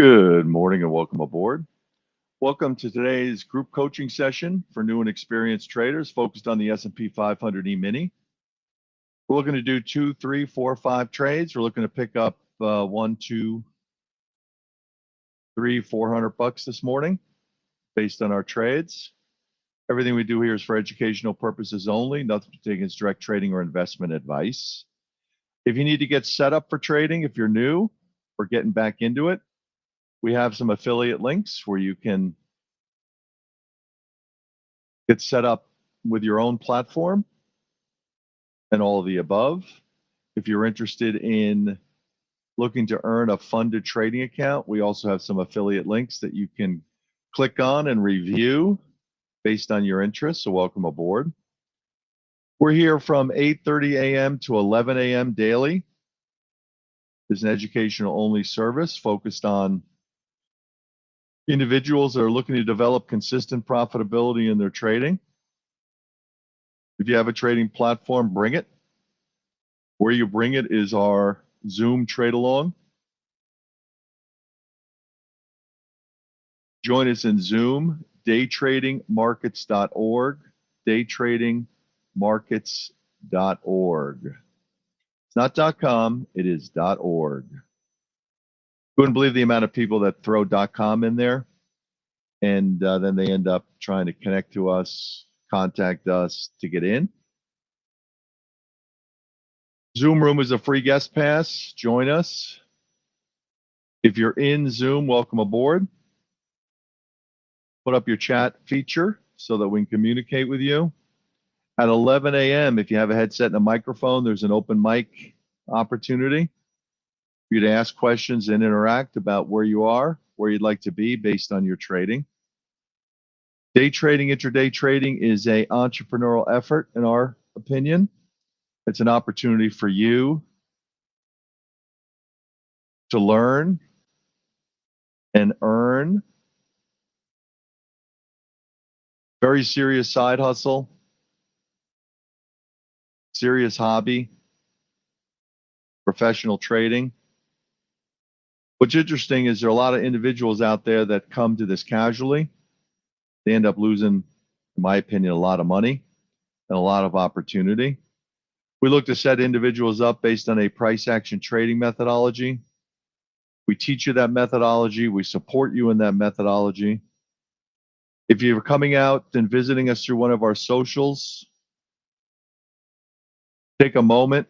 Good morning and welcome aboard. Welcome to today's group coaching session for new and experienced traders focused on the S&P 500 E-mini. We're looking to do 2, 3, 4, 5 trades. We're looking to pick up 1, 2, 3, $400 this morning based on our trades. Everything we do here is for educational purposes only, nothing to take as direct trading or investment advice. If you need to get set up for trading, if you're new or getting back into it, we have some affiliate links where you can get set up with your own platform and all of the above. If you're interested in looking to earn a funded trading account, we also have some affiliate links that you can click on and review based on your interests. So welcome aboard. We're here from 8:30 a.m. to 11 a.m. daily. It's an educational only service focused on individuals that are looking to develop consistent profitability in their trading. If you have a trading platform, bring it. Where you bring it is our Zoom trade along. Join us in Zoom, daytradingmarkets.org, daytradingmarkets.org. It's not .com, it is .org. You wouldn't believe the amount of people that throw .com in there, and then they end up trying to connect to us, contact us to get in. Zoom room is a free guest pass. Join us. If you're in Zoom, welcome aboard. Put up your chat feature so that we can communicate with you. At 11 a.m., if you have a headset and a microphone, there's an open mic opportunity for you to ask questions and interact about where you are, where you'd like to be based on your trading. Day trading, intraday trading is an entrepreneurial effort, in our opinion. It's an opportunity for you to learn and earn. Very serious side hustle, serious hobby, professional trading. What's interesting is there are a lot of individuals out there that come to this casually. They end up losing, in my opinion, a lot of money and a lot of opportunity. We look to set individuals up based on a price action trading methodology. We teach you that methodology. We support you in that methodology. If you're coming out and visiting us through one of our socials, take a moment,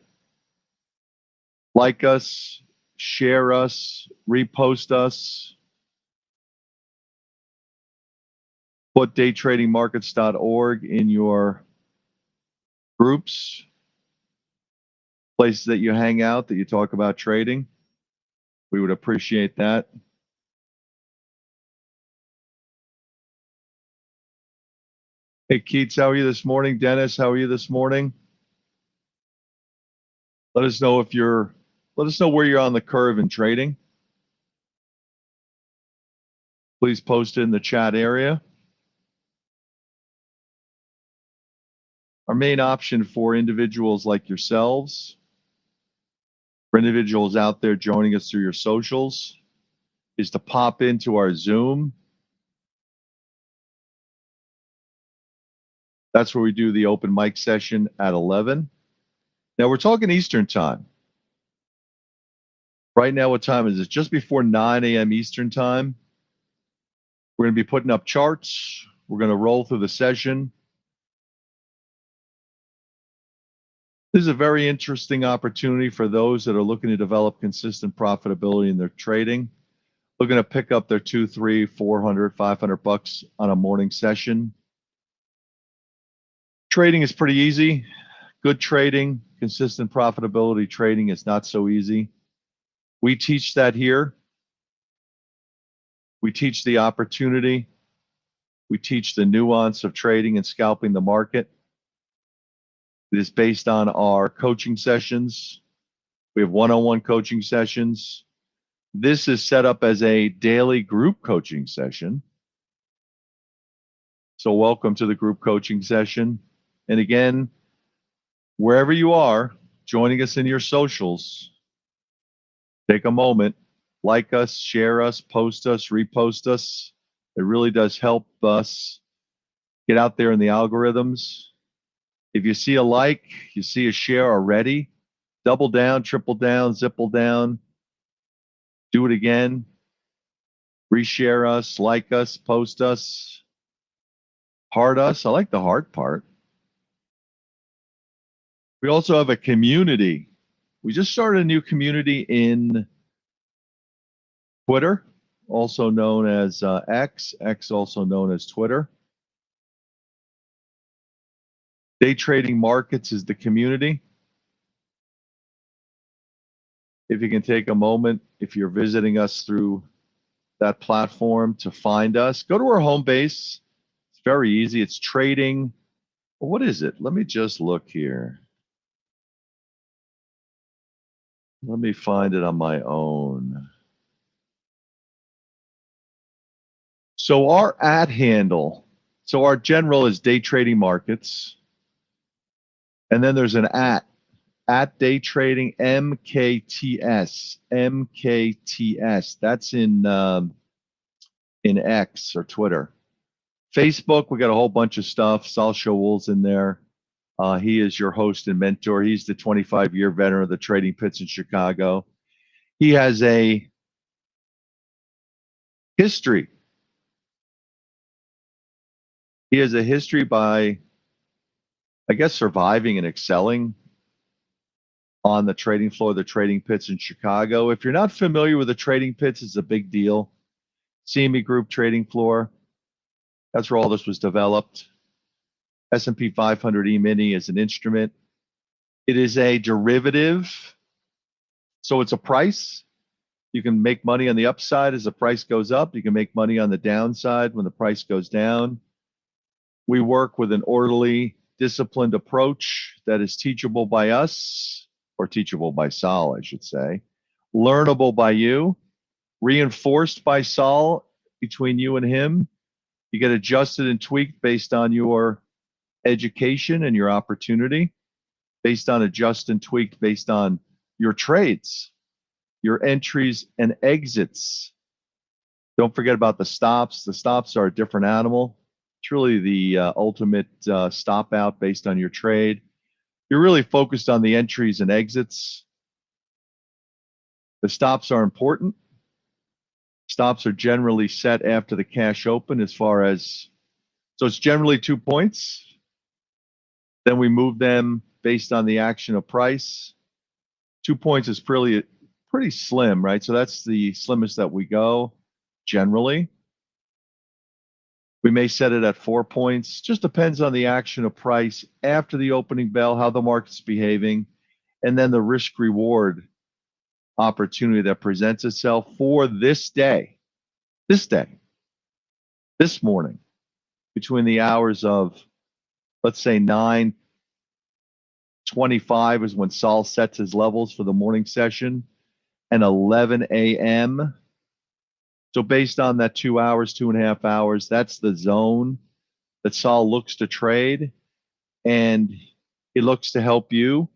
like us, share us, repost us. Put daytradingmarkets.org in your groups, places that you hang out, that you talk about trading. We would appreciate that. Hey, Keats, how are you this morning? Dennis, how are you this morning? Let us know where you're on the curve in trading. Please post it in the chat area. Our main option for individuals like yourselves, for individuals out there joining us through your socials, is to pop into our Zoom. That's where we do the open mic session at 11. Now we're talking Eastern time. Right now, what time is it? Just before 9 a.m. Eastern time. We're going to be putting up charts. We're going to roll through the session. This is a very interesting opportunity for those that are looking to develop consistent profitability in their trading. Looking to pick up their 2, 3, 400, $500 on a morning session. Trading is pretty easy. Good trading, consistent profitability trading is not so easy. We teach that here. We teach the opportunity. We teach the nuance of trading and scalping the market. It is based on our coaching sessions. We have one-on-one coaching sessions. This is set up as a daily group coaching session. So welcome to the group coaching session. And again, wherever you are, joining us in your socials, take a moment, like us, share us, post us, repost us. It really does help us get out there in the algorithms. If you see a like, you see a share already, double down, triple down, zipple down, do it again, reshare us, like us, post us, heart us. I like the heart part. We also have a community. We just started a new community in Twitter, also known as X also known as Twitter. Day Trading Markets is the community. If you can take a moment, if you're visiting us through that platform, to find us, go to our home base. It's very easy. It's trading. What is it? Let me just look here. Let me find it on my own. So our @ handle, so our general is Day Trading Markets. And then there's an at Day Trading MKTS. MKTS. That's in X or Twitter. Facebook, we got a whole bunch of stuff. Sal Shawul's in there. He is your host and mentor. He's the 25-year veteran of the trading pits in Chicago. He has a history. He has a history by, I guess, surviving and excelling on the trading floor, the trading pits in Chicago. If you're not familiar with the trading pits, it's a big deal. CME Group trading floor. That's where all this was developed. S&P 500 E-mini is an instrument. It is a derivative, so it's a price. You can make money on the upside as the price goes up. You can make money on the downside when the price goes down. We work with an orderly, disciplined approach that is teachable by us, or teachable by Sal, I should say, learnable by you, reinforced by Sal between you and him. You get adjusted and tweaked based on your education and your opportunity, based on adjust and tweaked based on your trades, your entries and exits. Don't forget about the stops. The stops are a different animal. It's really the ultimate stop out based on your trade. You're really focused on the entries and exits. The stops are important. Stops are generally set after the cash open as far as, so it's generally 2 points. Then we move them based on the action of price. 2 points is pretty slim, right? So that's the slimmest that we go generally. We may set it at 4 points. Just depends on the action of price after the opening bell, how the market's behaving, and then the risk reward opportunity that presents itself for this day, this morning, between the hours of, let's say, 9:25 is when Sal sets his levels for the morning session, and 11 a.m. So based on that 2 hours, 2.5 hours, that's the zone that Sal looks to trade, and he looks to help you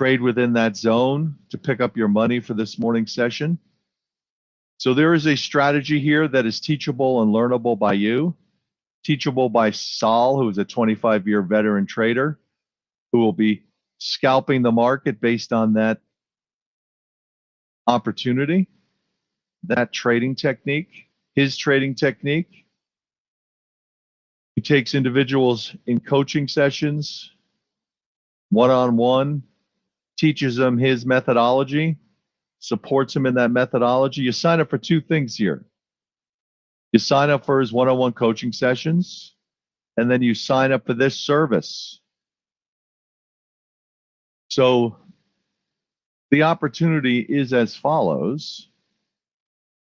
trade within that zone to pick up your money for this morning session. So there is a strategy here that is teachable and learnable by you, teachable by Sal, who is a 25-year veteran trader, who will be scalping the market based on that opportunity, that trading technique, his trading technique. He takes individuals in coaching sessions, one-on-one, teaches them his methodology, supports him in that methodology. You sign up for 2 things here. You sign up for his one-on-one coaching sessions, and then you sign up for this service. So the opportunity is as follows.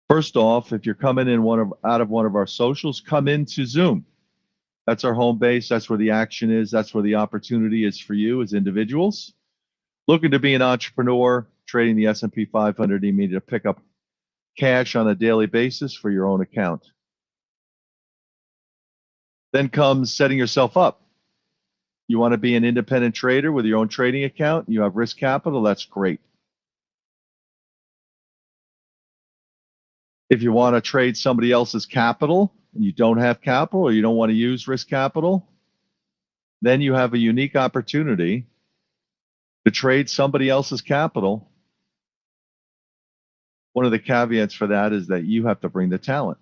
First off, if you're coming in out of one of our socials, come into Zoom. That's our home base. That's where the action is. That's where the opportunity is for you as individuals looking to be an entrepreneur, trading the S&P 500 E-mini to pick up cash on a daily basis for your own account. Then comes setting yourself up. You want to be an independent trader with your own trading account. You have risk capital. That's great. If you want to trade somebody else's capital and you don't have capital or you don't want to use risk capital, then you have a unique opportunity to trade somebody else's capital. One of the caveats for that is that you have to bring the talent.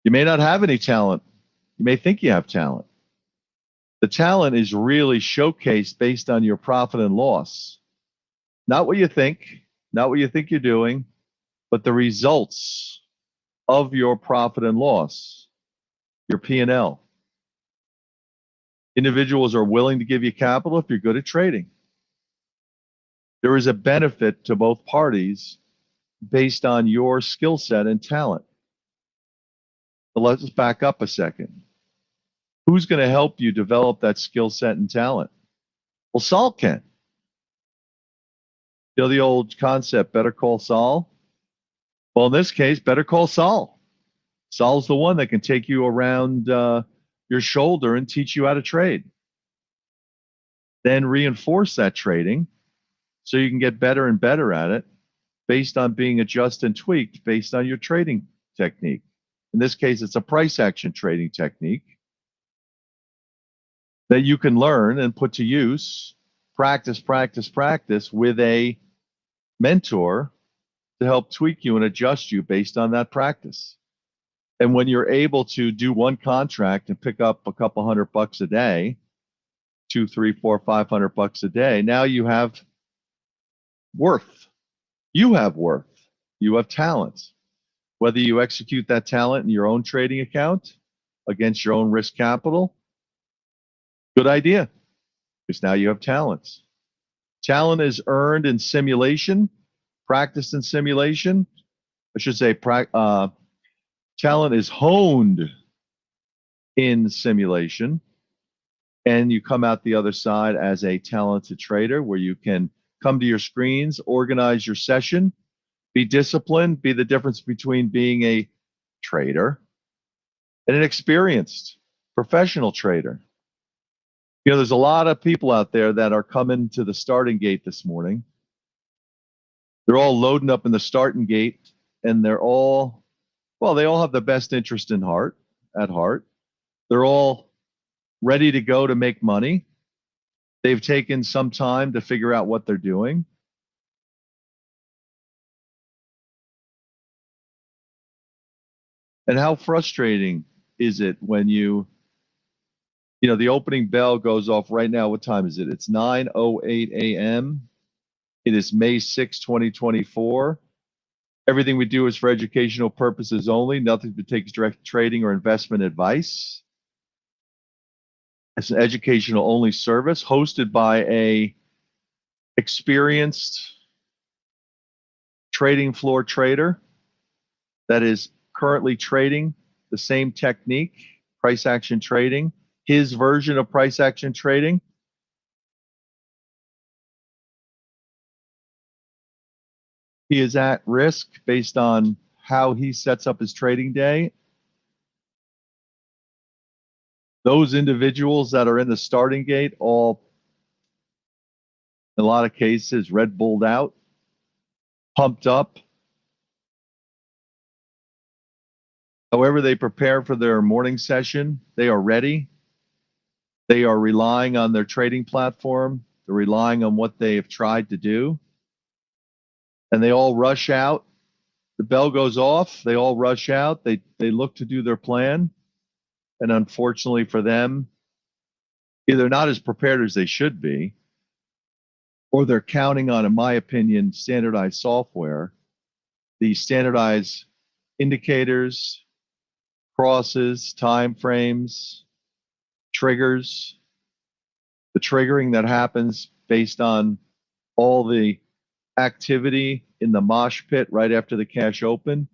You may not have any talent. You may think you have talent. The talent is really showcased based on your profit and loss. Not what you think, not what you think you're doing, but the results of your profit and loss, your P&L. Individuals are willing to give you capital if you're good at trading. There is a benefit to both parties based on your skill set and talent. So let's back up a second. Who's going to help you develop that skill set and talent? Well, Saul can. You know the old concept, better call Saul? Well, in this case, better call Saul. Saul's the one that can take you around your shoulder and teach you how to trade. Then reinforce that trading so you can get better and better at it based on being adjusted and tweaked based on your trading technique. In this case, it's a price action trading technique that you can learn and put to use, practice with a mentor to help tweak you and adjust you based on that practice. And when you're able to do one contract and pick up a couple $100 a day, $200, $300, $400, $500 a day, now you have worth. You have worth. You have talent. Whether you execute that talent in your own trading account against your own risk capital, good idea, because now you have talents. Talent is earned in simulation, practiced in simulation. I should say talent is honed in simulation, and you come out the other side as a talented trader where you can come to your screens, organize your session, be disciplined, be the difference between being a trader and an experienced professional trader. You know, there's a lot of people out there that are coming to the starting gate this morning. They're all loading up in the starting gate, and they all have the best interest at heart. They're all ready to go to make money. They've taken some time to figure out what they're doing. And how frustrating is it when the opening bell goes off right now. What time is it? It's 9:08 a.m. It is May 6, 2024. Everything we do is for educational purposes only. Nothing to take direct trading or investment advice. It's an educational only service hosted by a experienced trading floor trader that is currently trading the same technique, price action trading, his version of price action trading. He is at risk based on how he sets up his trading day. Those individuals that are in the starting gate all, in a lot of cases, Red Bulled out, pumped up. However they prepare for their morning session, they are ready. They are relying on their trading platform. They're relying on what they have tried to do. And they all rush out. The bell goes off. They all rush out. They look to do their plan. And unfortunately for them, either not as prepared as they should be, or they're counting on, in my opinion, standardized software, the standardized indicators, crosses, time frames, triggers, the triggering that happens based on all the activity in the mosh pit right after the cash open.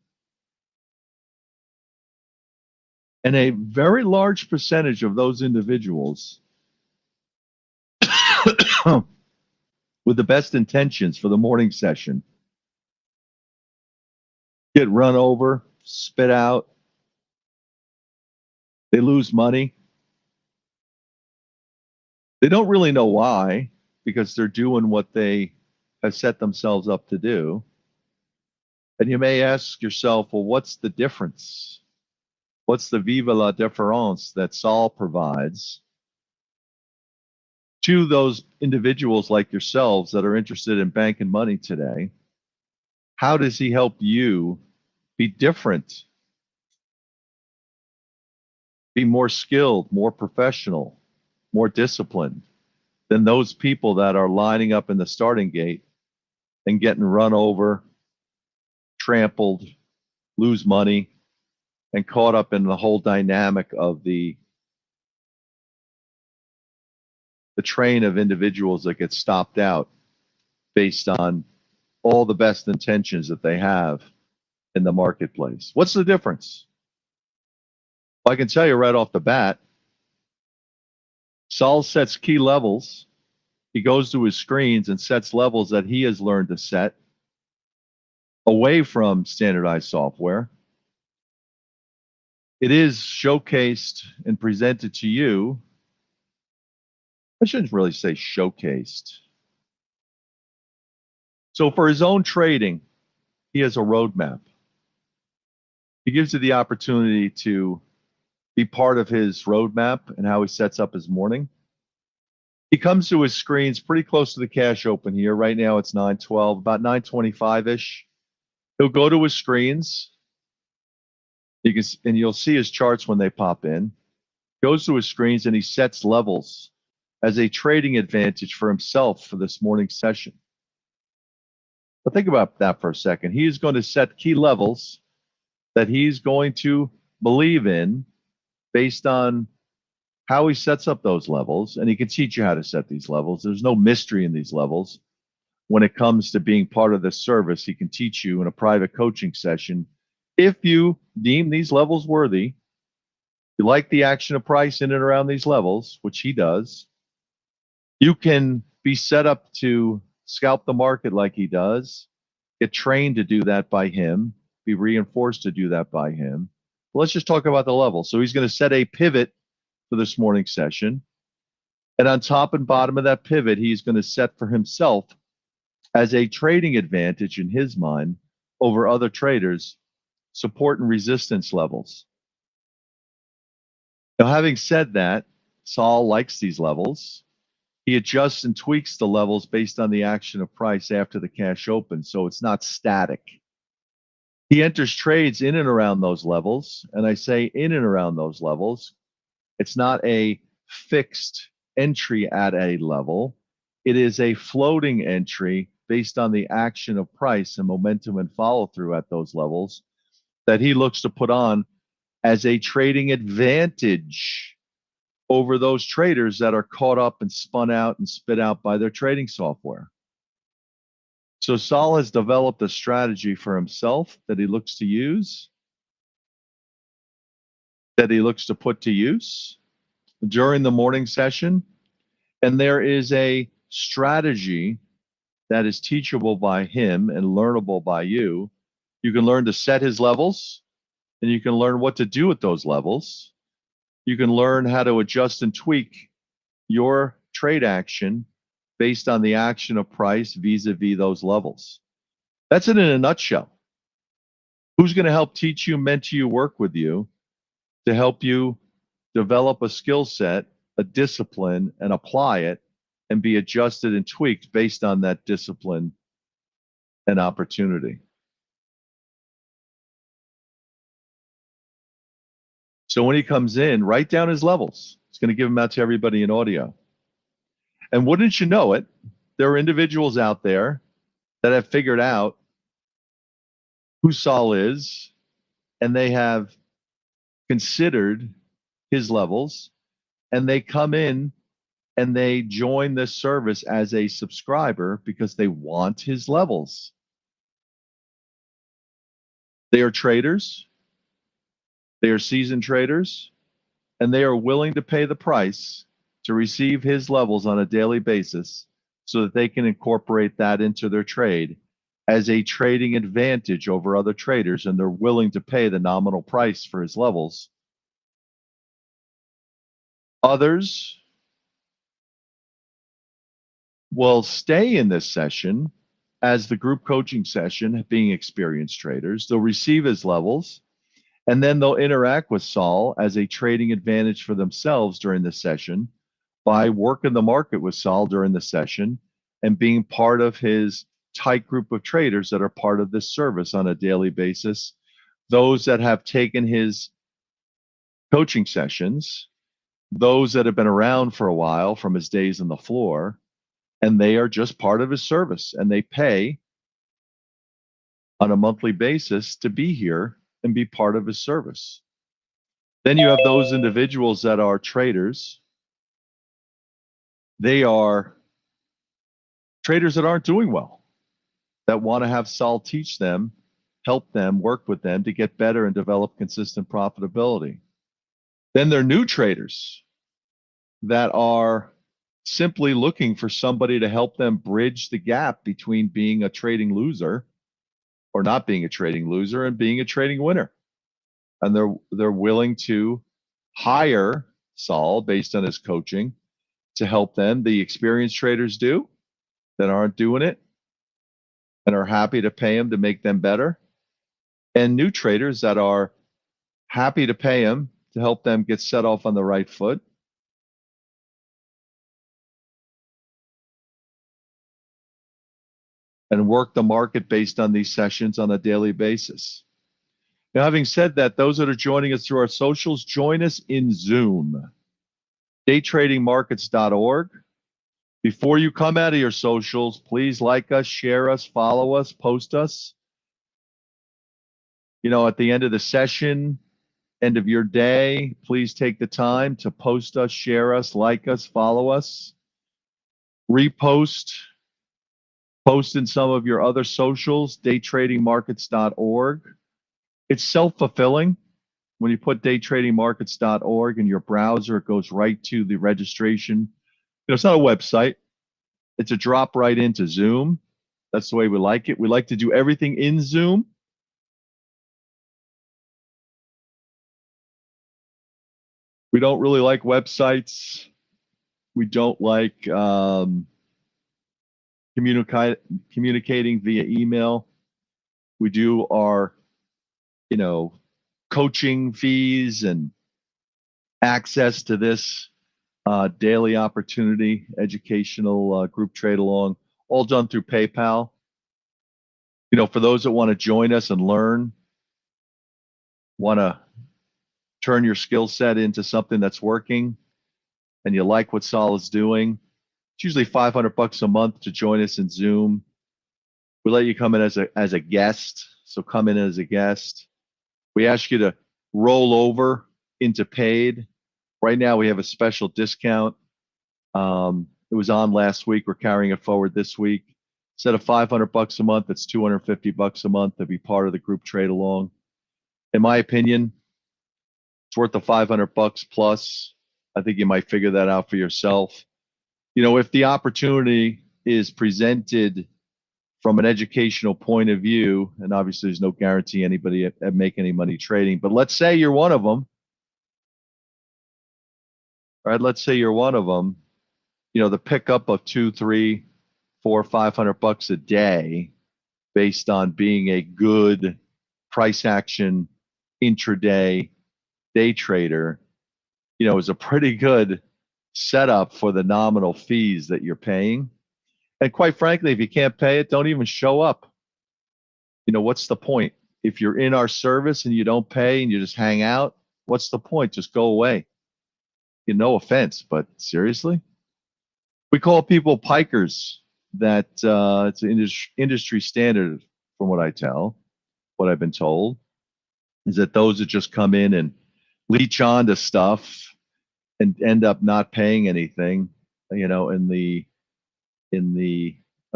And a very large percentage of those individuals with the best intentions for the morning session get run over, spit out. They lose money. They don't really know why, because they're doing what they have set themselves up to do. And you may ask yourself, well, what's the difference? What's the viva la différence that Saul provides to those individuals like yourselves that are interested in banking money today? How does he help you be different, be more skilled, more professional, more disciplined than those people that are lining up in the starting gate and getting run over, trampled, lose money, and caught up in the whole dynamic of the train of individuals that get stopped out based on all the best intentions that they have in the marketplace? What's the difference? Well, I can tell you right off the bat, Saul sets key levels. He goes to his screens and sets levels that he has learned to set away from standardized software. It is showcased and presented to you. I shouldn't really say showcased. So for his own trading, he has a roadmap. He gives you the opportunity to be part of his roadmap and how he sets up his morning. He comes to his screens pretty close to the cash open here. Right now it's 9:12, about 9:25-ish. He'll go to his screens. And you'll see his charts when they pop in. Goes to his screens and he sets levels as a trading advantage for himself for this morning session. But think about that for a second. He is going to set key levels that he's going to believe in based on how he sets up those levels. And he can teach you how to set these levels. There's no mystery in these levels. When it comes to being part of this service, he can teach you in a private coaching session. If you deem these levels worthy, you like the action of price in and around these levels, which he does, you can be set up to scalp the market like he does, get trained to do that by him, be reinforced to do that by him. Well, let's just talk about the level. So he's going to set a pivot for this morning session. And on top and bottom of that pivot, he's going to set for himself as a trading advantage in his mind over other traders, support and resistance levels. Now, having said that, Saul likes these levels. He adjusts and tweaks the levels based on the action of price after the cash opens, so it's not static. He enters trades in and around those levels, and I say in and around those levels. It's not a fixed entry at a level. It is a floating entry based on the action of price and momentum and follow through at those levels that he looks to put on as a trading advantage over those traders that are caught up and spun out and spit out by their trading software. So Saul has developed a strategy for himself that he looks to use, that he looks to put to use during the morning session. And there is a strategy that is teachable by him and learnable by you. You can learn to set his levels, and you can learn what to do with those levels. You can learn how to adjust and tweak your trade action based on the action of price vis-a-vis those levels. That's it in a nutshell. Who's going to help teach you, mentor you, work with you to help you develop a skill set, a discipline, and apply it and be adjusted and tweaked based on that discipline and opportunity? So when he comes in, write down his levels. He's going to give them out to everybody in audio. And wouldn't you know it, there are individuals out there that have figured out who Saul is, and they have considered his levels, and they come in and they join this service as a subscriber because they want his levels. They are traders, they are seasoned traders, and they are willing to pay the price to receive his levels on a daily basis so that they can incorporate that into their trade as a trading advantage over other traders, and they're willing to pay the nominal price for his levels. Others will stay in this session as the group coaching session, being experienced traders. They'll receive his levels, and then they'll interact with Saul as a trading advantage for themselves during the session by working the market with Saul during the session and being part of his tight group of traders that are part of this service on a daily basis. Those that have taken his coaching sessions, those that have been around for a while from his days on the floor, and they are just part of his service, and they pay on a monthly basis to be here and be part of his service. Then you have those individuals that are traders. They are traders that aren't doing well, that want to have Saul teach them, help them, work with them to get better and develop consistent profitability. Then there are new traders that are simply looking for somebody to help them bridge the gap between being a trading loser or not being a trading loser and being a trading winner. And they're willing to hire Saul based on his coaching to help them. The experienced traders do that aren't doing it and are happy to pay him to make them better. And new traders that are happy to pay him to help them get set off on the right foot. And work the market based on these sessions on a daily basis. Now, having said that, those that are joining us through our socials, join us in Zoom, daytradingmarkets.org. Before you come out of your socials, please like us, share us, follow us, post us. You know, at the end of the session, end of your day, please take the time to post us, share us, like us, follow us, repost, post in some of your other socials, daytradingmarkets.org. It's self-fulfilling. When you put daytradingmarkets.org in your browser, it goes right to the registration. You know, it's not a website. It's a drop right into Zoom. That's the way we like it. We like to do everything in Zoom. We don't really like websites. We don't like communicating via email. We do our, you know, coaching fees and access to this daily opportunity, educational group trade along, all done through PayPal. You know, for those that want to join us and learn, want to turn your skill set into something that's working, and you like what Saul is doing, it's usually $500 a month to join us in Zoom. We let you come in as a guest, so come in as a guest. We ask you to roll over into paid. Right now, we have a special discount. It was on last week. We're carrying it forward this week. Instead of $500 a month, it's $250 a month to be part of the group trade along. In my opinion, it's worth the $500 plus. I think you might figure that out for yourself. You know, if the opportunity is presented from an educational point of view, and obviously there's no guarantee anybody at make any money trading, but let's say you're one of them. All right, let's say you're one of them. You know, the pickup of $200, $300, $400, $500 a day based on being a good price action intraday day trader, you know, is a pretty good setup for the nominal fees that you're paying. And quite frankly, if you can't pay it, don't even show up. You know, what's the point? If you're in our service and you don't pay and you just hang out, what's the point? Just go away. You know, no offense, but seriously? We call people pikers. That it's an industry standard from what I tell, what I've been told, is that those that just come in and leech on to stuff and end up not paying anything, you know, in the I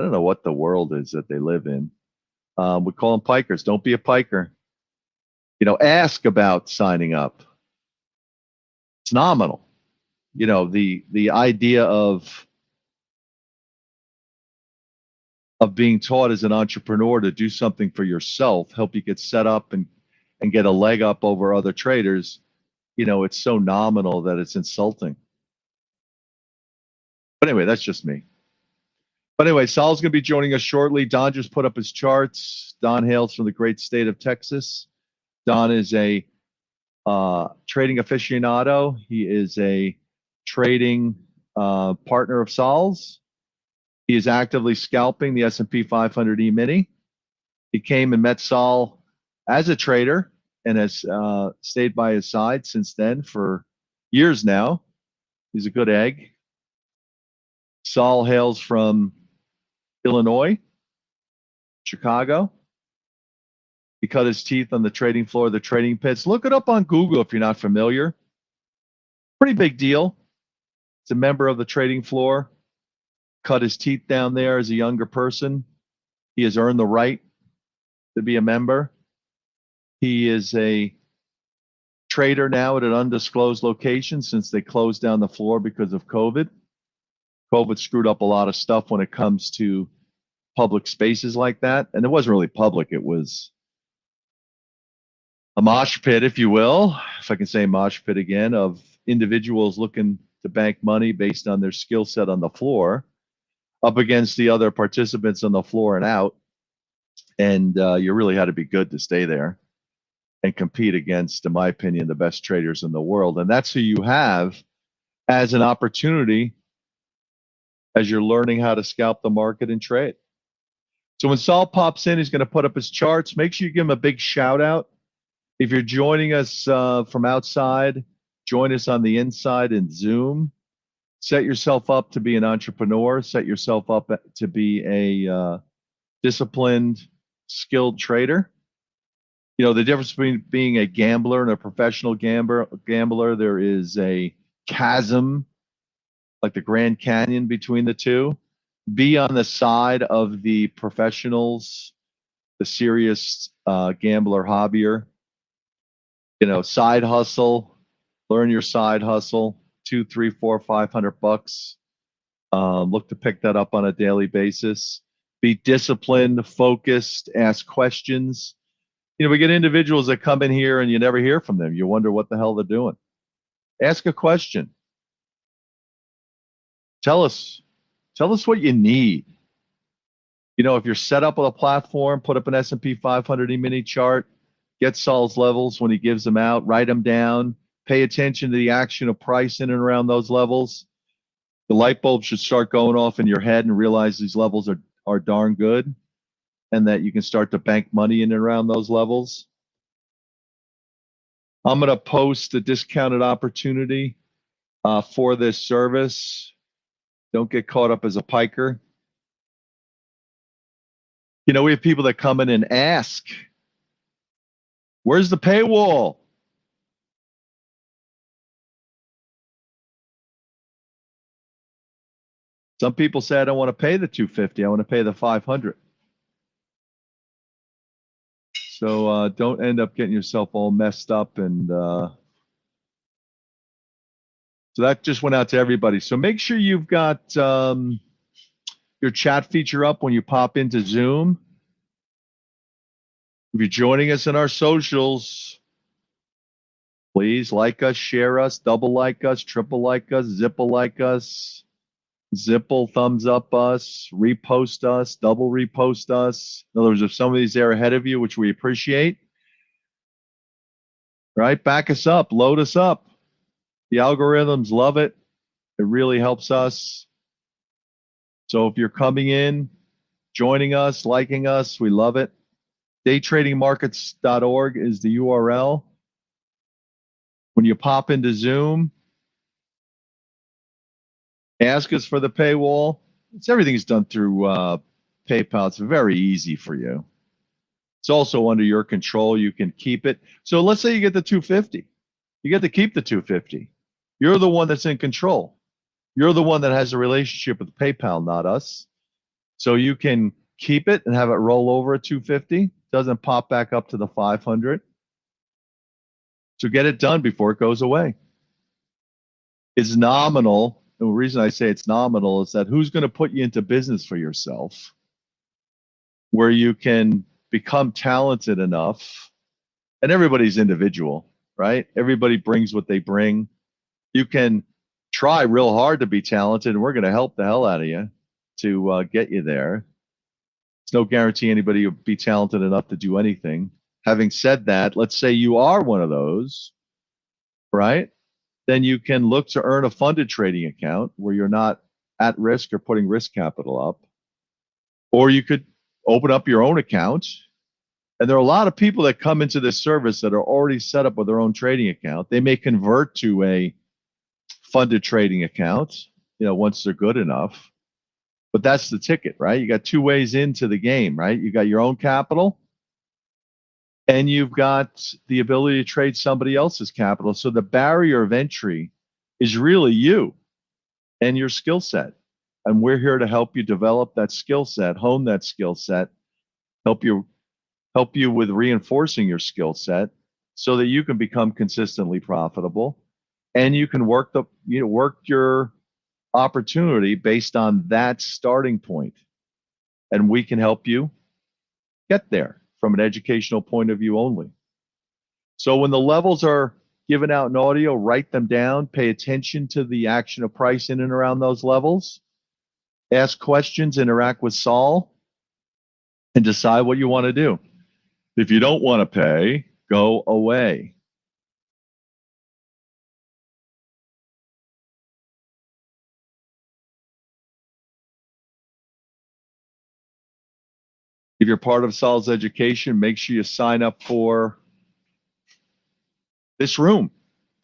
don't know what the world is that they live in. We call them pikers. Don't be a piker. You know, ask about signing up. It's nominal. You know, the idea of being taught as an entrepreneur to do something for yourself, help you get set up and get a leg up over other traders, you know, it's so nominal that it's insulting. But anyway, that's just me. But anyway, Sal's going to be joining us shortly. Don just put up his charts. Don hails from the great state of Texas. Don is a trading aficionado. He is a trading partner of Sal's. He is actively scalping the S&P 500 E-mini. He came and met Sal as a trader and has stayed by his side since then for years now. He's a good egg. Sal hails from Illinois, Chicago. He cut his teeth on the trading floor of the trading pits. Look it up on Google if you're not familiar. Pretty big deal. He's a member of the trading floor. Cut his teeth down there as a younger person. He has earned the right to be a member. He is a trader now at an undisclosed location since they closed down the floor because of COVID. COVID screwed up a lot of stuff when it comes to public spaces like that. And it wasn't really public. It was a mosh pit, if you will, if I can say mosh pit again, of individuals looking to bank money based on their skill set on the floor up against the other participants on the floor and out. And you really had to be good to stay there and compete against, in my opinion, the best traders in the world. And that's who you have as an opportunity as you're learning how to scalp the market and trade. So when Sal pops in, he's going to put up his charts. Make sure you give him a big shout out. If you're joining us from outside, join us on the inside in Zoom. Set yourself up to be an entrepreneur. Set yourself up to be a disciplined, skilled trader. You know, the difference between being a gambler and a professional gambler, there is a chasm, like the Grand Canyon between the two. Be on the side of the professionals, the serious gambler hobbyer. You know, side hustle, learn your side hustle, $200, $300, $400, $500. Look to pick that up on a daily basis. Be disciplined, focused, ask questions. You know, we get individuals that come in here and you never hear from them. You wonder what the hell they're doing. Ask a question. Tell us what you need. You know, if you're set up with a platform, put up an S&P 500 E-mini chart, get Sal's levels when he gives them out, write them down, pay attention to the action of price in and around those levels. The light bulb should start going off in your head and realize these levels are darn good and that you can start to bank money in and around those levels. I'm going to post a discounted opportunity for this service. Don't get caught up as a piker. You know, we have people that come in and ask, where's the paywall? Some people say, I don't want to pay the $250. I want to pay the $500. So don't end up getting yourself all messed up. And so that just went out to everybody. So make sure you've got your chat feature up when you pop into Zoom. If you're joining us in our socials, please like us, share us, double like us, triple like us, zipple like us, zipple thumbs up us, repost us, double repost us. In other words, if somebody's there ahead of you, which we appreciate, right? Back us up, load us up. The algorithms love it. It really helps us. So if you're coming in, joining us, liking us, we love it. Daytradingmarkets.org is the URL. When you pop into Zoom, ask us for the paywall. Everything's done through PayPal. It's very easy for you. It's also under your control. You can keep it. So let's say you get the $250. You get to keep the $250. You're the one that's in control. You're the one that has a relationship with PayPal, not us. So you can keep it and have it roll over at $250. Doesn't pop back up to the $500. So get it done before it goes away. It's nominal. The reason I say it's nominal is that who's going to put you into business for yourself where you can become talented enough, and everybody's individual, right? Everybody brings what they bring. You can try real hard to be talented, and we're going to help the hell out of you. to get you there. There's no guarantee anybody will be talented enough to do anything. Having said that, let's say you are one of those, right? Then you can look to earn a funded trading account where you're not at risk or putting risk capital up. Or you could open up your own account. And there are a lot of people that come into this service that are already set up with their own trading account. They may convert to a funded trading account, once they're good enough. But that's the ticket, right? You got two ways into the game, right? You got your own capital and you've got the ability to trade somebody else's capital. So the barrier of entry is really you and your skill set. And we're here to help you develop that skill set, hone that skill set, help you with reinforcing your skill set so that you can become consistently profitable and you can work your opportunity based on that starting point. And we can help you get there from an educational point of view only. So when the levels are given out in audio, write them down, pay attention to the action of price in and around those levels, ask questions, interact with Saul, and decide what you want to do. If you don't want to pay, go away. If you're part of Saul's education, make sure you sign up for this room.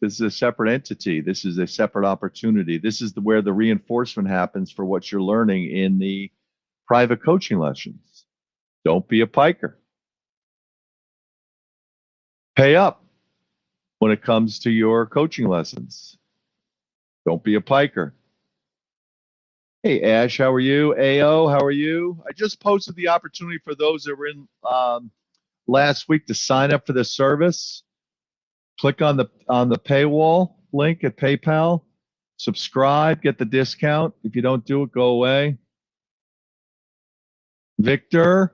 This is a separate entity. This is a separate opportunity. This is where the reinforcement happens for what you're learning in the private coaching lessons. Don't be a piker. Pay up when it comes to your coaching lessons. Don't be a piker. Hey, Ash, how are you? AO, how are you? I just posted the opportunity for those that were in last week to sign up for this service. Click on the paywall link at PayPal. Subscribe, get the discount. If you don't do it, go away. Victor,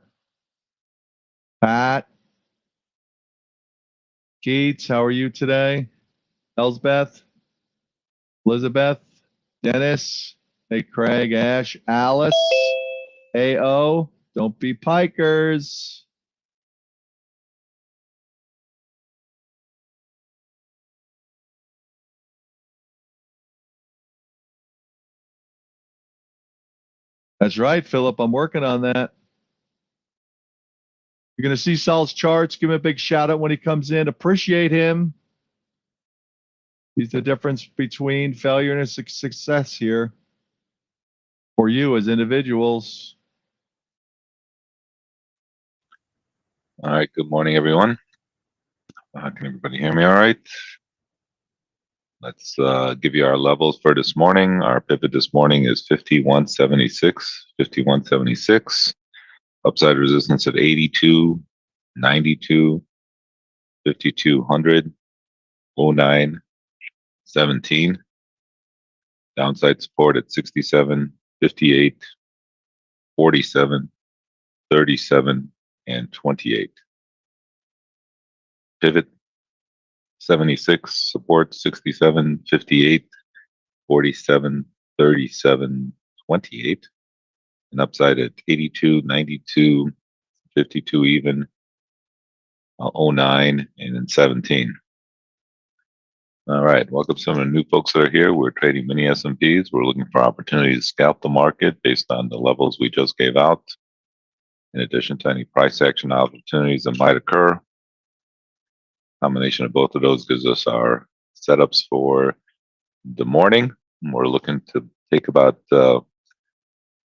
Pat, Keats, how are you today? Elsbeth, Elizabeth, Dennis, hey, Craig, Ash, Alice, AO, don't be pikers. That's right, Philip. I'm working on that. You're going to see Saul's charts. Give him a big shout out when he comes in. Appreciate him. He's the difference between failure and success here for you as individuals. All right. Good morning, everyone. Can everybody hear me all right? Let's give you our levels for this morning. Our pivot this morning is 5176, 5176. Upside resistance at 82, 92, 5200, 09, 17. Downside support at 67, 58, 47, 37, and 28. Pivot 76, support 67, 58, 47, 37, 28. And upside at 82, 92, 52 even, 09, and then 17. All right, welcome some of the new folks that are here. We're trading mini S&Ps. We're looking for opportunities to scalp the market based on the levels we just gave out, in addition to any price action opportunities that might occur. Combination of both of those gives us our setups for the morning. We're looking to take about 4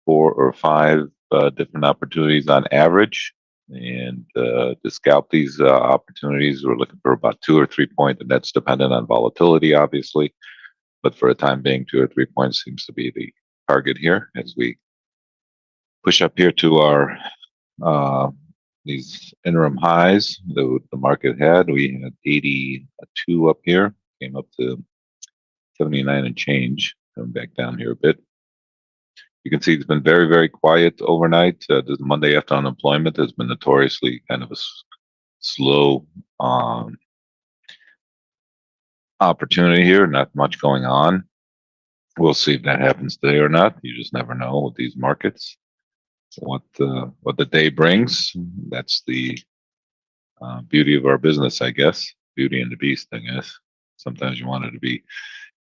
or 5 different opportunities on average. And to scalp these opportunities, we're looking for about 2 or 3 points, and that's dependent on volatility, obviously. But for a time being, 2 or 3 points seems to be the target here as we push up here to our these interim highs that the market had. We had 82 up here, came up to 79 and change, coming back down here a bit. You can see it's been very, very quiet overnight. This Monday after unemployment has been notoriously kind of a slow opportunity here, not much going on. We'll see if that happens today or not. You just never know with these markets. What the day brings. That's the beauty of our business, I guess. Beauty and the beast, I guess. Sometimes you want it to be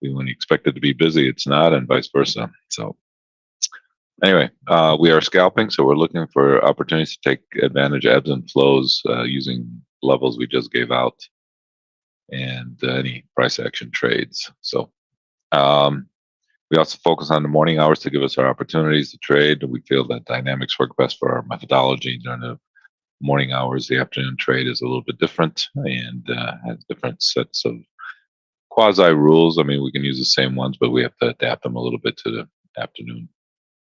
when you expect it to be busy, it's not, and vice versa. So anyway, we are scalping, so we're looking for opportunities to take advantage of ebbs and flows using levels we just gave out and any price action trades. So we also focus on the morning hours to give us our opportunities to trade. We feel that dynamics work best for our methodology during the morning hours. The afternoon trade is a little bit different and has different sets of quasi rules. I mean, we can use the same ones, but we have to adapt them a little bit to the afternoon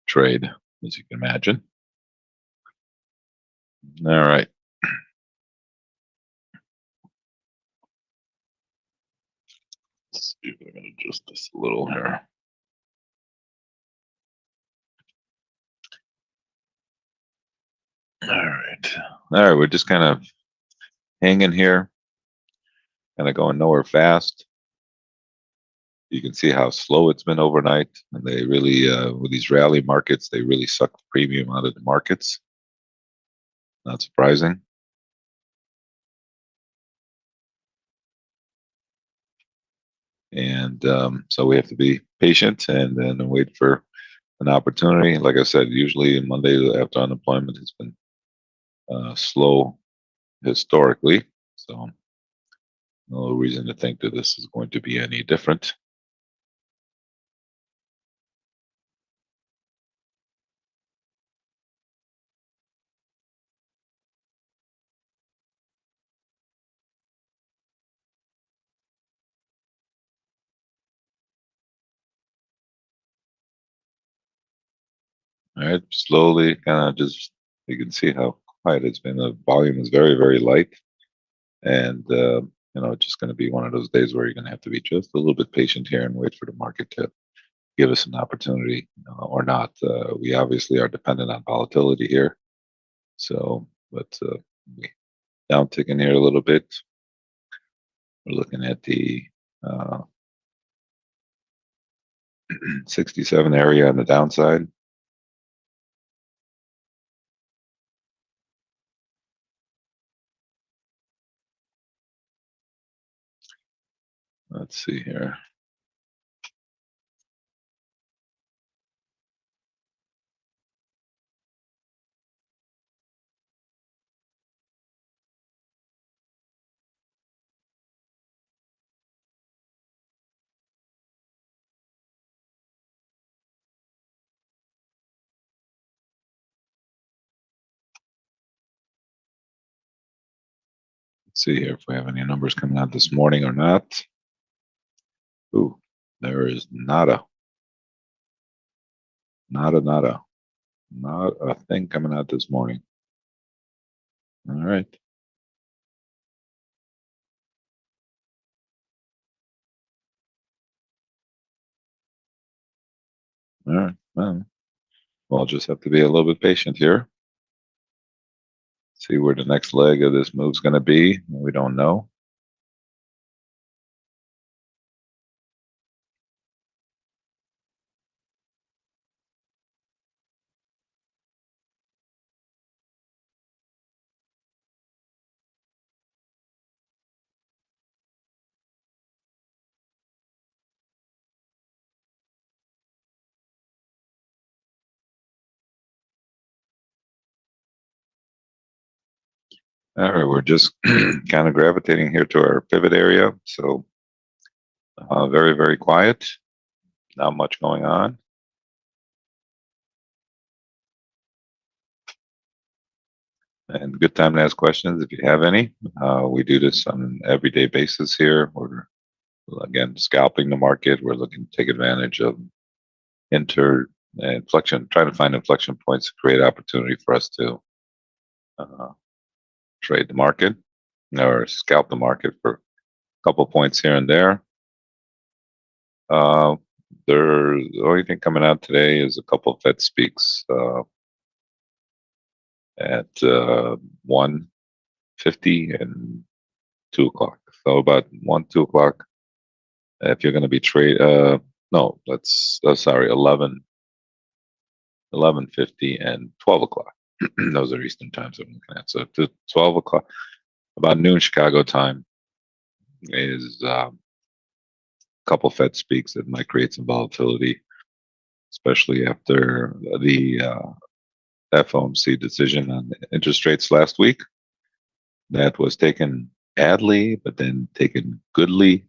trade, as you can imagine. All right. Let's see if I can adjust this a little here. All right. All right. We're just kind of hanging here, kind of going nowhere fast. You can see how slow it's been overnight. And they really, with these rally markets, they really suck the premium out of the markets. Not surprising. And so we have to be patient and then wait for an opportunity. Like I said, usually Monday after unemployment has been slow historically. So no reason to think that this is going to be any different. All right, slowly, kind of just you can see how quiet it's been. The volume is very, very light, and it's just going to be one of those days where you're going to have to be just a little bit patient here and wait for the market to give us an opportunity or not. We obviously are dependent on volatility here, so but we down ticking here a little bit. We're looking at the 67 area on the downside. Let's see here. Let's see here if we have any numbers coming out this morning or not. Ooh, there is nada. Nada, nada. Not a thing coming out this morning. All right. All right. Well, we'll just have to be a little bit patient here. See where the next leg of this move's going to be. We don't know. All right, we're just kind of gravitating here to our pivot area. So very, very quiet. Not much going on. And good time to ask questions if you have any. We do this on an everyday basis here. We're, again, scalping the market. We're looking to take advantage of inflection, trying to find inflection points to create opportunity for us to trade the market or scalp the market for a couple points here and there. The only thing coming out today is a couple of Fed speaks at 1:50 and 2 o'clock. So about 1, 2 o'clock. If you're going to be No, that's sorry, 11:50 and 12 o'clock. Those are Eastern times I'm looking at. So to 12 o'clock, about noon Chicago time, is a couple Fed speaks that might create some volatility, especially after the FOMC decision on interest rates last week. That was taken badly, but then taken goodly,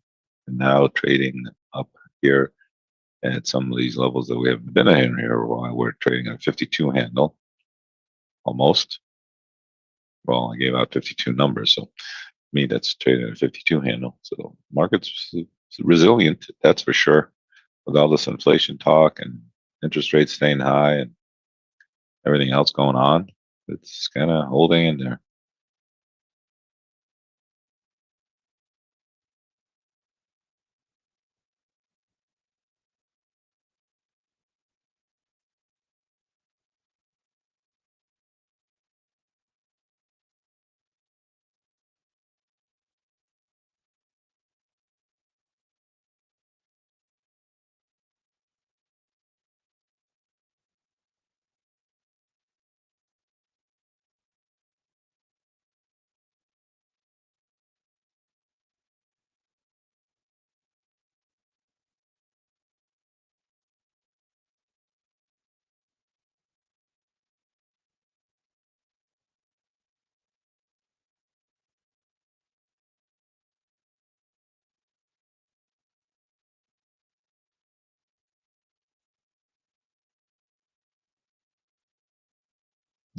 and now trading up here at some of these levels that we haven't been in here while we're trading at a 52 handle almost. Well, I gave out 52 numbers, so me that's trading at a 52 handle. So markets resilient, that's for sure. With all this inflation talk and interest rates staying high and everything else going on, it's kind of holding in there.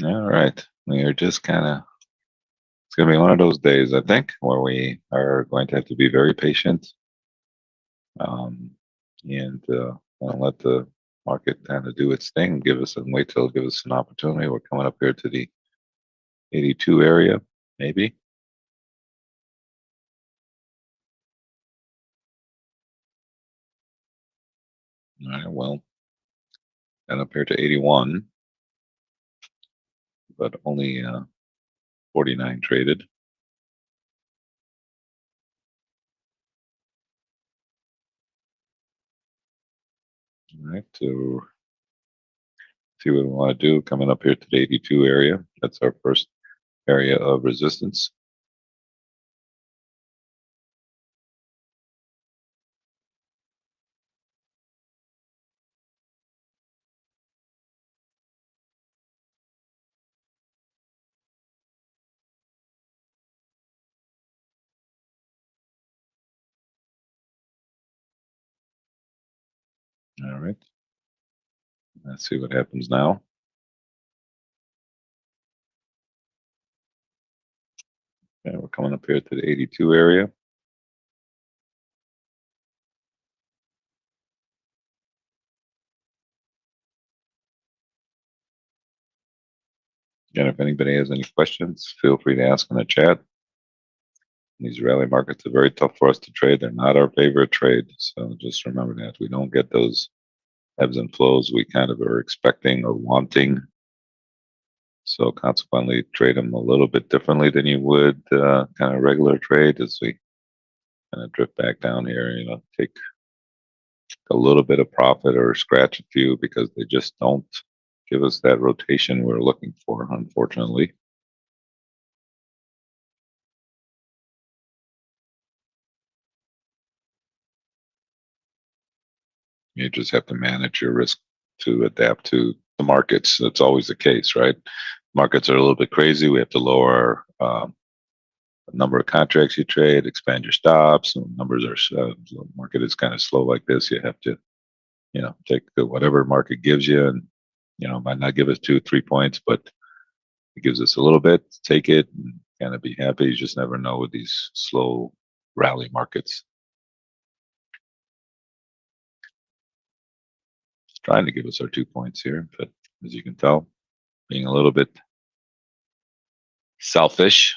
All right, we are just kind of. It's going to be one of those days, I think, where we are going to have to be very patient, um, and let the market kind of do its thing. Give us and wait till it gives us an opportunity. We're coming up here to the 82 area, maybe. All right, well, and up here to 81, but only 49 traded. All right, to see what we want to do. Coming up here to the 82 area. That's our first area of resistance. All right, let's see what happens now. Okay, we're coming up here to the 82 area. Again, if anybody has any questions, feel free to ask in the chat. These rally markets are very tough for us to trade. They're not our favorite trade. So just remember that we don't get those ebbs and flows we kind of are expecting or wanting. So consequently, trade them a little bit differently than you would kind of regular trade as we kind of drift back down here, take a little bit of profit or scratch a few because they just don't give us that rotation we're looking for, unfortunately. You just have to manage your risk to adapt to the markets. That's always the case, right? Markets are a little bit crazy. We have to lower the number of contracts you trade, expand your stops. When numbers are the market is kind of slow like this. You have to, take whatever market gives you, and might not give us 2 3 points, but it gives us a little bit. Take it and kind of be happy. You just never know with these slow rally markets. It's trying to give us our 2 points here, but as you can tell, being a little bit selfish.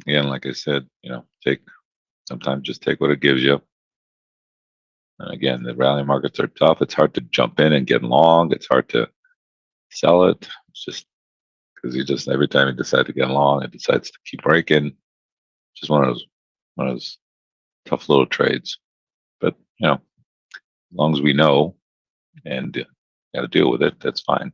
Again, like I said, take sometimes just take what it gives you. And again, the rally markets are tough. It's hard to jump in and get long. It's hard to sell it. It's just because he just every time he decides to get along, it decides to keep breaking. Just one of those tough little trades. But as long as we know and got to deal with it, that's fine.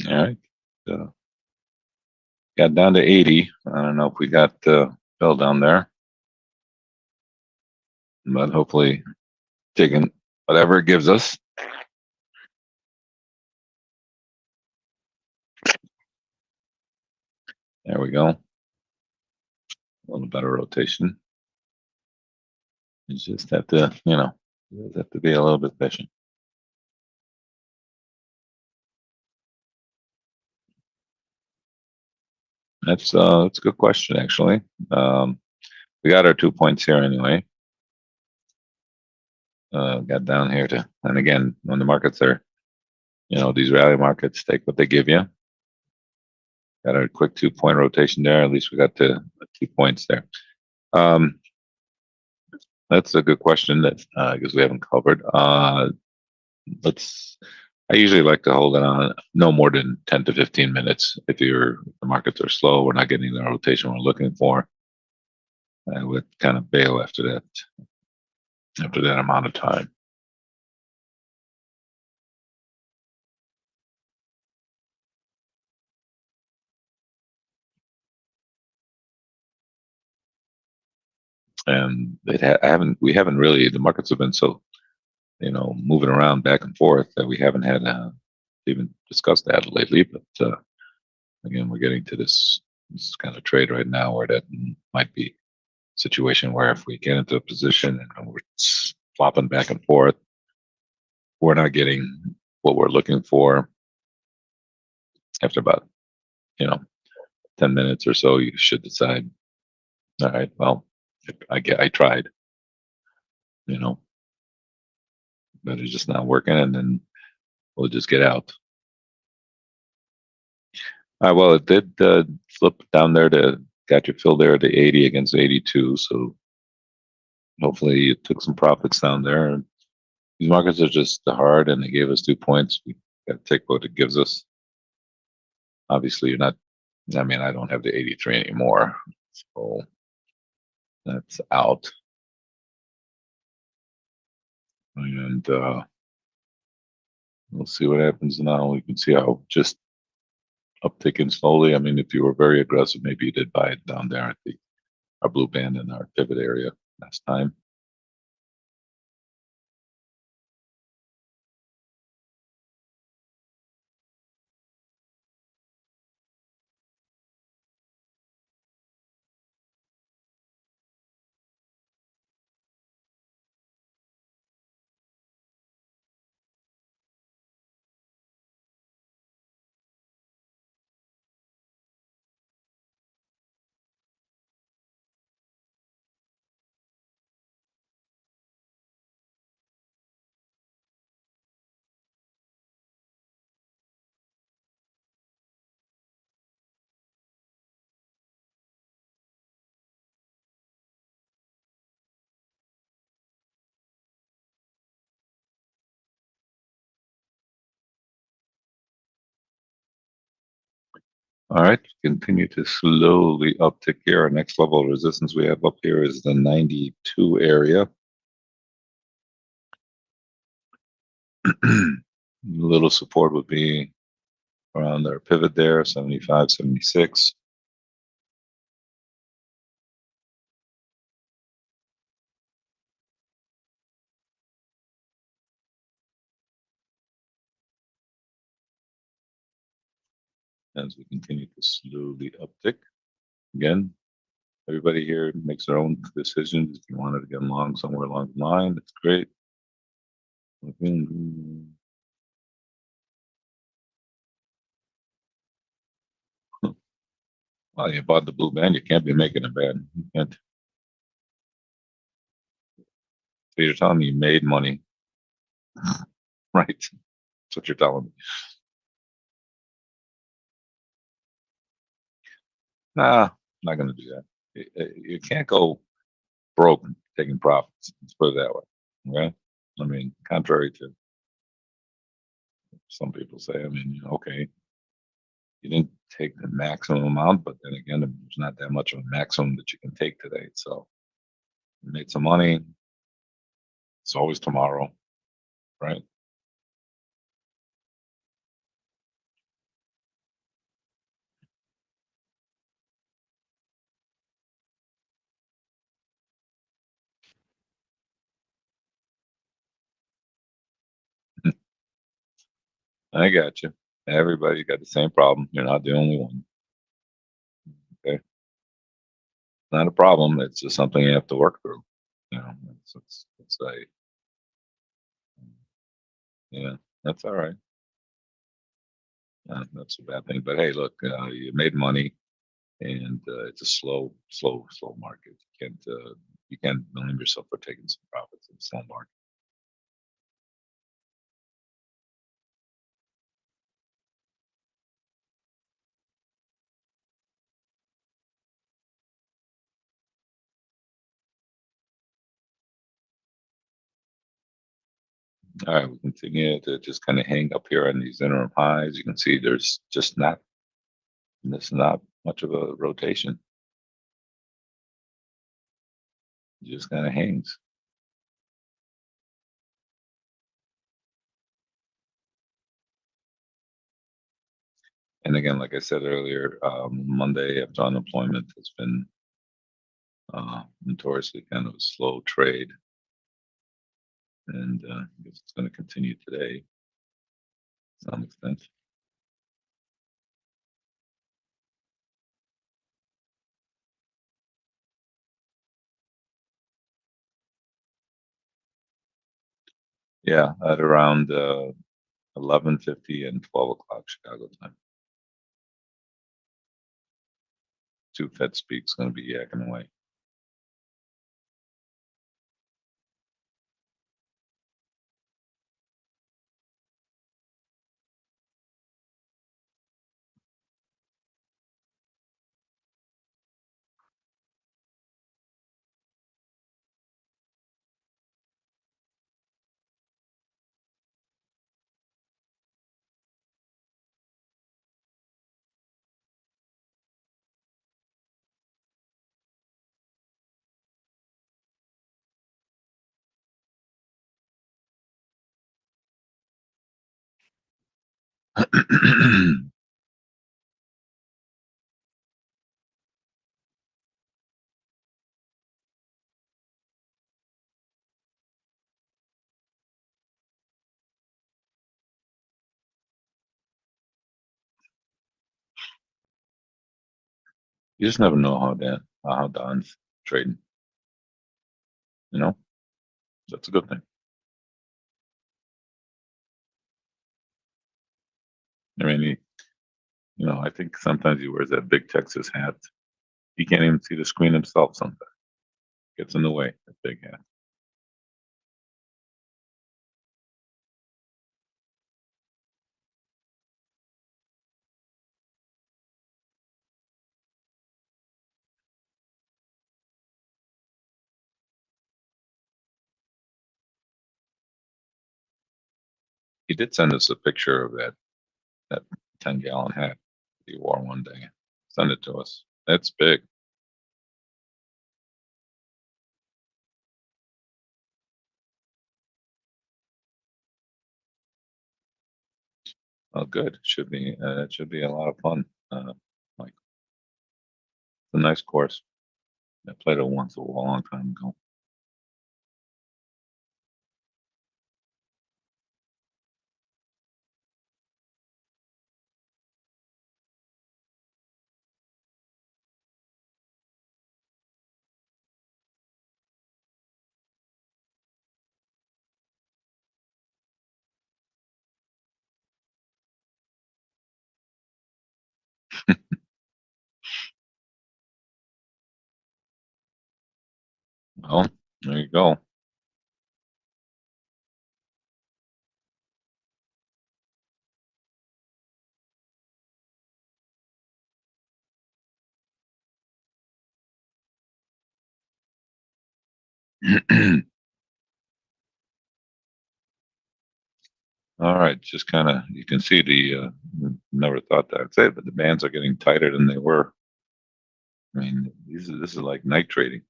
All right. Uh, got down to 80. I don't know if we got Bill down there, but hopefully taking whatever it gives us. There we go. A little better rotation. You just have to, you just have to be a little bit patient. That's a good question, actually. We got our 2 points here anyway. Got down here and again, when the markets are, these rally markets take what they give you. Got a quick 2 point rotation there. At least we got the 2 points there. That's a good question that I guess we haven't covered. I usually like to hold it on no more than 10 to 15 minutes. If the markets are slow, we're not getting the rotation we're looking for. I would kind of bail after that amount of time. And we haven't really, the markets have been so, moving around back and forth that we haven't had even discussed that lately. But again, we're getting to this kind of trade right now where that might be a situation where if we get into a position and we're flopping back and forth, we're not getting what we're looking for after about 10 minutes or so. You should decide, all right, well, I tried, but it's just not working, and then we'll just get out. Well, it did flip down there got you filled there to 80 against 82, so hopefully it took some profits down there. And these markets are just hard, and they gave us 2 points. We got to take what it gives us. Obviously, you're not. I mean, I don't have the 83 anymore, so that's out. And we'll see what happens now. We can see how just upticking slowly. I mean, if you were very aggressive, maybe you did buy it down there at our blue band in our pivot area last time. All right, continue to slowly uptick here. Our next level of resistance we have up here is the 92 area. Little support would be around our pivot there, 75, 76. as we continue to slowly uptick. Again, everybody here makes their own decisions. If you wanted to get along somewhere along the line, it's great. Well, you bought the blue band, you can't be making it bad. You can't. So you're telling me you made money, right? That's what you're telling me. Nah, I'm not going to do that. You can't go broke taking profits. Let's put it that way. Okay. I mean, contrary to some people say, I mean, okay, you didn't take the maximum amount, but then again, there's not that much of a maximum that you can take today. So you made some money. It's always tomorrow, right? I got you. Everybody got the same problem. You're not the only one. Okay. Not a problem. It's just something you have to work through. You know, it's a, yeah, that's all right. That's a bad thing. But hey, look, you made money, and it's a slow market. You can't blame yourself for taking some profits in a slow market. All right, we continue to just kind of hang up here on these interim highs. You can see there's not much of a rotation. It just kind of hangs. And again, like I said earlier, Monday after unemployment has been notoriously kind of a slow trade, and I guess it's going to continue today to some extent. Yeah, at around 11:50 and 12 o'clock Chicago time. Two Fed speaks going to be yakking away. You just never know how Don's trading. You know, that's a good thing. I mean, I think sometimes he wears that big Texas hat. He can't even see the screen himself. Sometimes gets in the way. That big hat. He did send us a picture of that 10-gallon hat he wore one day. Send it to us. That's big. Oh, good. It should be a lot of fun. Like it's a nice course. I played it once a long time ago. Well, there you go. All right, just kind of you can see never thought that I'd say, but the bands are getting tighter than they were. I mean, this is like night trading,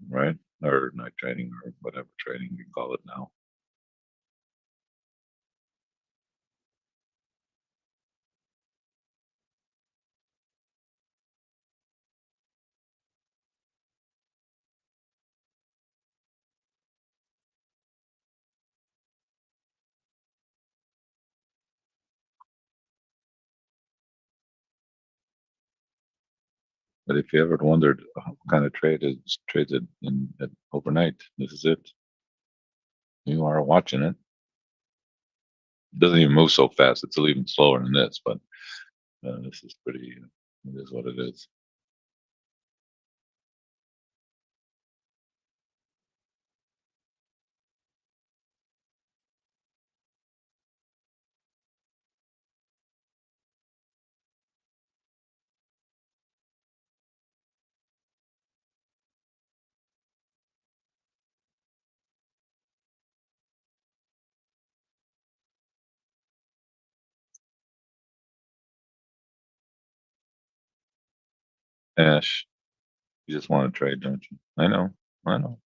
right? Or night trading, or whatever trading you call it now. But if you ever wondered what kind of trade is traded at overnight, this is it. You are watching it. It doesn't even move so fast. It's even slower than this, but this is pretty. It is what it is. Ash, you just want to trade, don't you? I know. I know.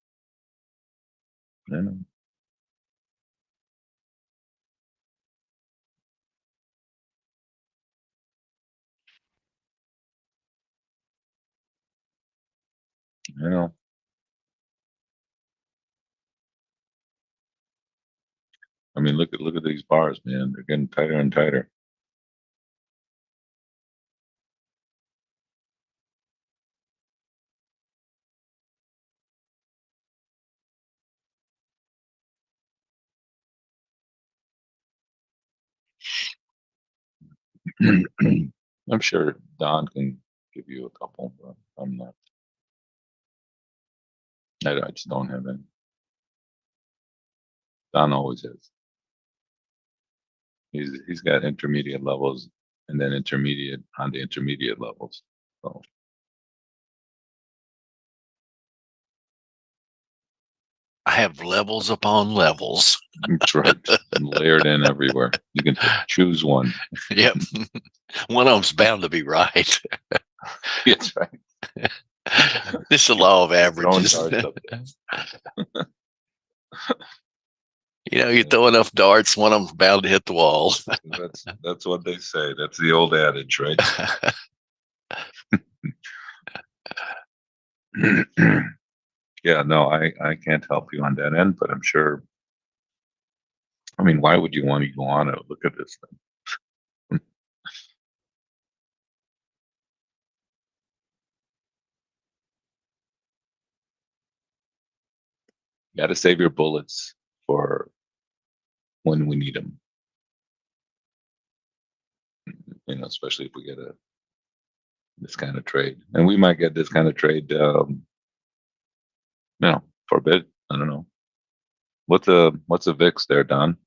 I know. I know. I mean, look at these bars, man. They're getting tighter and tighter. I'm sure Don can give you a couple, but I'm not. I just don't have any. Don always has. He's got intermediate levels and then intermediate on the intermediate levels. So I have levels upon levels. that's right. Layered in everywhere. You can choose one. Yep. One of them's bound to be right. That's right. This is the law of Throwing averages. darts up there. You throw enough darts, one of them's bound to hit the wall. That's what they say. That's the old adage, right? Yeah, no, I can't help you on that end, but I'm sure. I mean, why would you want to go on and look at this thing? You got to save your bullets for when we need them. Especially if we get this kind of trade, and we might get this kind of trade. For a bit. I don't know. What's a VIX there, Don?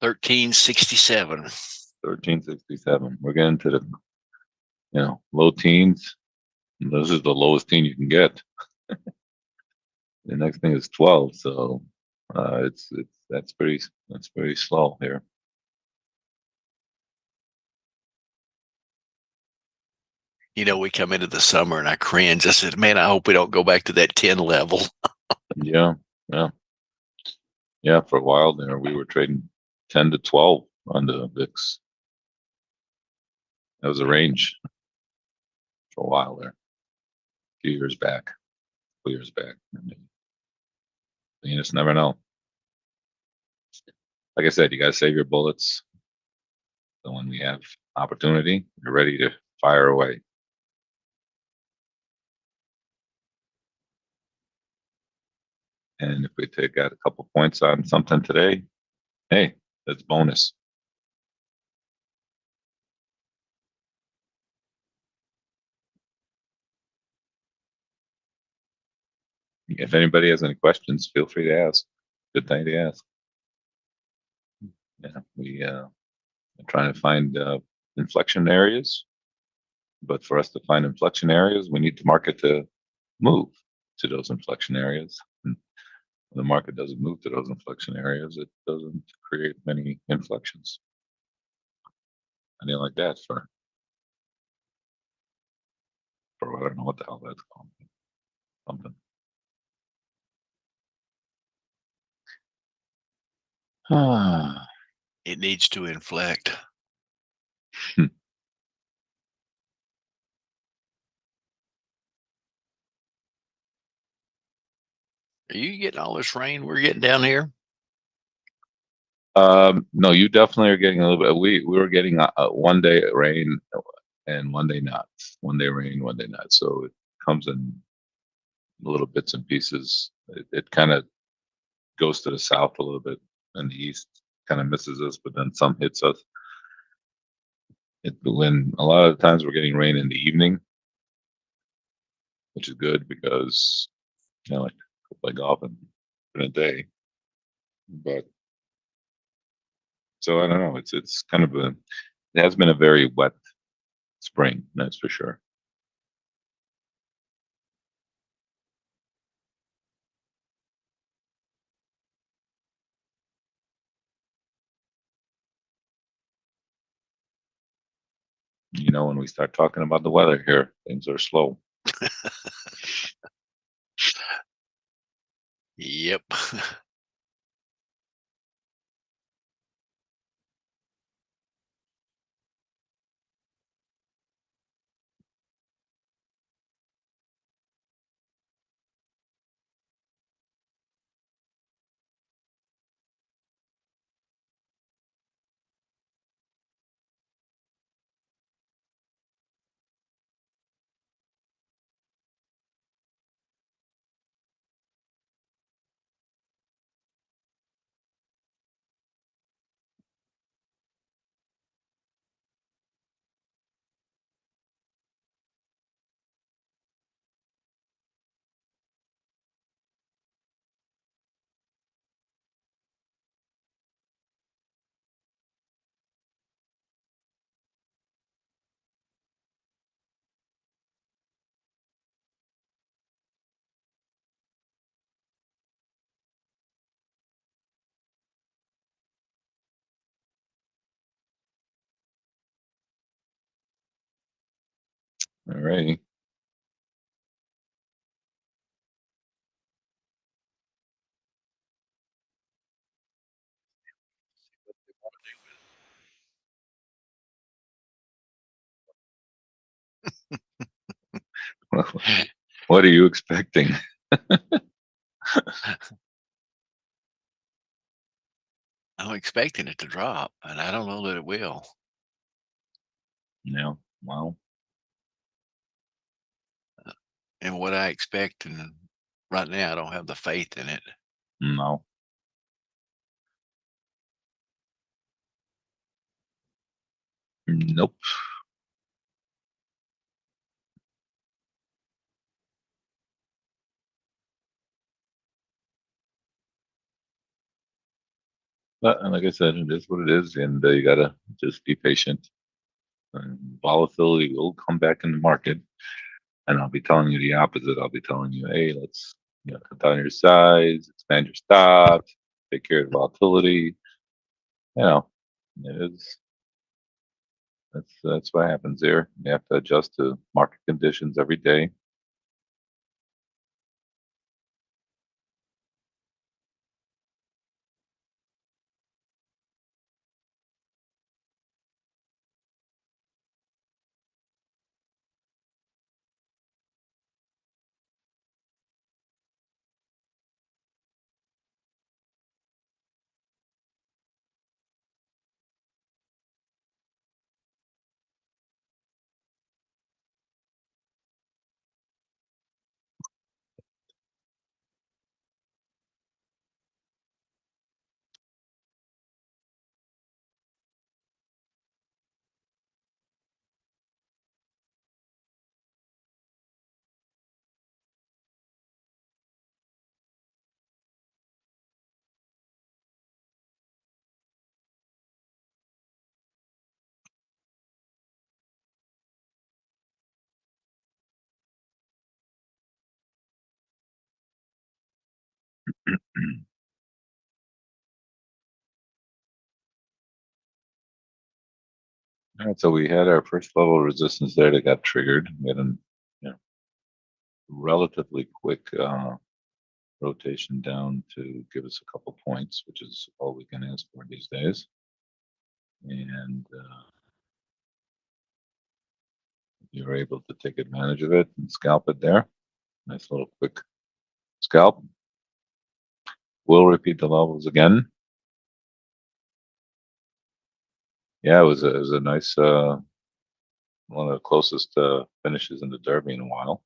1367. 1367. We're getting to the low teens. This is the lowest teen you can get. The next thing is 12. So it's that's pretty slow here. We come into the summer and I cringe. I said, man, I hope we don't go back to that 10 level. Yeah, yeah, yeah. For a while there, we were trading 10 to 12 on the VIX. That was a range for a while there. A few years back. 2 years back. I mean, you just never know. Like I said, you got to save your bullets. So when we have opportunity, you're ready to fire away. And if we got a couple points on something today, hey, that's bonus. If anybody has any questions, feel free to ask. Good thing to ask. Yeah, we are trying to find inflection areas, but for us to find inflection areas, we need the market to move to those inflection areas. And when the market doesn't move to those inflection areas, it doesn't create many inflections. I didn't like that for I don't know what the hell that's called. Something. Ah, It needs to inflect. Are you getting all this rain we're getting down here? no, you definitely are getting a little bit. We were getting one day rain and one day not. One day rain, one day not. So it comes in little bits and pieces. It kind of goes to the south a little bit, and the east kind of misses us, but then some hits us. When a lot of the times we're getting rain in the evening, which is good because like to play golf in a day. But so I don't know. It's kind of it has been a very wet spring, that's for sure. When we start talking about the weather here, things are slow. Yep. All righty. What are you expecting? I'm expecting it to drop, and I don't know that it will. Yeah, well, And what I expect, and right now, I don't have the faith in it. no. Nope. But like I said, it is what it is, and you gotta just be patient. And volatility will come back in the market, and I'll be telling you the opposite. I'll be telling you, hey, let's cut down your size, expand your stops, take care of volatility. You know, it is that's what happens there. You have to adjust to market conditions every day. All right, so we had our first level of resistance there that got triggered. We had a you know, relatively quick rotation down to give us a couple points, which is all we can ask for these days. And you were able to take advantage of it and scalp it there. Nice little quick scalp. We'll repeat the levels again. Yeah, it was a nice one of the closest finishes in the Derby in a while,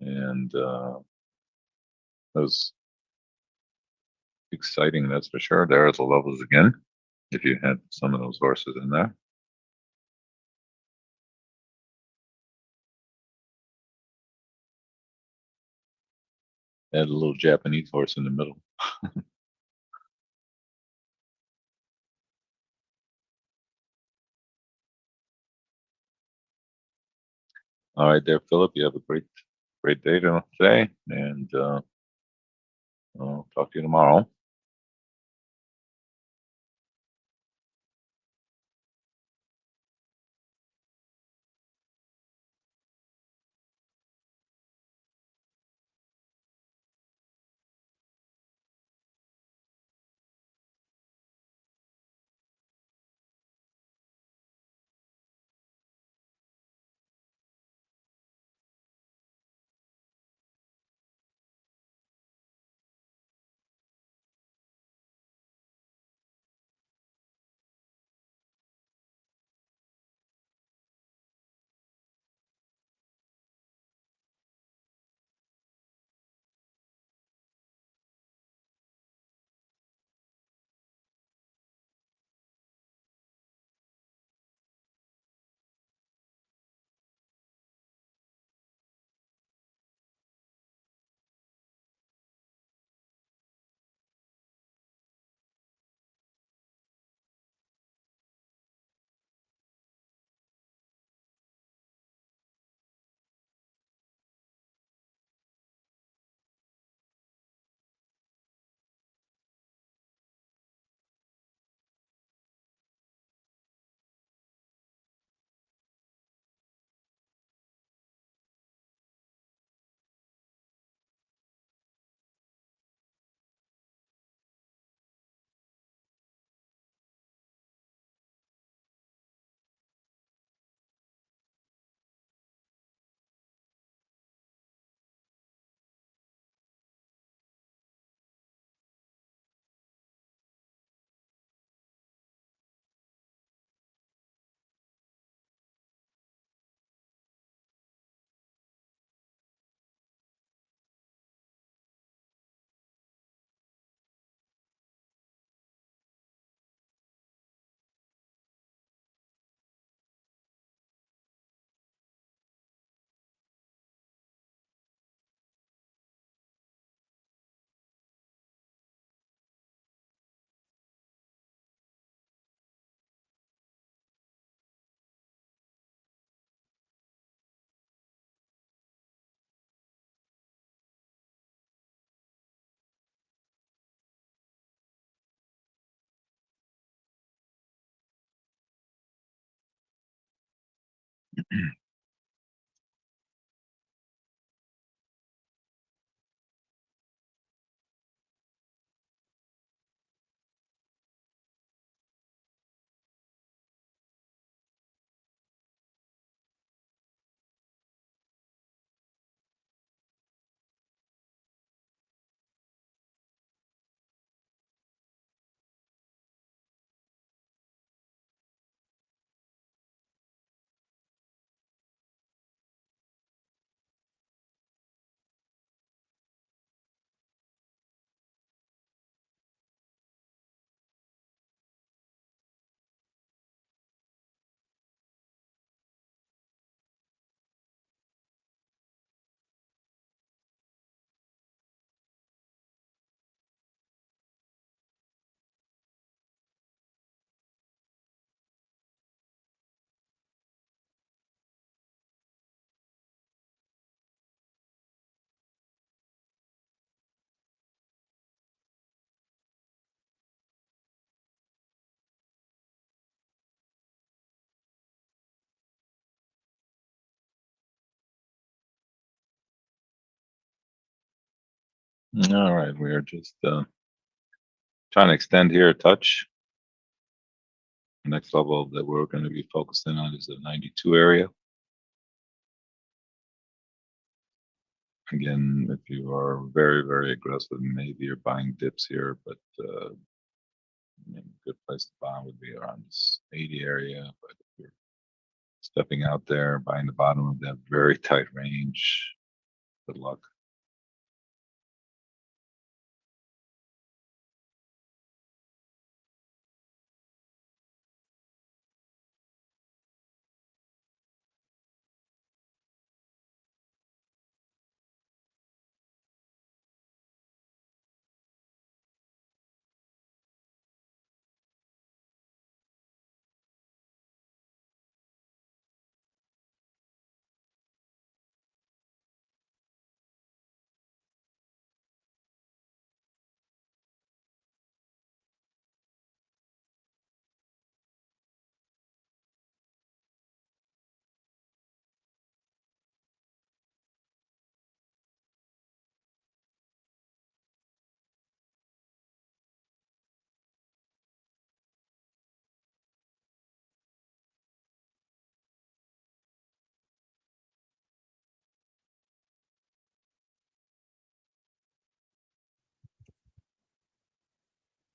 and it was exciting, that's for sure. There are the levels again. If you had some of those horses in there. Add a little Japanese horse in the middle. All right, there, Philip. You have a great day today, and I'll talk to you tomorrow. All right, we are just trying to extend here a touch. The next level that we're going to be focusing on is the 92 area. Again, if you are very, very aggressive, maybe you're buying dips here, but a good place to buy would be around this 80 area. But if you're stepping out there, buying the bottom of that very tight range, good luck.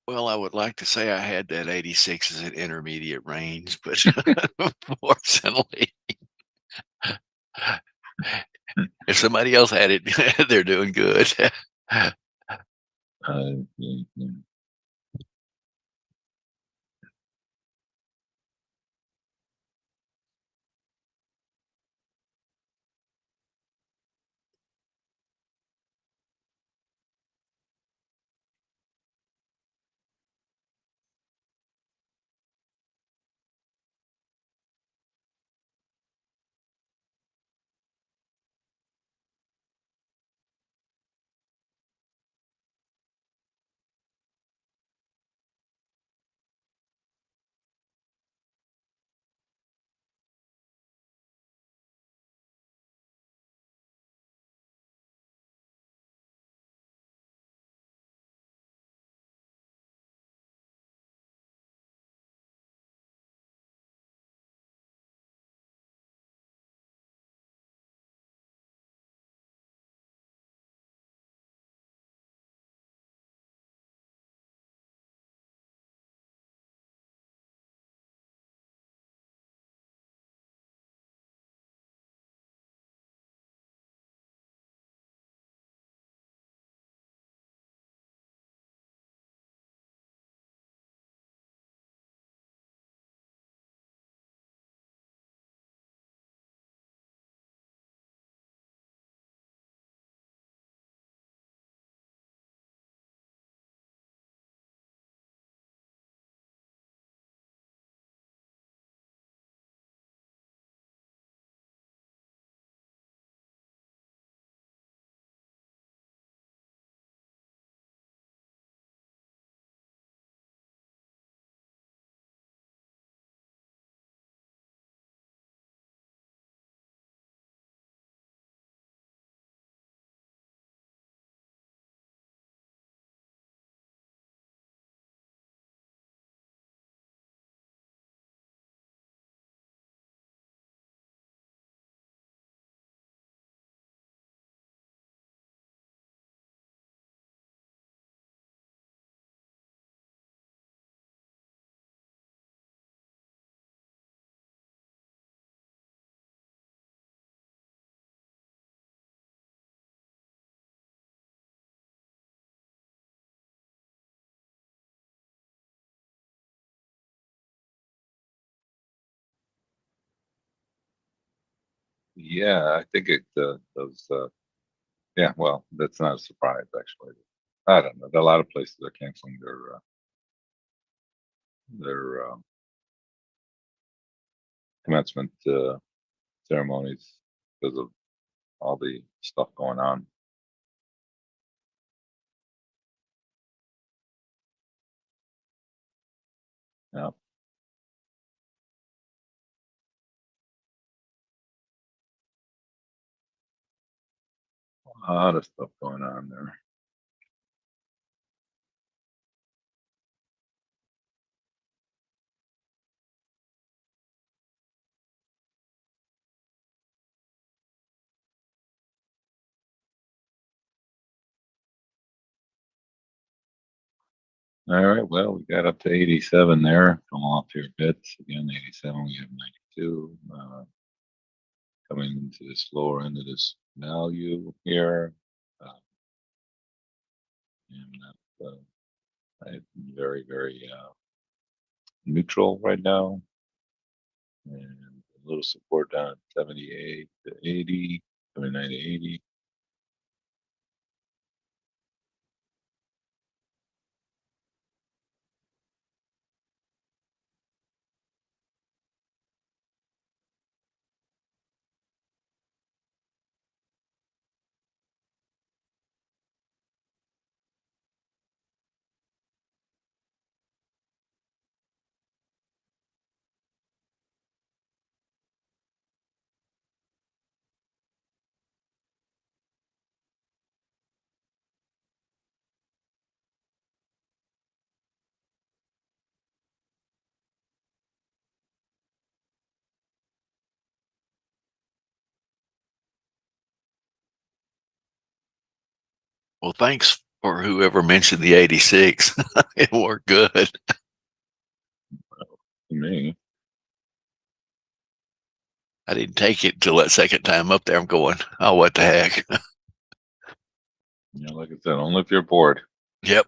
Well, I would like to say I had that 86 as an intermediate range, but fortunately, if somebody else had it, they're doing good. Yeah. Yeah, I think it does. Yeah, well, that's not a surprise, actually. I don't know. A lot of places are canceling their commencement ceremonies because of all the stuff going on. Yeah, a lot of stuff going on there. All right. Well, we got up to 87 there. Come off here a bit. Again, 87. We have 92. Coming into this lower end of this value here. Uh, and very, very neutral right now. And a little support down at 78 to 80, 79 to 80. Well, thanks for whoever mentioned the 86. It worked good. To me, I didn't take it till that second time up there. I'm going, oh, what the heck? like I said, only if you're bored. Yep.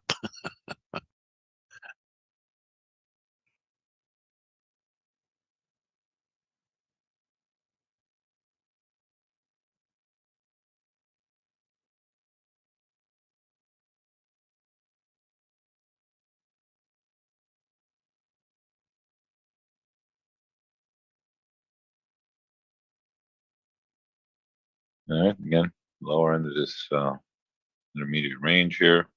All right. Again, lower end of this intermediate range here.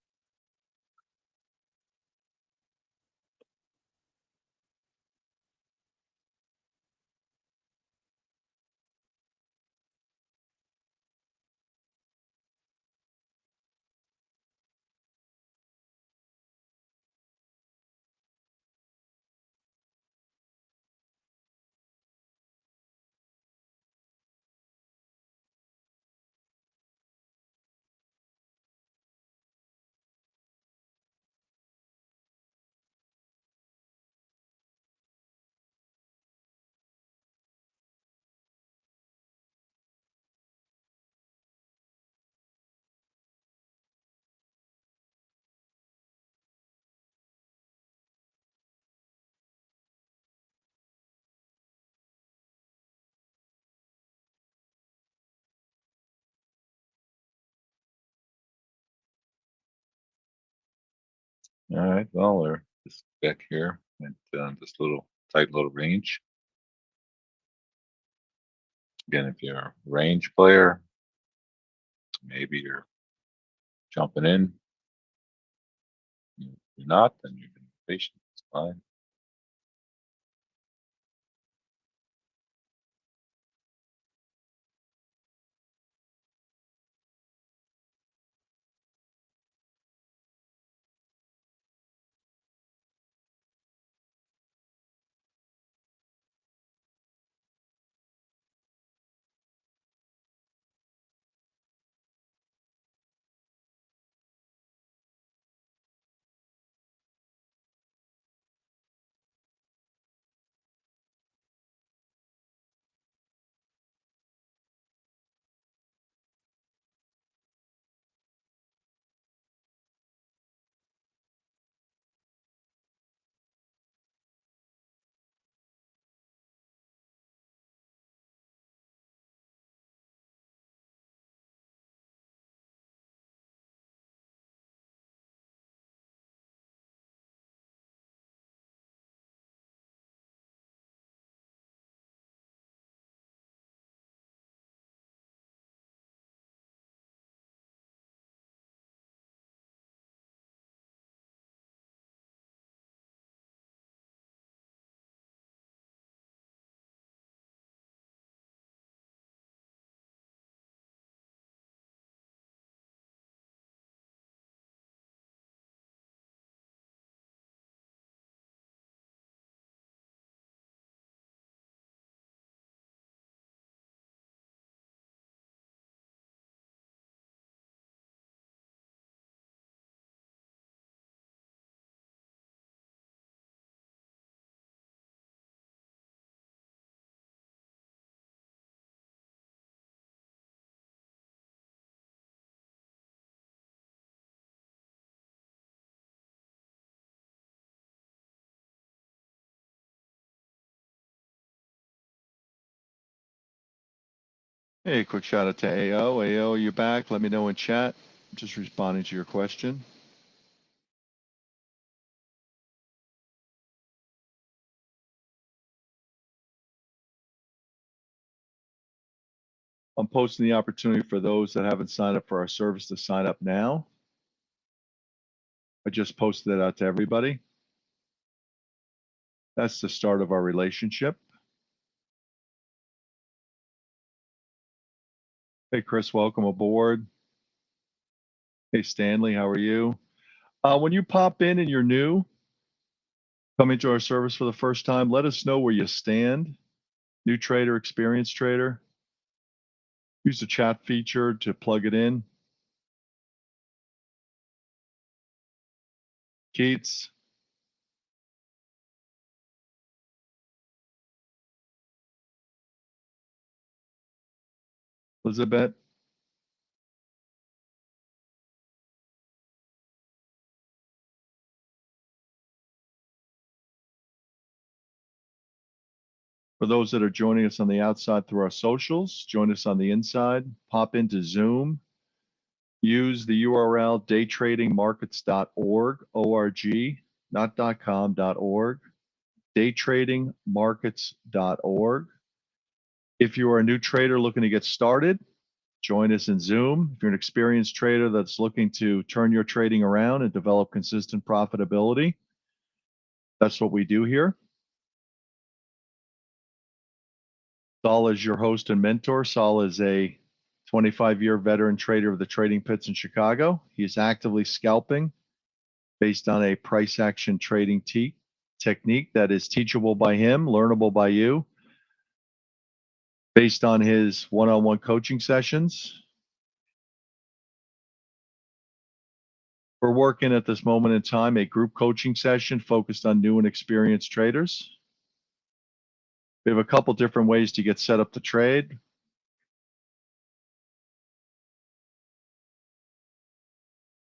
All right. Well, we're just back here at this little tight little range. Again, if you're a range player, maybe you're jumping in. If you're not, then you can be patient. It's fine. Hey, quick shout out to AO. AO, you back? Let me know in chat. Just responding to your question. I'm posting the opportunity for those that haven't signed up for our service to sign up now. I just posted it out to everybody. That's the start of our relationship. Hey, Chris, welcome aboard. Hey, Stanley, how are you? When you pop in and you're new, coming to our service for the first time, let us know where you stand. New trader, experienced trader. Use the chat feature to plug it in. Keats. Elizabeth. For those that are joining us on the outside through our socials, join us on the inside. Pop into Zoom. Use the URL daytradingmarkets.org, O-R-G, not .com, .org. Daytradingmarkets.org. If you are a new trader looking to get started, join us in Zoom. If you're an experienced trader that's looking to turn your trading around and develop consistent profitability, that's what we do here. Saul is your host and mentor. Saul is a 25-year veteran trader of the trading pits in Chicago. He is actively scalping based on a price action trading technique that is teachable by him, learnable by you, based on his one-on-one coaching sessions. We're working at this moment in time a group coaching session focused on new and experienced traders. We have a couple different ways to get set up to trade.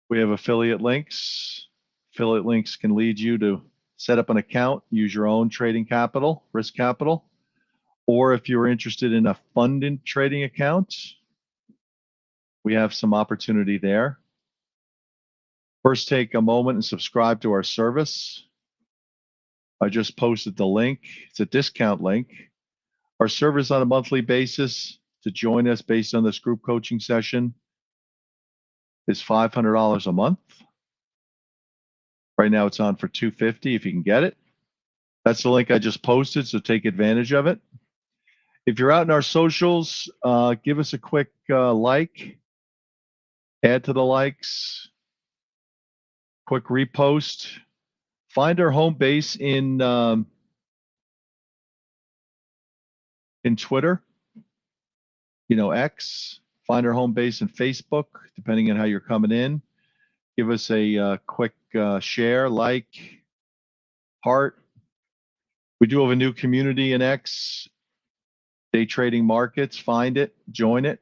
We have affiliate links. Affiliate links can lead you to set up an account, use your own trading capital, risk capital. Or if you're interested in a funded trading account, we have some opportunity there. First, take a moment and subscribe to our service. I just posted the link. It's a discount link. Our service on a monthly basis to join us based on this group coaching session is $500 a month. Right now it's on for $250 if you can get it. That's the link I just posted, so take advantage of it. If you're out in our socials, give us a quick like, add to the likes, quick repost. Find our home base in Twitter, X. Find our home base in Facebook, depending on how you're coming in. Give us a quick share, like, heart. We do have a new community in X, Day Trading Markets. Find it, join it.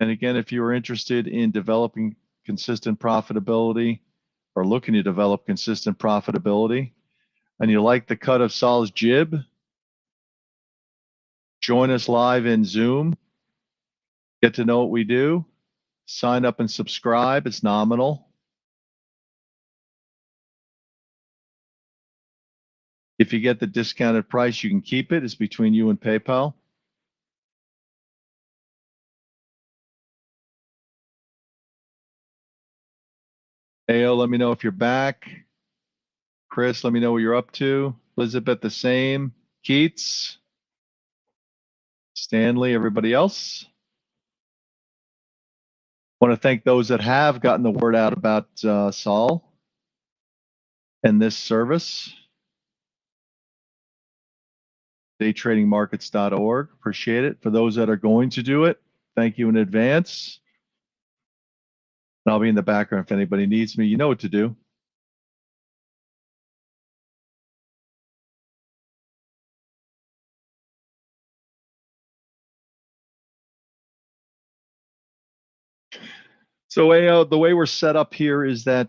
And again, if you are interested in developing consistent profitability or looking to develop consistent profitability, and you like the cut of Saul's jib, join us live in Zoom. Get to know what we do. Sign up and subscribe. It's nominal. If you get the discounted price, you can keep it. It's between you and PayPal. AO, let me know if you're back. Chris, let me know what you're up to. Elizabeth, the same. Keats. Stanley, everybody else. Want to thank those that have gotten the word out about Saul and this service. Daytradingmarkets.org. Appreciate it. For those that are going to do it, thank you in advance. And I'll be in the background if anybody needs me. You know what to do. So AO, the way we're set up here is that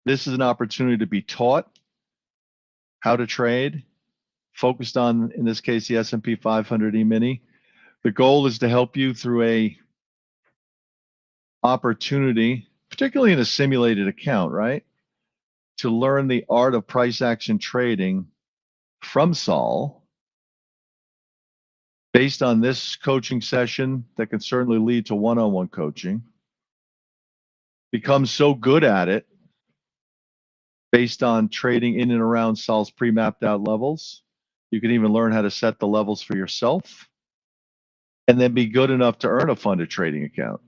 this is an opportunity to be taught how to trade focused on, in this case, the S&P 500 E-mini. The goal is to help you through a opportunity, particularly in a simulated account, right? To learn the art of price action trading from Saul based on this coaching session that can certainly lead to one-on-one coaching. Become so good at it based on trading in and around Saul's pre-mapped out levels. You can even learn how to set the levels for yourself and then be good enough to earn a funded trading account.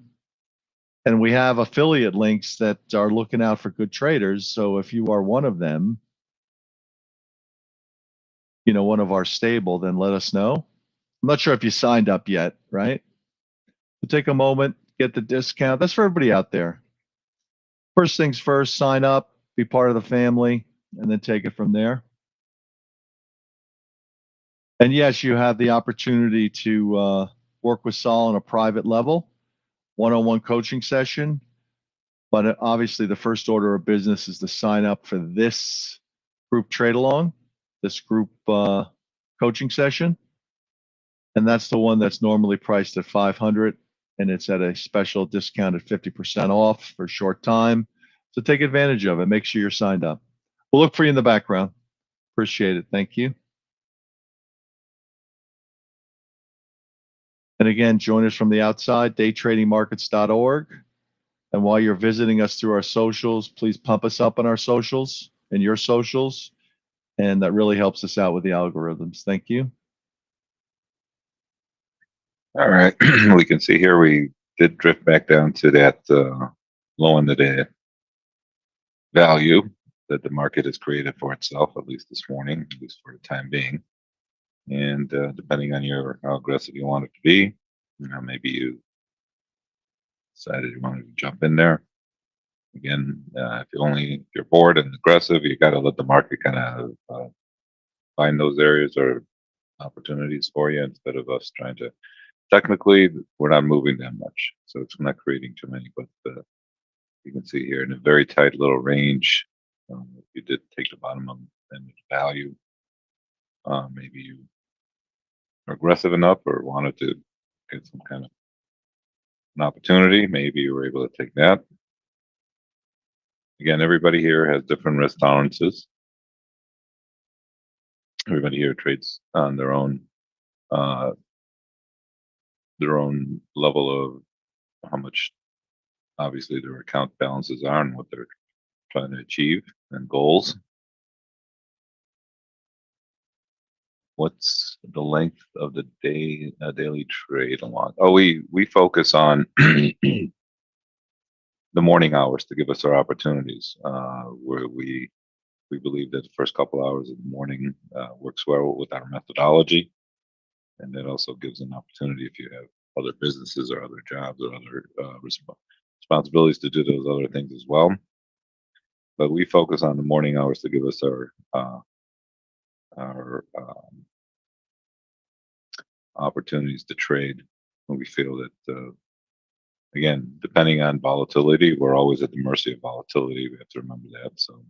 And we have affiliate links that are looking out for good traders. So if you are one of them, you know, one of our stable, then let us know. I'm not sure if you signed up yet, right? So take a moment, get the discount. That's for everybody out there. First things first, sign up, be part of the family, and then take it from there. And yes, you have the opportunity to work with Saul on a private level, one-on-one coaching session. But obviously, the first order of business is to sign up for this group trade along, this group coaching session. And that's the one that's normally priced at $500, and it's at a special discount at 50% off for a short time. So take advantage of it. Make sure you're signed up. We'll look for you in the background. Appreciate it. Thank you. And again, join us from the outside, daytradingmarkets.org. And while you're visiting us through our socials, please pump us up on our socials and your socials. And that really helps us out with the algorithms. Thank you. All right. We can see here we did drift back down to that low end of the value that the market has created for itself, at least this morning, at least for the time being. And depending on how aggressive you want it to be, you know, maybe you decided you wanted to jump in there. Again, if you're bored and aggressive, you got to let the market kind of find those areas or opportunities for you instead of us trying to. Technically, we're not moving that much, so it's not creating too many. But you can see here in a very tight little range, if you did take the bottom of the value, maybe you are aggressive enough or wanted to get some kind of an opportunity. Maybe you were able to take that. Again, everybody here has different risk tolerances. Everybody here trades on their own level of how much, obviously, their account balances are and what they're trying to achieve and goals. What's the length of the daily trade along? Oh, we focus on the morning hours to give us our opportunities, where we believe that the first couple hours of the morning works well with our methodology, and that also gives an opportunity if you have other businesses or other jobs or other responsibilities to do those other things as well. But we focus on the morning hours to give us our opportunities to trade when we feel that, again, depending on volatility, we're always at the mercy of volatility. We have to remember that. So,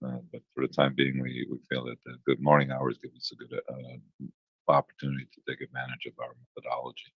but for the time being, we feel that the good morning hours give us a good opportunity to take advantage of our methodology.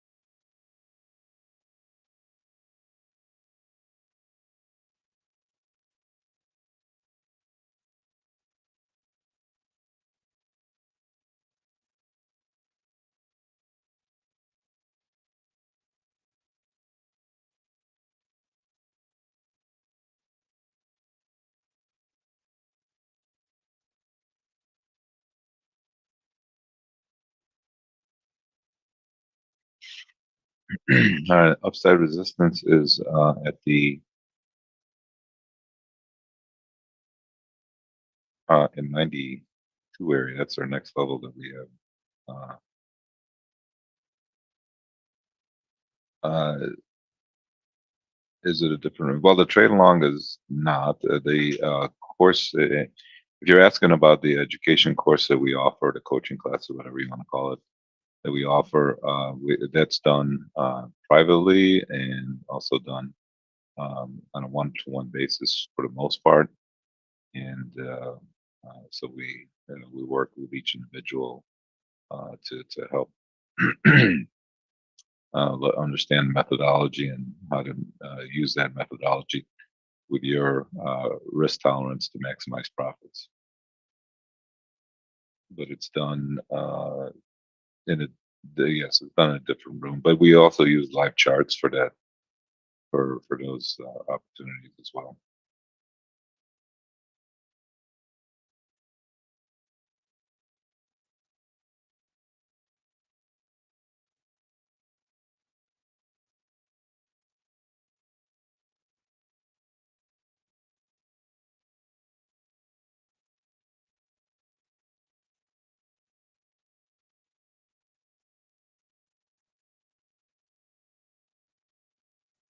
Upside resistance is at the in 92 area. That's our next level that we have. Is it a different? Well, the trade along is not the course. If you're asking about the education course that we offer, the coaching class or whatever you want to call it, that we offer, that's done privately and also done on a one-to-one basis for the most part. And so we we work with each individual to help understand methodology and how to use that methodology with your risk tolerance to maximize profits. But it's done in a yes, it's done in a different room. But we also use live charts for that for those opportunities as well.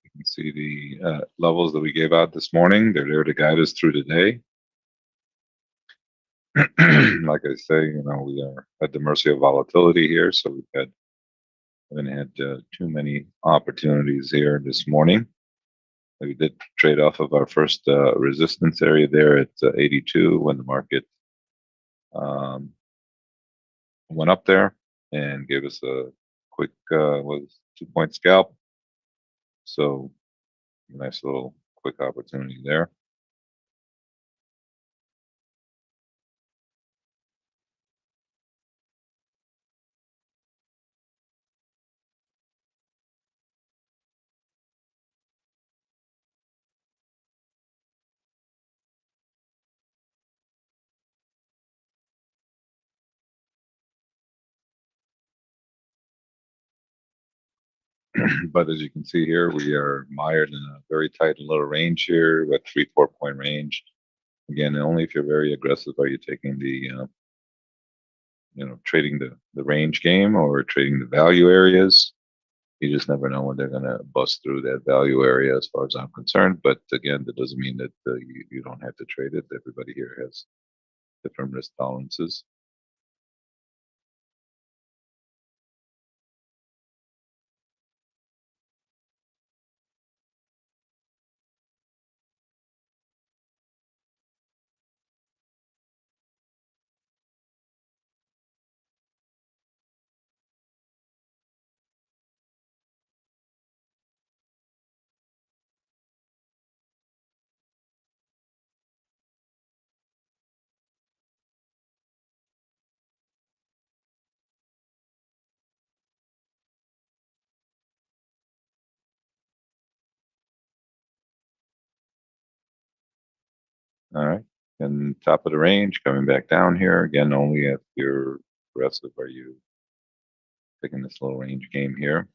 You can see the levels that we gave out this morning. They're there to guide us through the day. Like I say, we are at the mercy of volatility here, so haven't had too many opportunities here this morning. We did trade off of our first resistance area there at 82 when the market um, went up there and gave us a quick was 2-point scalp. So nice little quick opportunity there. But as you can see here, we are mired in a very tight little range here with 3-4 point range. Again, only if you're very aggressive are you taking the trading the range game or trading the value areas. You just never know when they're going to bust through that value area as far as I'm concerned. But again, that doesn't mean that you don't have to trade it. Everybody here has different risk tolerances. All right. And top of the range coming back down here. Again, only if you're aggressive are you picking this little range game here.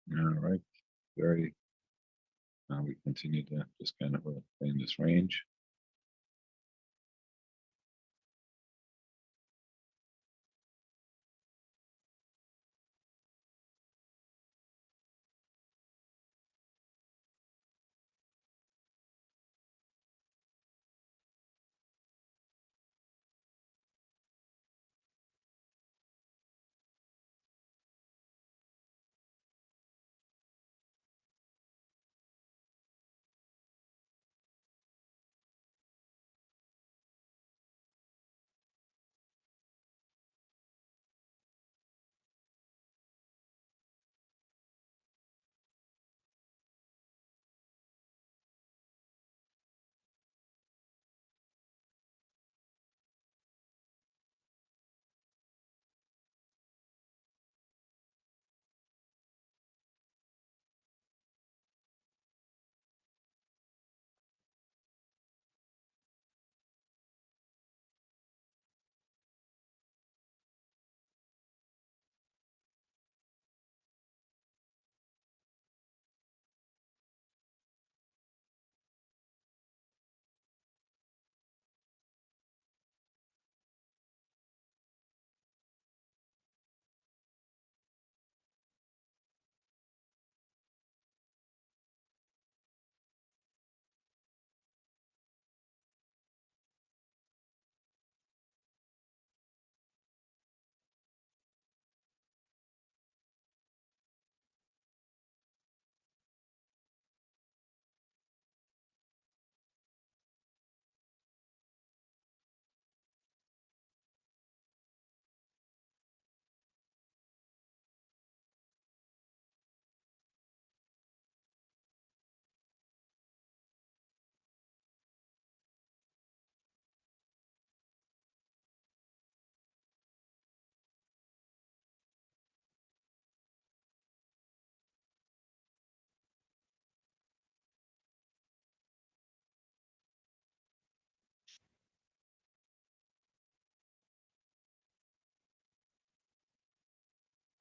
All right. Very. Now we continue to just kind of play in this range.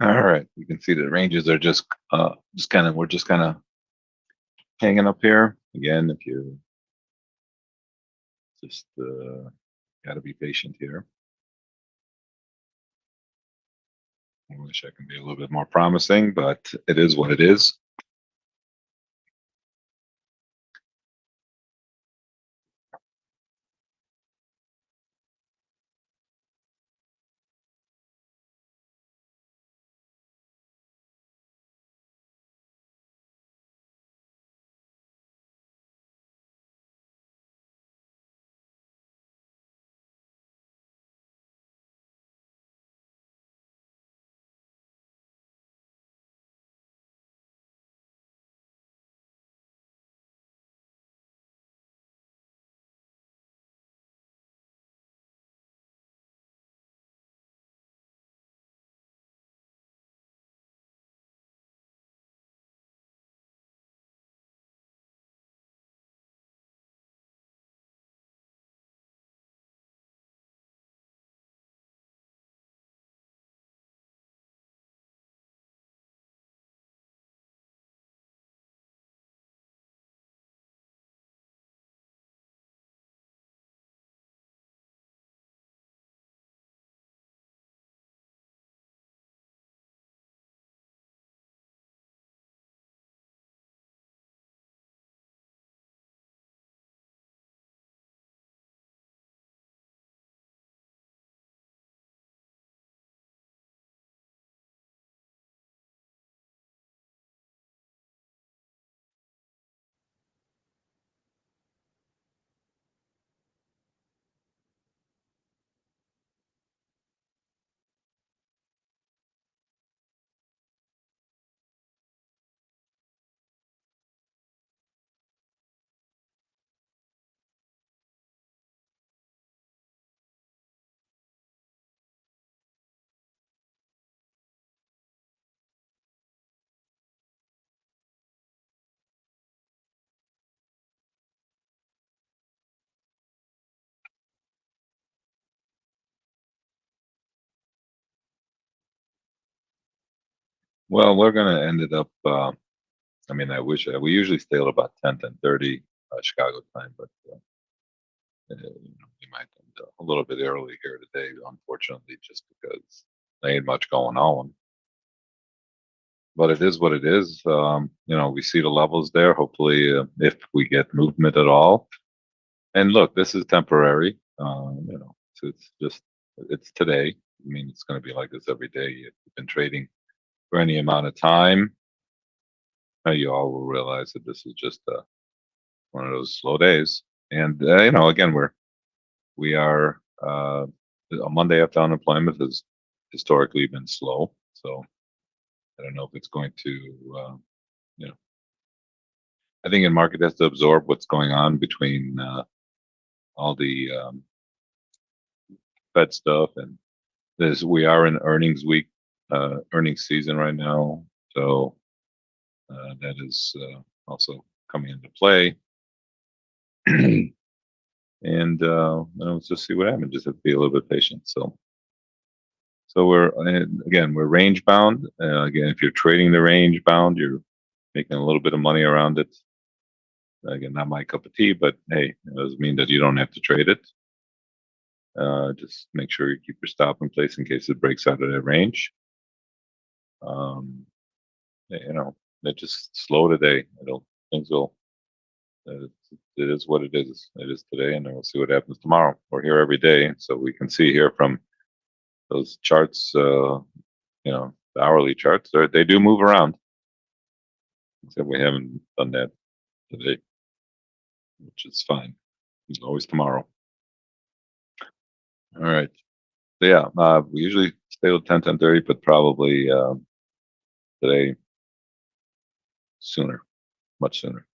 All right. You can see the ranges are just kind of we're just kind of hanging up here. Again, if you just got to be patient here. I wish I can be a little bit more promising, but it is what it is. Well, we're gonna end it up. I mean, I wish we usually stay till about 10:30 Chicago time, but we might end a little bit early here today, unfortunately, just because there ain't much going on. But it is what it is. We see the levels there. Hopefully, if we get movement at all. And look, this is temporary. So it's just it's today. I mean, it's going to be like this every day. If you've been trading for any amount of time, you all will realize that this is just one of those slow days. And again, we are a Monday after unemployment has historically been slow. So I don't know if it's going to, you know, I think the market has to absorb what's going on between all the Fed stuff, and we are in earnings week, earnings season right now. So that is also coming into play. And let's just see what happens. Just have to be a little bit patient. So we're range bound. Again, if you're trading the range bound, you're making a little bit of money around it. Again, not my cup of tea, but hey, it doesn't mean that you don't have to trade it. Just make sure you keep your stop in place in case it breaks out of that range. Um, it just slow today. Things will. It is what it is. It is today, and then we'll see what happens tomorrow. We're here every day, so we can see here from those charts. The hourly charts. They do move around. Except we haven't done that today, which is fine. There's always tomorrow. All right. So yeah, we usually stay till 10:30, but probably today sooner, much sooner.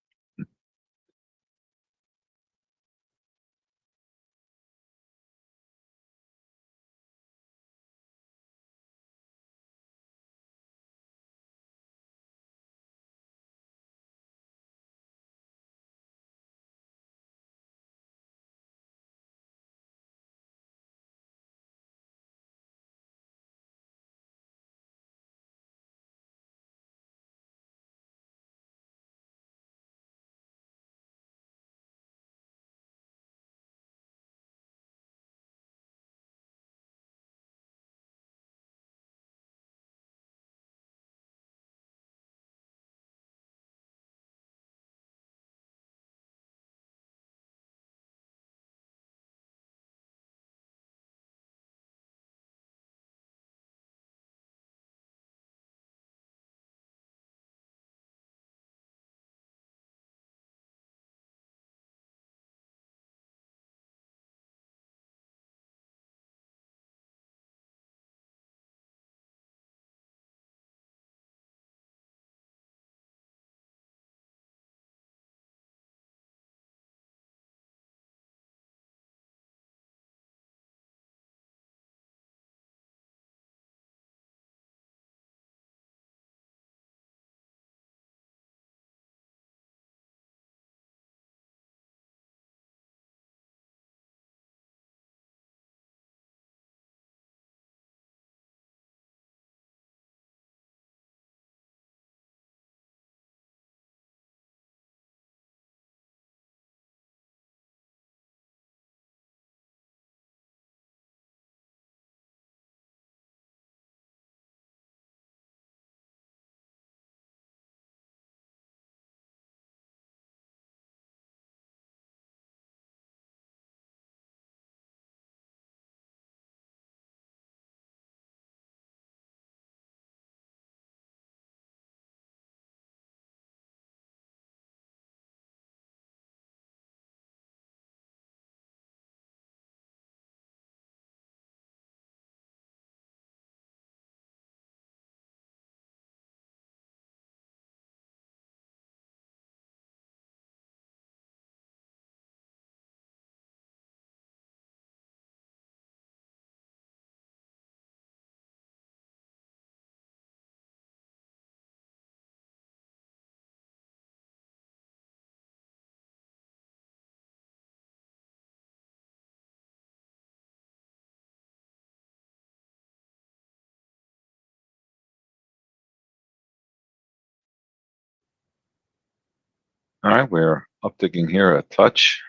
All right, we're upticking here a touch.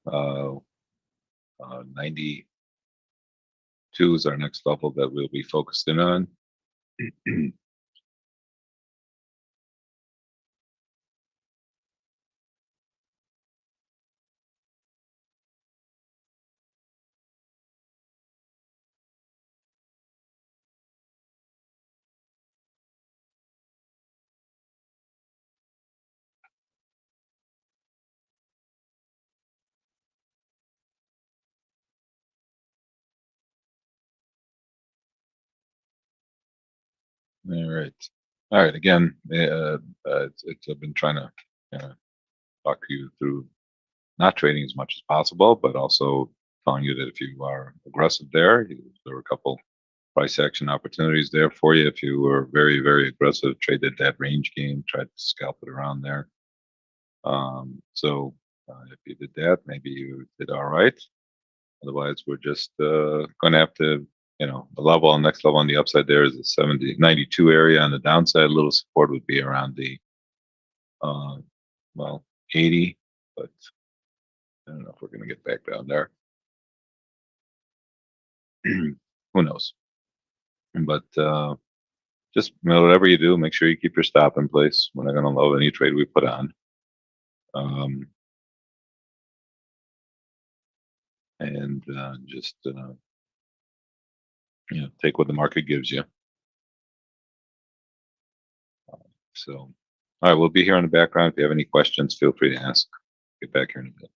92 is our next level that we'll be focusing on. All right. All right. Again, I've been trying to talk you through not trading as much as possible, but also telling you that if you are aggressive there were a couple price action opportunities there for you. If you were very, very aggressive, traded that range game, tried to scalp it around there. If you did that, maybe you did all right. Otherwise, we're just going to have to, the next level on the upside there is the 92 area. On the downside, a little support would be around the, uh, 80, but I don't know if we're going to get back down there. Who knows? But just whatever you do, make sure you keep your stop in place. We're not going to love any trade we put on. And just take what the market gives you. So, all right, we'll be here in the background. If you have any questions, feel free to ask. Get back here in a bit.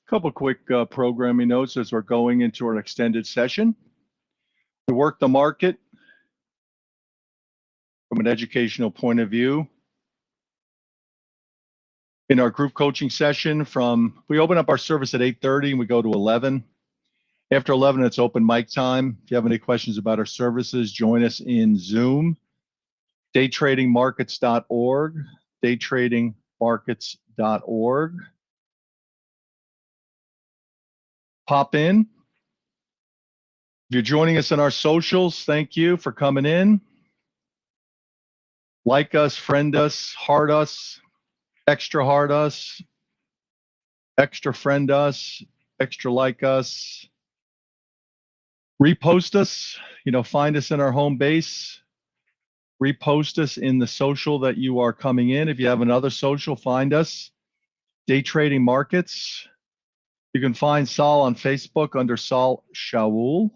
Couple quick programming notes as we're going into our extended session. We work the market from an educational point of view. In our group coaching session, we open up our service at 8:30 and we go to 11. After 11, it's open mic time. If you have any questions about our services, join us in Zoom. Daytradingmarkets.org, daytradingmarkets.org. Pop in. If you're joining us on our socials, thank you for coming in. Like us, friend us, heart us, extra heart us, extra friend us, extra like us. Repost us, find us in our home base. Repost us in the social that you are coming in. If you have another social, find us. Day Trading Markets. You can find Saul on Facebook under Saul Shaul,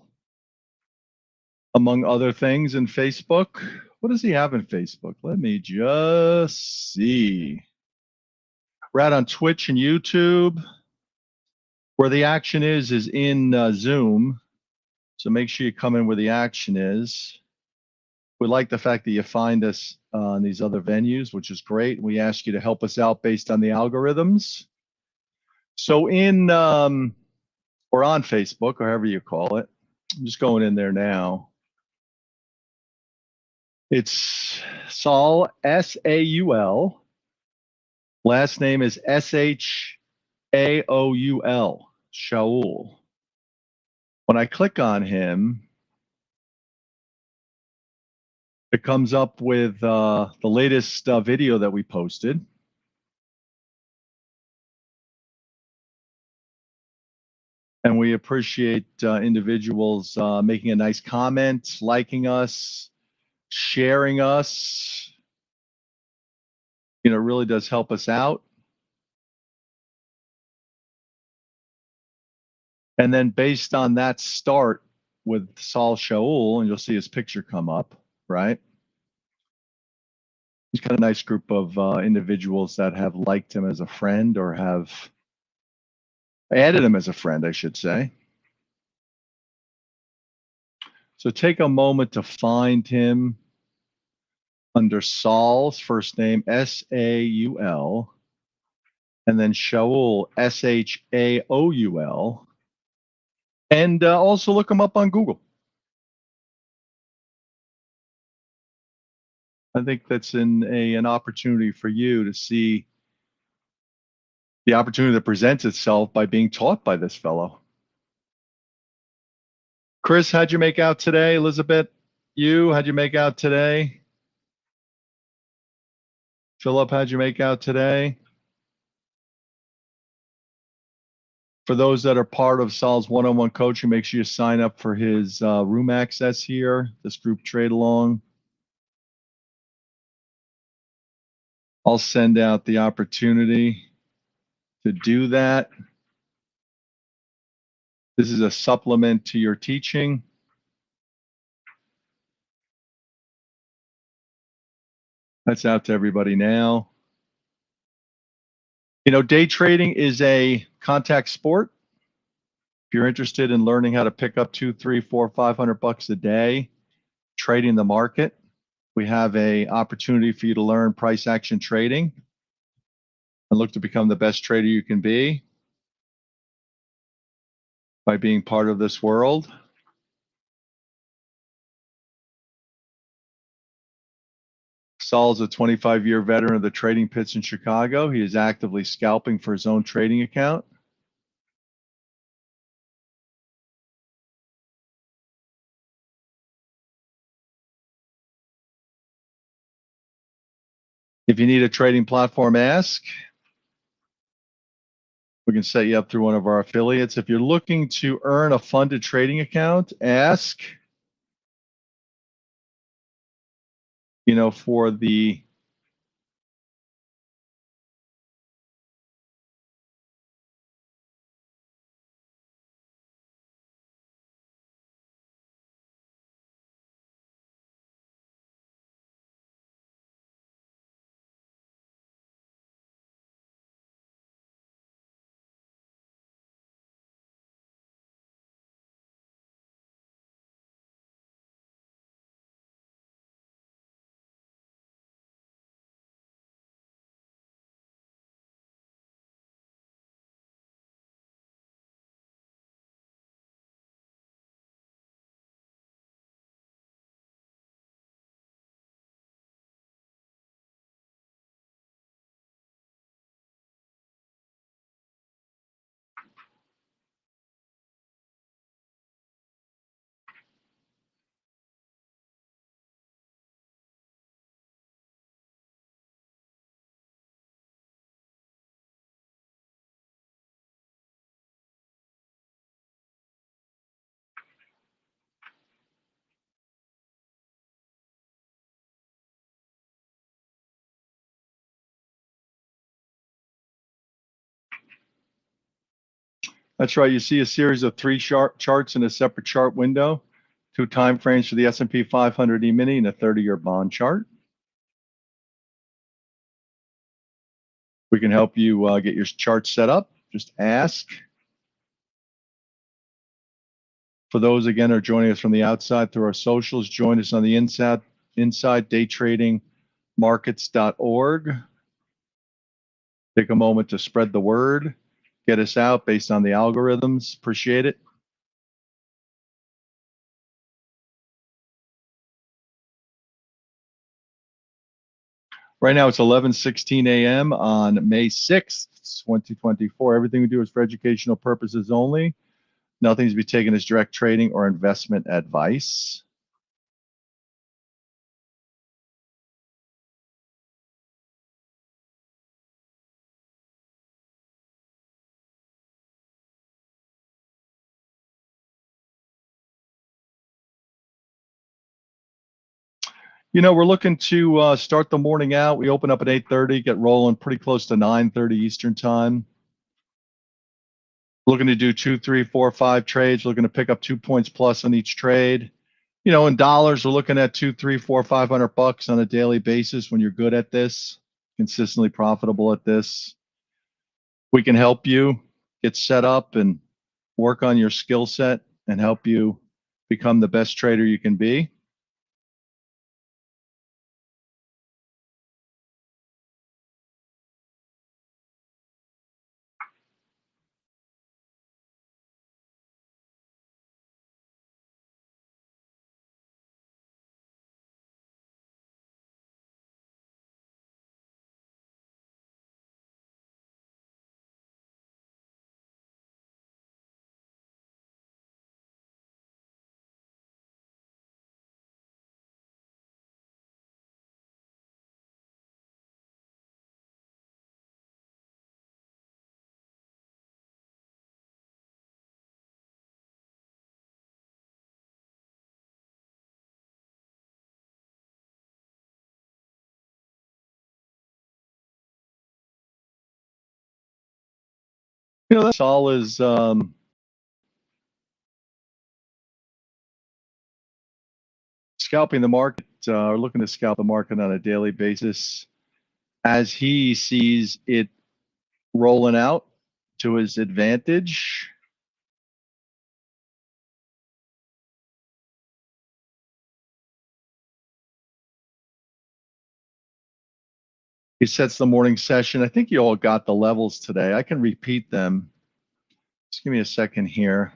among other things in Facebook. What does he have in Facebook? Let me just see. We're out on Twitch and YouTube. Where the action is in Zoom. So make sure you come in where the action is. We like the fact that you find us on these other venues, which is great. We ask you to help us out based on the algorithms. So or on Facebook, or however you call it. I'm just going in there now. It's Saul, S-A-U-L. Last name is S-H-A-O-U-L, Shaul. When I click on him, it comes up with the latest video that we posted. And we appreciate individuals making a nice comment, liking us, sharing us. It really does help us out. And then based on that start with Saul Shaul, and you'll see his picture come up, right? He's got a nice group of individuals that have liked him as a friend or have added him as a friend, I should say. So take a moment to find him under Saul's first name, S-A-U-L, and then Shaul, S-H-A-O-U-L, and also look him up on Google. I think that's an opportunity for you to see the opportunity that presents itself by being taught by this fellow. Chris, how'd you make out today? Elizabeth, how'd you make out today? Philip, how'd you make out today? For those that are part of Saul's one-on-one coaching, make sure you sign up for his room access here, this group trade along. I'll send out the opportunity to do that. This is a supplement to your teaching. That's out to everybody now. Day trading is a contact sport. If you're interested in learning how to pick up $200, $300, $400, $500 a day, trading the market, we have an opportunity for you to learn price action trading and look to become the best trader you can be by being part of this world. Saul's a 25-year veteran of the trading pits in Chicago. He is actively scalping for his own trading account. If you need a trading platform, ask. We can set you up through one of our affiliates. If you're looking to earn a funded trading account, ask. For the That's right. You see a series of three charts in a separate chart window, 2 time frames for the S&P 500 E-mini and a 30-year bond chart. We can help you get your chart set up. Just ask. For those, again, who are joining us from the outside through our socials, join us on the inside daytradingmarkets.org. Take a moment to spread the word, get us out based on the algorithms. Appreciate it. Right now it's 11:16 a.m. on May 6th, 2024. Everything we do is for educational purposes only. Nothing to be taken as direct trading or investment advice. We're looking to start the morning out. We open up at 8:30, get rolling pretty close to 9:30 Eastern time. Looking to do 2, 3, 4, 5 trades. Looking to pick up 2 points plus on each trade. In dollars, we're looking at 2, 3, 4, $500 on a daily basis when you're good at this, consistently profitable at this. We can help you get set up and work on your skill set and help you become the best trader you can be. That's all is scalping the market, or looking to scalp the market on a daily basis as he sees it rolling out to his advantage. He sets the morning session. I think you all got the levels today. I can repeat them. Just give me a second here.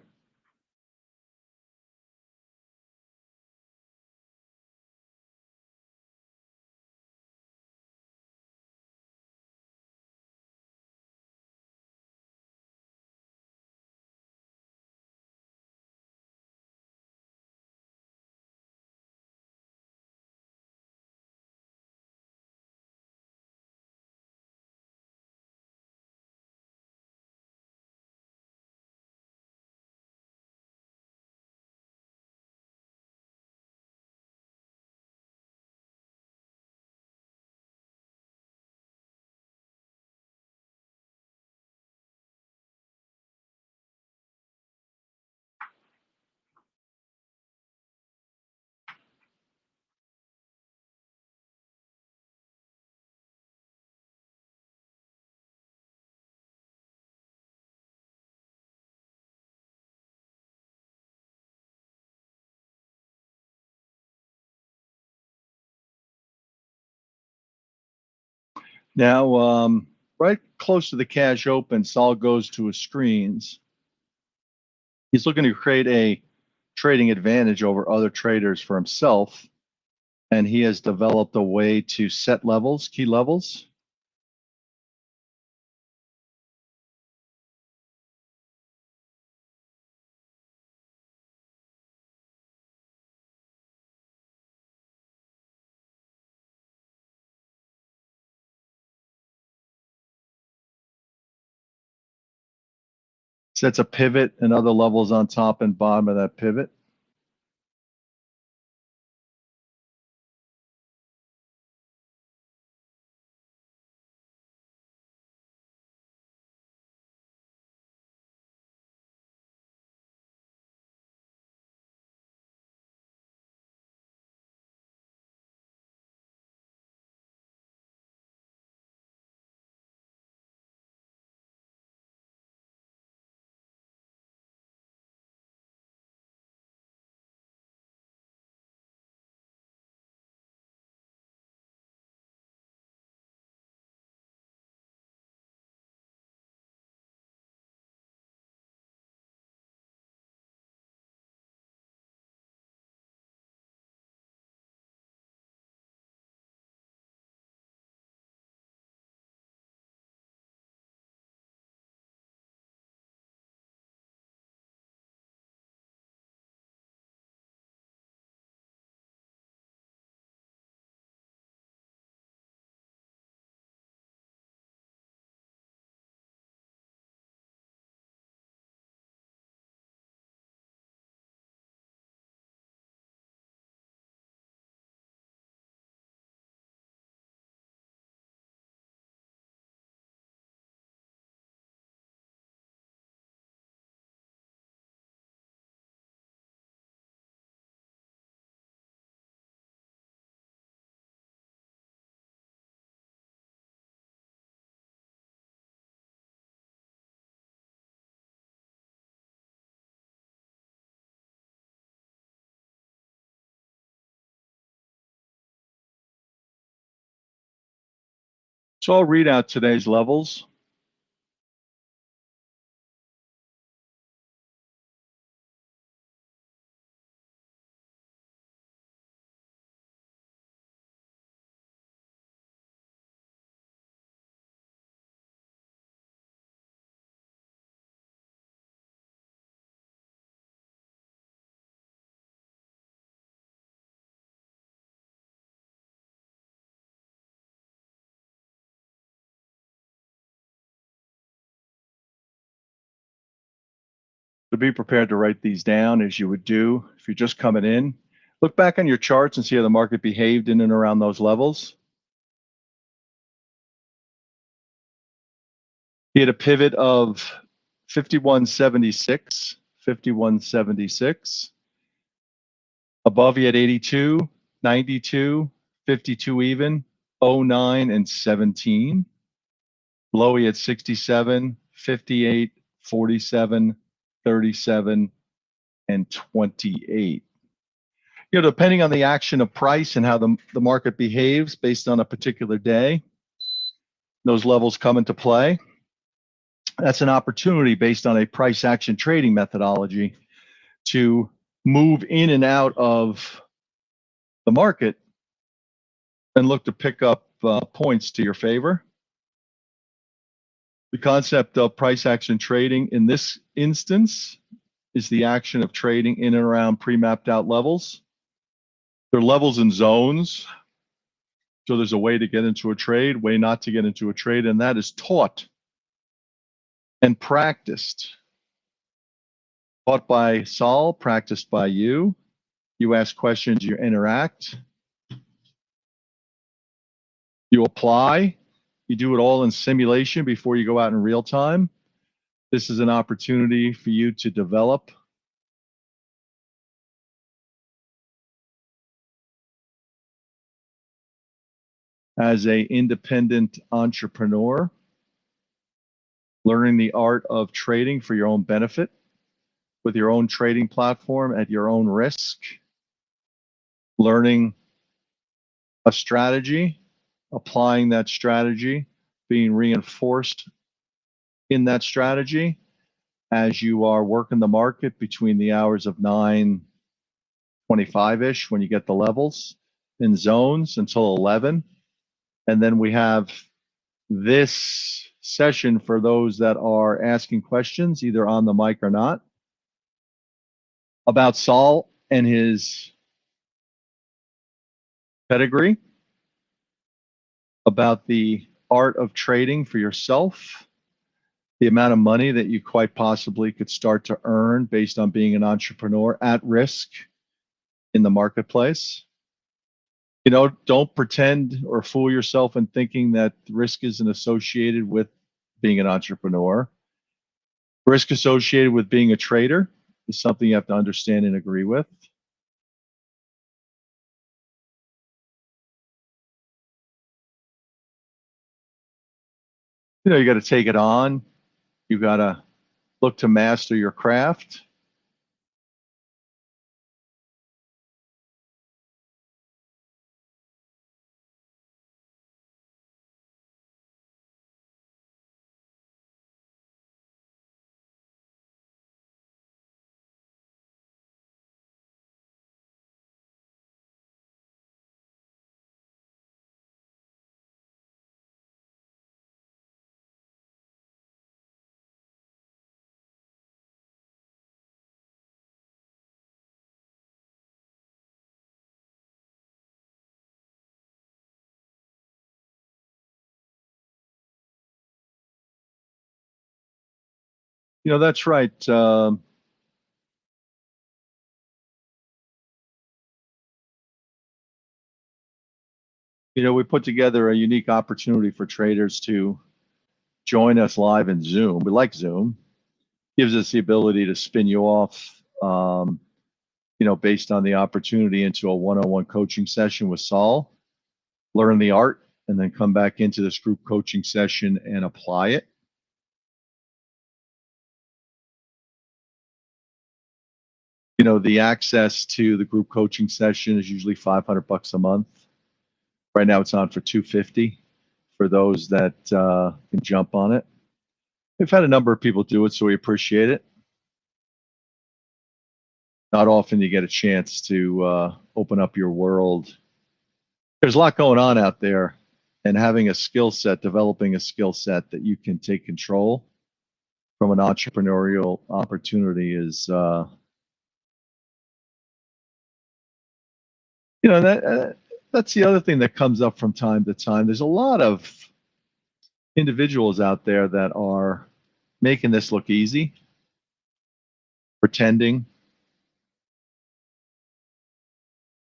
Now, right close to the cash open, Saul goes to his screens. He's looking to create a trading advantage over other traders for himself, and he has developed a way to set levels, key levels. Sets a pivot and other levels on top and bottom of that pivot. So I'll read out today's levels. To be prepared to write these down as you would do if you're just coming in. Look back on your charts and see how the market behaved in and around those levels. He had a pivot of 51.76, 51.76. Above, he had 82, 92, 52 even, 09, and 17. Below, he had 67, 58, 47, 37, and 28. You know, depending on the action of price and how the market behaves based on a particular day, those levels come into play. That's an opportunity based on a price action trading methodology to move in and out of the market and look to pick up points to your favor. The concept of price action trading in this instance is the action of trading in and around pre-mapped out levels. There are levels and zones. So there's a way to get into a trade, way not to get into a trade, and that is taught and practiced. Taught by Saul, practiced by you. You ask questions, you interact. You apply. You do it all in simulation before you go out in real time. This is an opportunity for you to develop as an independent entrepreneur, learning the art of trading for your own benefit with your own trading platform at your own risk, learning a strategy, applying that strategy, being reinforced in that strategy as you are working the market between the hours of 9:25-ish when you get the levels in zones until 11. And then we have this session for those that are asking questions, either on the mic or not, about Saul and his pedigree, about the art of trading for yourself, the amount of money that you quite possibly could start to earn based on being an entrepreneur at risk in the marketplace. You know, don't pretend or fool yourself in thinking that risk isn't associated with being an entrepreneur. Risk associated with being a trader is something you have to understand and agree with. You know, you got to take it on. You got to look to master your craft. You know, that's right. You know, we put together a unique opportunity for traders to join us live in Zoom. We like Zoom. Gives us the ability to spin you off, you know, based on the opportunity into a one-on-one coaching session with Saul, learn the art, and then come back into this group coaching session and apply it. You know, the access to the group coaching session is usually $500 a month. Right now it's on for $250 for those that can jump on it. We've had a number of people do it, so we appreciate it. Not often you get a chance to open up your world. There's a lot going on out there, and having a skill set, developing a skill set that you can take control from an entrepreneurial opportunity is, that's the other thing that comes up from time to time. There's a lot of individuals out there that are making this look easy, pretending.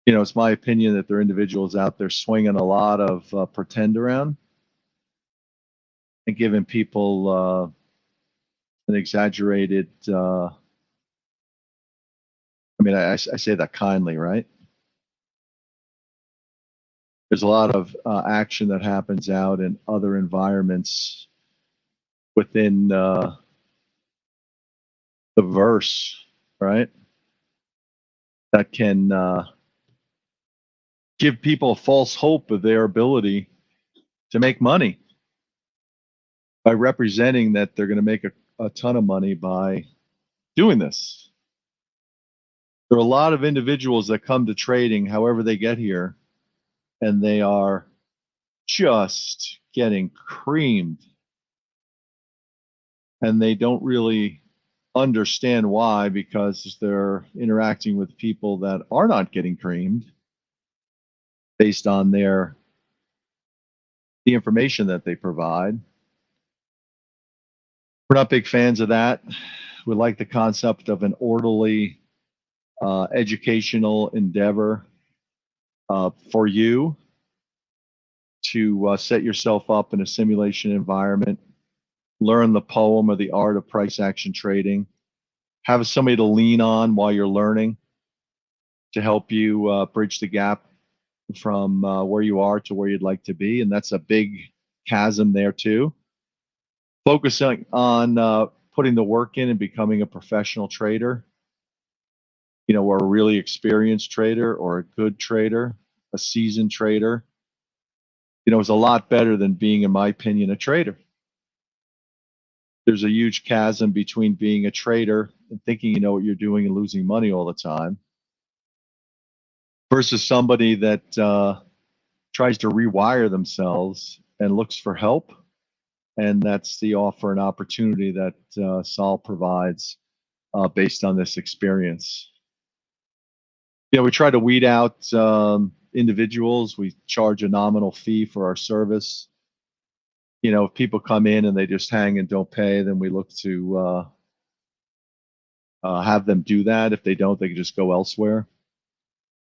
It's my opinion that there are individuals out there swinging a lot of pretend around and giving people an exaggerated, I say that kindly, right? There's a lot of action that happens out in other environments within the verse, right? That can give people a false hope of their ability to make money by representing that they're going to make a ton of money by doing this. There are a lot of individuals that come to trading, however they get here, and they are just getting creamed. And they don't really understand why, because they're interacting with people that are not getting creamed based on the information that they provide. We're not big fans of that. We like the concept of an orderly educational endeavor for you to set yourself up in a simulation environment, learn the poem or the art of price action trading, have somebody to lean on while you're learning to help you bridge the gap from where you are to where you'd like to be. And that's a big chasm there too. Focusing on putting the work in and becoming a professional trader, or a really experienced trader or a good trader, a seasoned trader, is a lot better than being, in my opinion, a trader. There's a huge chasm between being a trader and thinking you know what you're doing and losing money all the time versus somebody that tries to rewire themselves and looks for help. And that's the offer and opportunity that Sol provides based on this experience. We try to weed out individuals. We charge a nominal fee for our service. If people come in and they just hang and don't pay, then we look to have them do that. If they don't, they can just go elsewhere.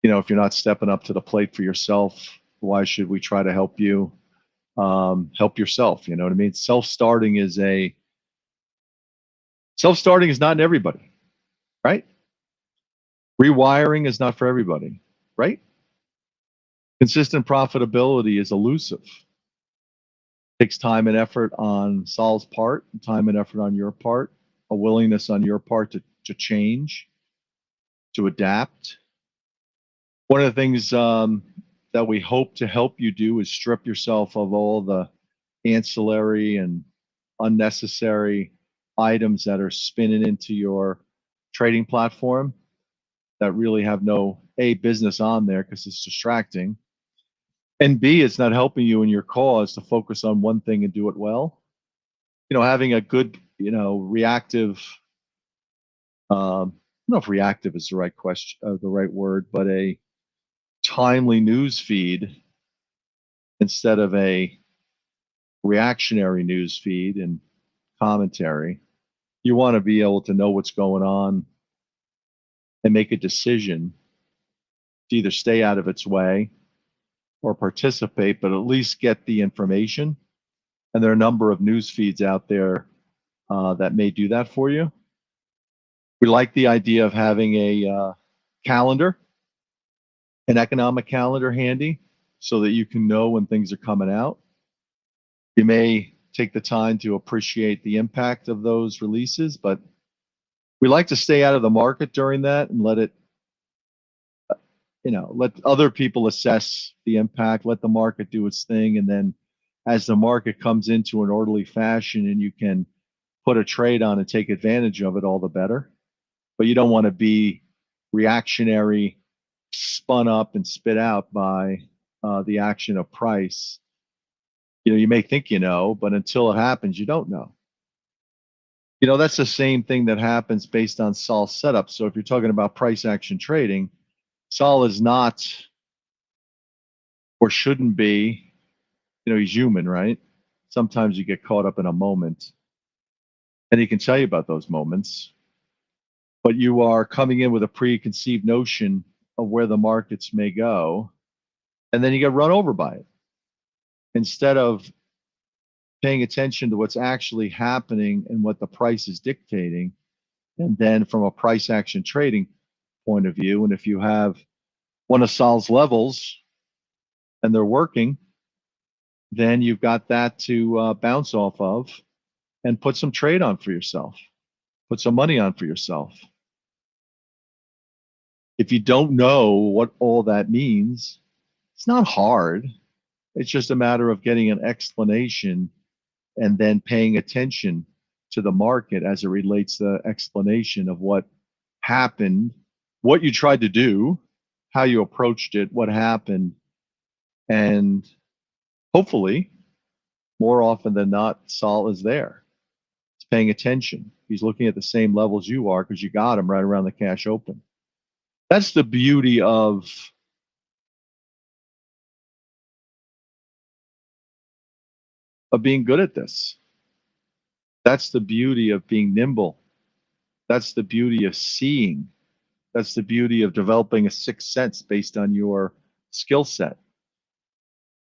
If you're not stepping up to the plate for yourself, why should we try to help you help yourself? You know what I mean? Self-starting is not in everybody, right? Rewiring is not for everybody, right? Consistent profitability is elusive. Takes time and effort on Sol's part, time and effort on your part, a willingness on your part to change, to adapt. One of the things that we hope to help you do is strip yourself of all the ancillary and unnecessary items that are spinning into your trading platform that really have no business on there because it's distracting. And B, it's not helping you in your cause to focus on one thing and do it well. Having a good, reactive, I don't know if reactive is the right question, the right word, but a timely news feed instead of a reactionary news feed and commentary. You want to be able to know what's going on and make a decision to either stay out of its way or participate, but at least get the information. And there are a number of news feeds out there that may do that for you. We like the idea of having a calendar, an economic calendar handy so that you can know when things are coming out. You may take the time to appreciate the impact of those releases, but we like to stay out of the market during that and let it, let other people assess the impact, let the market do its thing, and then as the market comes into an orderly fashion and you can put a trade on and take advantage of it, all the better. But you don't want to be reactionary, spun up and spit out by the action of price. You may think you know, but until it happens, you don't know. That's the same thing that happens based on Sol setup. So if you're talking about price action trading, Sol is not or shouldn't be, he's human, right? Sometimes you get caught up in a moment, and he can tell you about those moments, but you are coming in with a preconceived notion of where the markets may go, and then you get run over by it. Instead of paying attention to what's actually happening and what the price is dictating, and then from a price action trading point of view, and if you have one of Sol's levels and they're working, then you've got that to bounce off of and put some trade on for yourself, put some money on for yourself. If you don't know what all that means, it's not hard. It's just a matter of getting an explanation and then paying attention to the market as it relates to the explanation of what happened, what you tried to do, how you approached it, what happened, and hopefully, more often than not, Sol is there. He's paying attention. He's looking at the same levels you are because you got him right around the cash open. That's the beauty of being good at this. That's the beauty of being nimble. That's the beauty of seeing. That's the beauty of developing a sixth sense based on your skill set.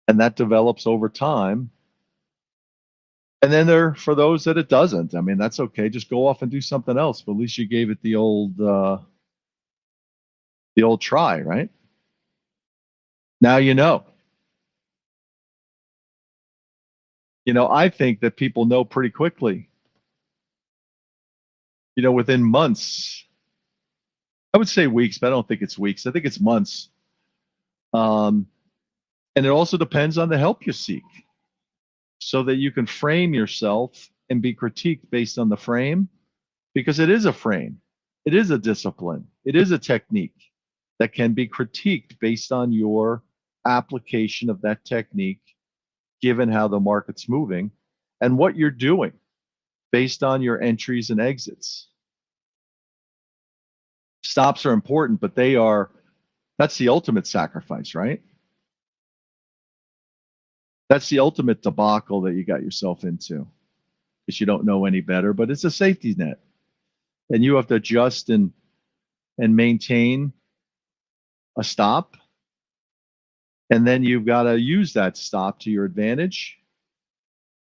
And that develops over time. And then for those that it doesn't, I mean, that's okay. Just go off and do something else. But at least you gave it the old try, right? Now you know. I think that people know pretty quickly. Within months, I would say weeks, but I don't think it's weeks. I think it's months. And it also depends on the help you seek, so that you can frame yourself and be critiqued based on the frame, because it is a frame. It is a discipline. It is a technique that can be critiqued based on your application of that technique, given how the market's moving and what you're doing based on your entries and exits. Stops are important, but that's the ultimate sacrifice, right? That's the ultimate debacle that you got yourself into because you don't know any better, but it's a safety net. And you have to adjust and maintain a stop. And then you've got to use that stop to your advantage.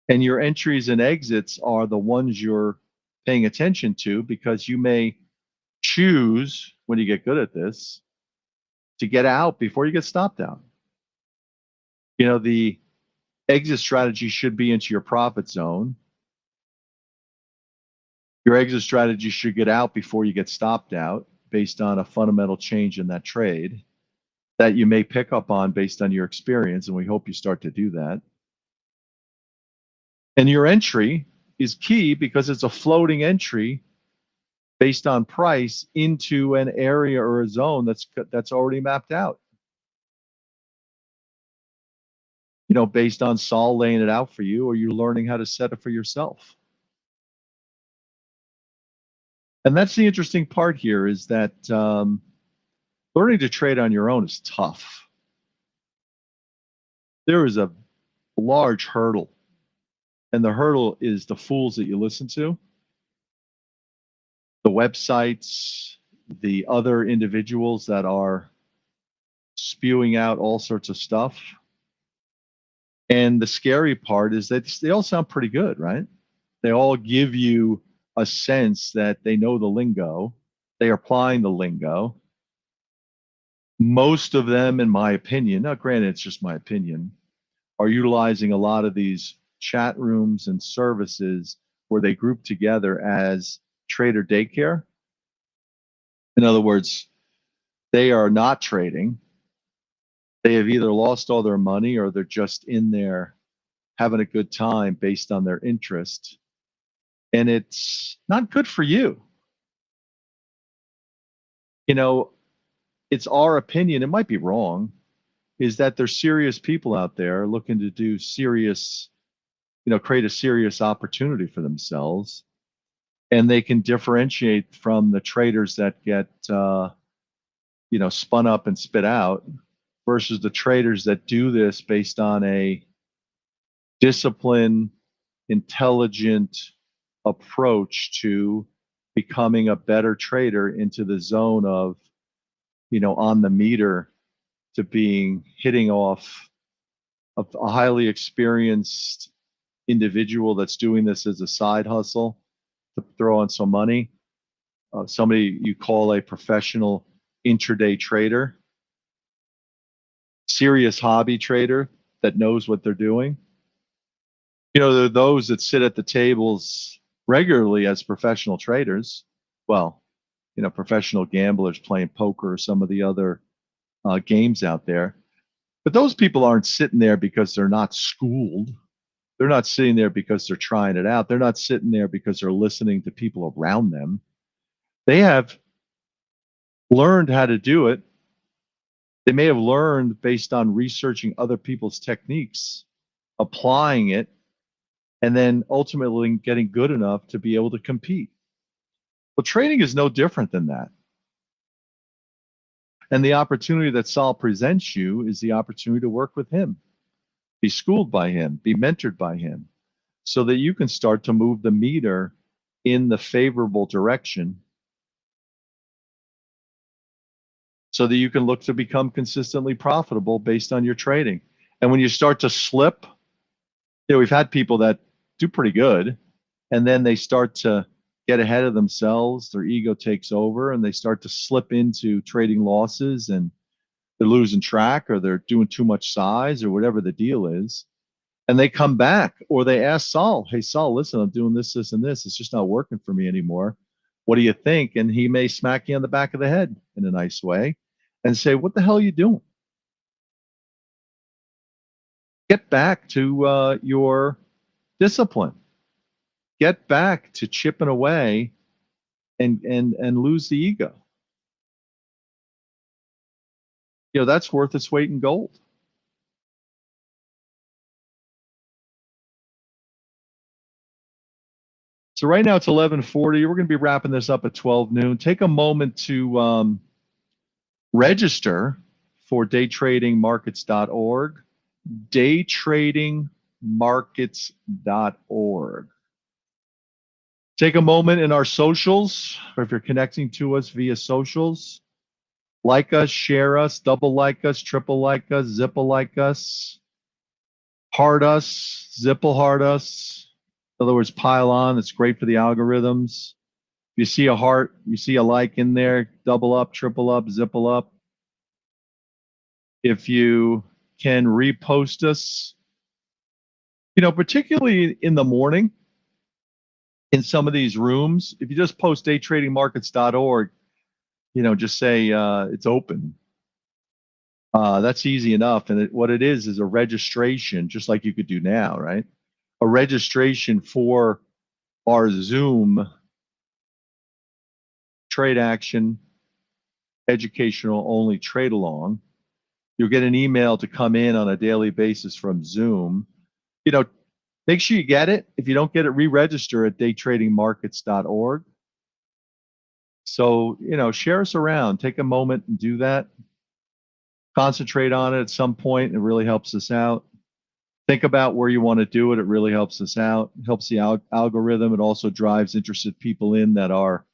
And your entries and exits are the ones you're paying attention to, because you may choose, when you get good at this, to get out before you get stopped out. The exit strategy should be into your profit zone. Your exit strategy should get out before you get stopped out, based on a fundamental change in that trade that you may pick up on based on your experience, and we hope you start to do that. And your entry is key because it's a floating entry based on price into an area or a zone that's already mapped out. Based on Sol laying it out for you, or you learning how to set it for yourself. And that's the interesting part here, is that learning to trade on your own is tough. There is a large hurdle, and the hurdle is the fools that you listen to, the websites, the other individuals that are spewing out all sorts of stuff. And the scary part is that they all sound pretty good, right? They all give you a sense that they know the lingo. They are applying the lingo. Most of them, in my opinion, now granted, it's just my opinion, are utilizing a lot of these chat rooms and services where they group together as trader daycare. In other words, they are not trading. They have either lost all their money, or they're just in there having a good time based on their interest. And it's not good for you. You know, it's our opinion, it might be wrong, is that there's serious people out there looking to do serious, create a serious opportunity for themselves. And they can differentiate from the traders that get, spun up and spit out versus the traders that do this based on a disciplined, intelligent approach to becoming a better trader into the zone of, on the meter to being hitting off a highly experienced individual that's doing this as a side hustle to throw in some money. Somebody you call a professional intraday trader, serious hobby trader that knows what they're doing. There are those that sit at the tables regularly as professional traders. Well, professional gamblers playing poker or some of the other games out there. But those people aren't sitting there because they're not schooled. They're not sitting there because they're trying it out. They're not sitting there because they're listening to people around them. They have learned how to do it. They may have learned based on researching other people's techniques, applying it, and then ultimately getting good enough to be able to compete. Well, trading is no different than that. And the opportunity that Saul presents you is the opportunity to work with him, be schooled by him, be mentored by him, so that you can start to move the meter in the favorable direction so that you can look to become consistently profitable based on your trading. And when you start to slip, we've had people that do pretty good, and then they start to get ahead of themselves, their ego takes over, and they start to slip into trading losses, and they're losing track, or they're doing too much size, or whatever the deal is. And they come back, or they ask Saul, hey, Saul, listen, I'm doing this, this, and this. It's just not working for me anymore. What do you think? And he may smack you on the back of the head in a nice way and say, what the hell are you doing? Get back to your discipline. Get back to chipping away and lose the ego. That's worth its weight in gold. So right now it's 11:40. We're going to be wrapping this up at 12 noon. Take a moment to register for daytradingmarkets.org. Daytradingmarkets.org. Take a moment in our socials, or if you're connecting to us via socials, like us, share us, double like us, triple like us, zipple like us, heart us, zipple heart us. In other words, pile on. It's great for the algorithms. If you see a heart, you see a like in there, double up, triple up, zipple up. If you can repost us, particularly in the morning, in some of these rooms, if you just post daytradingmarkets.org, just say it's open. That's easy enough. And what it is a registration, just like you could do now, right? A registration for our Zoom trade action, educational only trade along. You'll get an email to come in on a daily basis from Zoom. Make sure you get it. If you don't get it, re-register at daytradingmarkets.org. So, share us around. Take a moment and do that. Concentrate on it at some point. It really helps us out. Think about where you want to do it. It really helps us out. It helps the algorithm. It also drives interested people in that are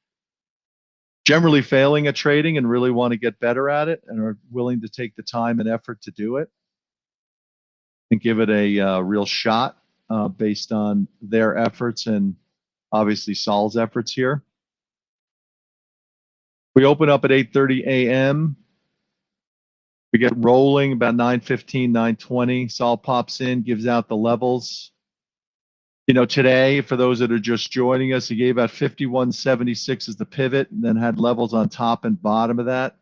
generally failing at trading and really want to get better at it and are willing to take the time and effort to do it and give it a real shot based on their efforts and obviously Saul's efforts here. We open up at 8:30 a.m. We get rolling about 9:15, 9:20. Saul pops in, gives out the levels. Today, for those that are just joining us, he gave out 51.76 as the pivot and then had levels on top and bottom of that.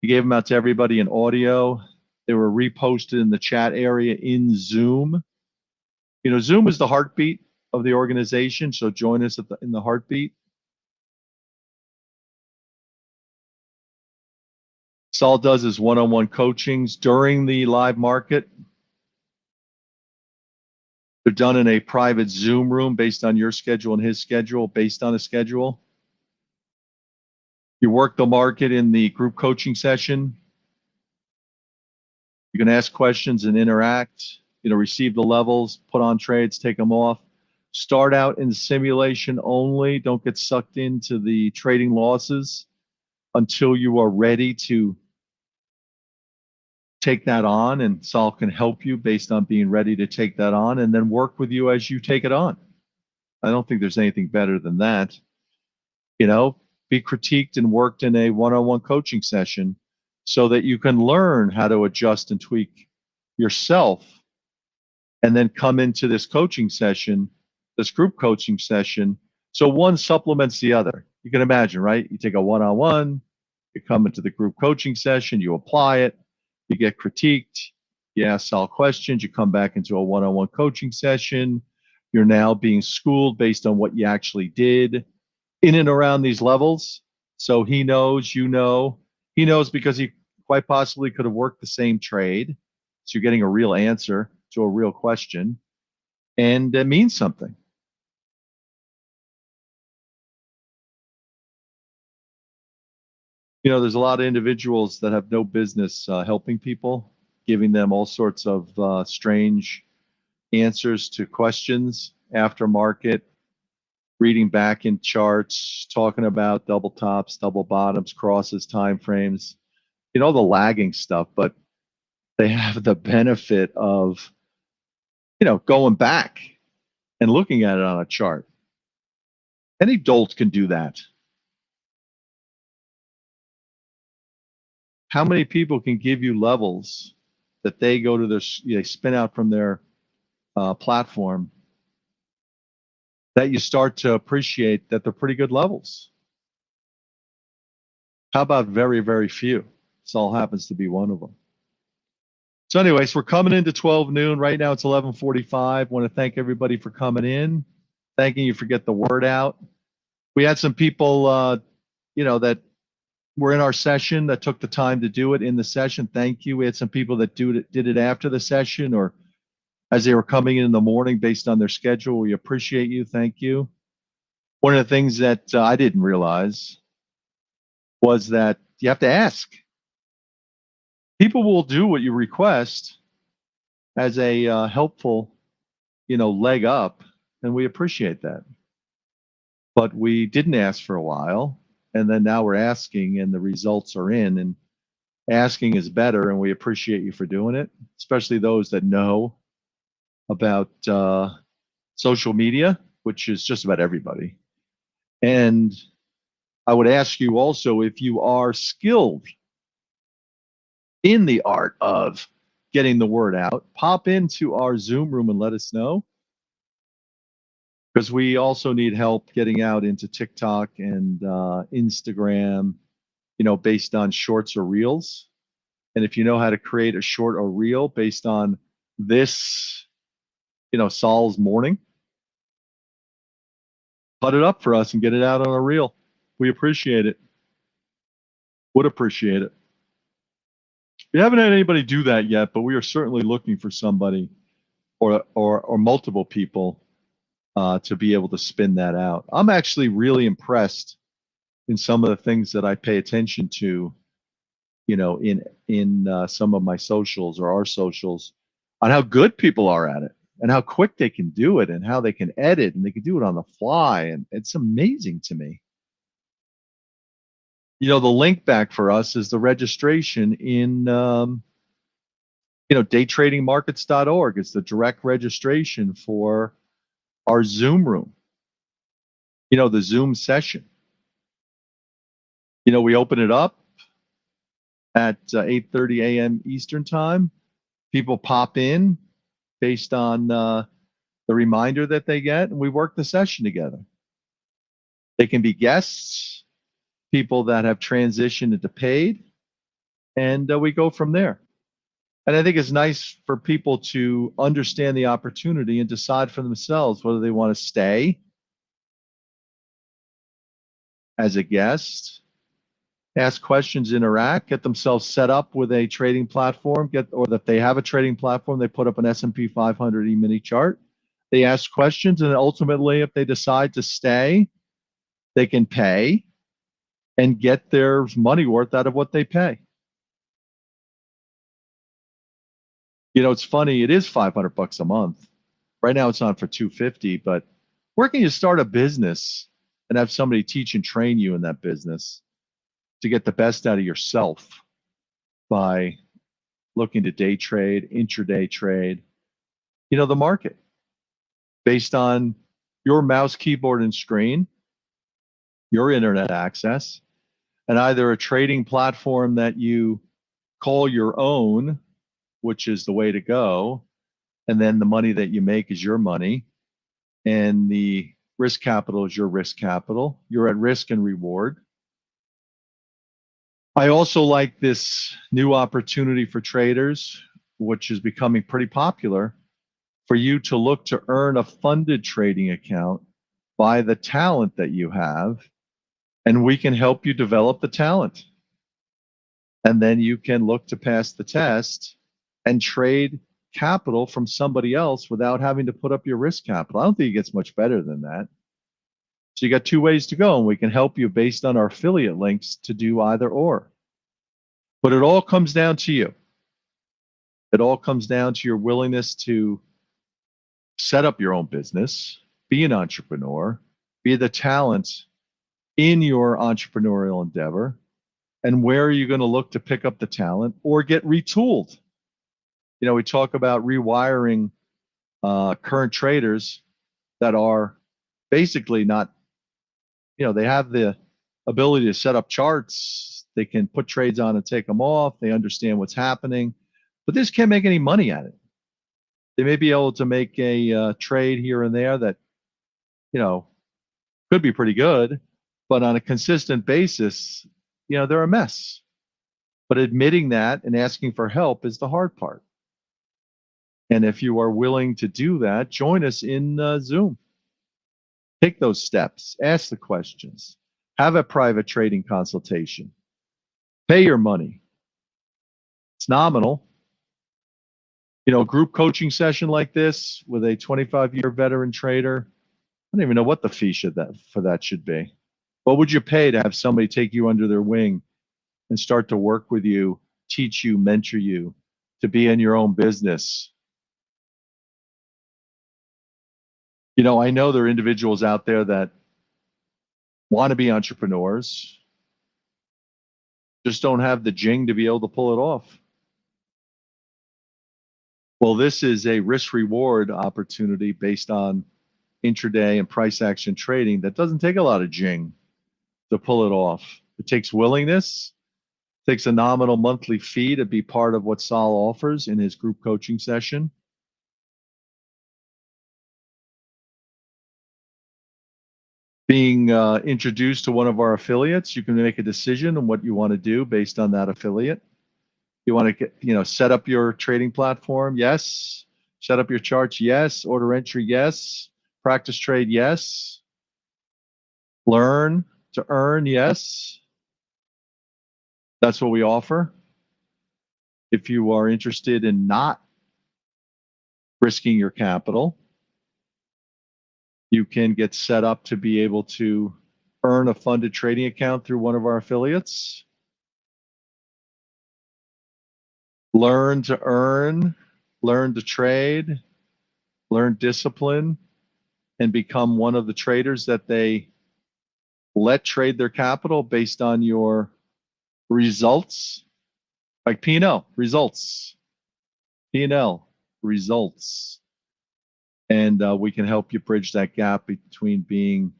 He gave them out to everybody in audio. They were reposted in the chat area in Zoom. You know, Zoom is the heartbeat of the organization, so join us in the heartbeat. Saul does his one-on-one coachings during the live market. They're done in a private Zoom room based on your schedule and his schedule, based on a schedule. You work the market in the group coaching session. You can ask questions and interact, you know, receive the levels, put on trades, take them off. Start out in simulation only. Don't get sucked into the trading losses until you are ready to take that on, and Saul can help you based on being ready to take that on, and then work with you as you take it on. I don't think there's anything better than that. You know, be critiqued and worked in a one-on-one coaching session so that you can learn how to adjust and tweak yourself, and then come into this coaching session, this group coaching session. So one supplements the other. You can imagine, right? You take a one-on-one, you come into the group coaching session, you apply it, you get critiqued, you ask Sal questions, you come back into a one-on-one coaching session. You're now being schooled based on what you actually did in and around these levels. So he knows, you know, he knows because he quite possibly could have worked the same trade. So you're getting a real answer to a real question, and it means something. You know, there's a lot of individuals that have no business helping people, giving them all sorts of strange answers to questions after market, reading back in charts, talking about double tops, double bottoms, crosses, time frames, you know, the lagging stuff, but they have the benefit of, you know, going back and looking at it on a chart. Any dolt can do that. How many people can give you levels that they go to their, they spin out from their platform, that you start to appreciate that they're pretty good levels? How about very, very few? Saul happens to be one of them. So anyways, we're coming into 12 noon. Right now it's 11:45. Want to thank everybody for coming in. Thanking you for getting the word out. We had some people, you know, that were in our session that took the time to do it in the session. Thank you. We had some people that did it after the session or as they were coming in the morning based on their schedule. We appreciate you. Thank you. One of the things that I didn't realize was that you have to ask. People will do what you request as a helpful, you know, leg up, and we appreciate that. But we didn't ask for a while, and then now we're asking, and the results are in, and asking is better, and we appreciate you for doing it, especially those that know about social media, which is just about everybody. And I would ask you also, if you are skilled in the art of getting the word out, pop into our Zoom room and let us know, because we also need help getting out into TikTok and Instagram, you know, based on shorts or reels. And if you know how to create a short or reel based on this, you know, Saul's morning, cut it up for us and get it out on a reel. We appreciate it. Would appreciate it. We haven't had anybody do that yet, but we are certainly looking for somebody or multiple people to be able to spin that out. I'm actually really impressed in some of the things that I pay attention to, you know, in some of my socials or our socials, on how good people are at it and how quick they can do it and how they can edit and they can do it on the fly. And it's amazing to me. You know, the link back for us is the registration in, you know, daytradingmarkets.org. It's the direct registration for our Zoom room, you know, the Zoom session. You know, we open it up at 8:30 a.m. Eastern time. People pop in based on the reminder that they get, and we work the session together. They can be guests, people that have transitioned into paid, and we go from there. And I think it's nice for people to understand the opportunity and decide for themselves whether they want to stay as a guest, ask questions, interact, get themselves set up with a trading platform, or that they have a trading platform, they put up an S&P 500 E-mini chart. They ask questions, and ultimately, if they decide to stay, they can pay and get their money worth out of what they pay. You know, it's funny, it is $500 a month. Right now it's on for $250, but where can you start a business and have somebody teach and train you in that business to get the best out of yourself by looking to day trade, intraday trade, you know, the market based on your mouse, keyboard, and screen, your internet access, and either a trading platform that you call your own, which is the way to go, and then the money that you make is your money, and the risk capital is your risk capital. You're at risk and reward. I also like this new opportunity for traders, which is becoming pretty popular, for you to look to earn a funded trading account by the talent that you have, and we can help you develop the talent. And then you can look to pass the test and trade capital from somebody else without having to put up your risk capital. I don't think it gets much better than that. So you got two ways to go, and we can help you based on our affiliate links to do either or. But it all comes down to you. It all comes down to your willingness to set up your own business, be an entrepreneur, be the talent in your entrepreneurial endeavor, and where are you going to look to pick up the talent or get retooled? You know, we talk about rewiring current traders that are basically not, you know, they have the ability to set up charts. They can put trades on and take them off. They understand what's happening, but they just can't make any money at it. They may be able to make a trade here and there that, you know, could be pretty good, but on a consistent basis, you know, they're a mess. But admitting that and asking for help is the hard part. And if you are willing to do that, join us in Zoom. Take those steps, ask the questions, have a private trading consultation, pay your money. It's nominal. You know, a group coaching session like this with a 25-year veteran trader, I don't even know what the fee for that should be. What would you pay to have somebody take you under their wing and start to work with you, teach you, mentor you, to be in your own business? You know, I know there are individuals out there that want to be entrepreneurs, just don't have the jing to be able to pull it off. Well, this is a risk reward opportunity based on intraday and price action trading that doesn't take a lot of jing to pull it off. It takes willingness, takes a nominal monthly fee to be part of what Sol offers in his group coaching session. Being introduced to one of our affiliates, you can make a decision on what you want to do based on that affiliate. You want to get, you know, set up your trading platform? Yes. Set up your charts? Yes. Order entry? Yes. Practice trade? Yes. Learn to earn? Yes. That's what we offer. If you are interested in not risking your capital, you can get set up to be able to earn a funded trading account through one of our affiliates. Learn to earn, learn to trade, learn discipline, and become one of the traders that they let trade their capital based on your results, like P&L, results, P&L, results. And we can help you bridge that gap between being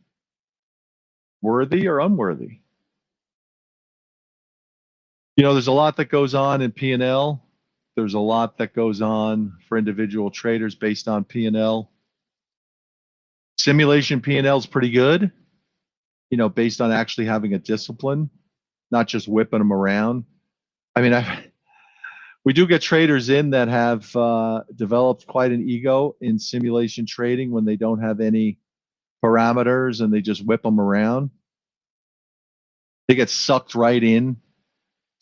worthy or unworthy. You know, there's a lot that goes on in P&L. There's a lot that goes on for individual traders based on P&L. Simulation P&L is pretty good, you know, based on actually having a discipline, not just whipping them around. I mean, We do get traders in that have developed quite an ego in simulation trading when they don't have any parameters and they just whip them around. They get sucked right in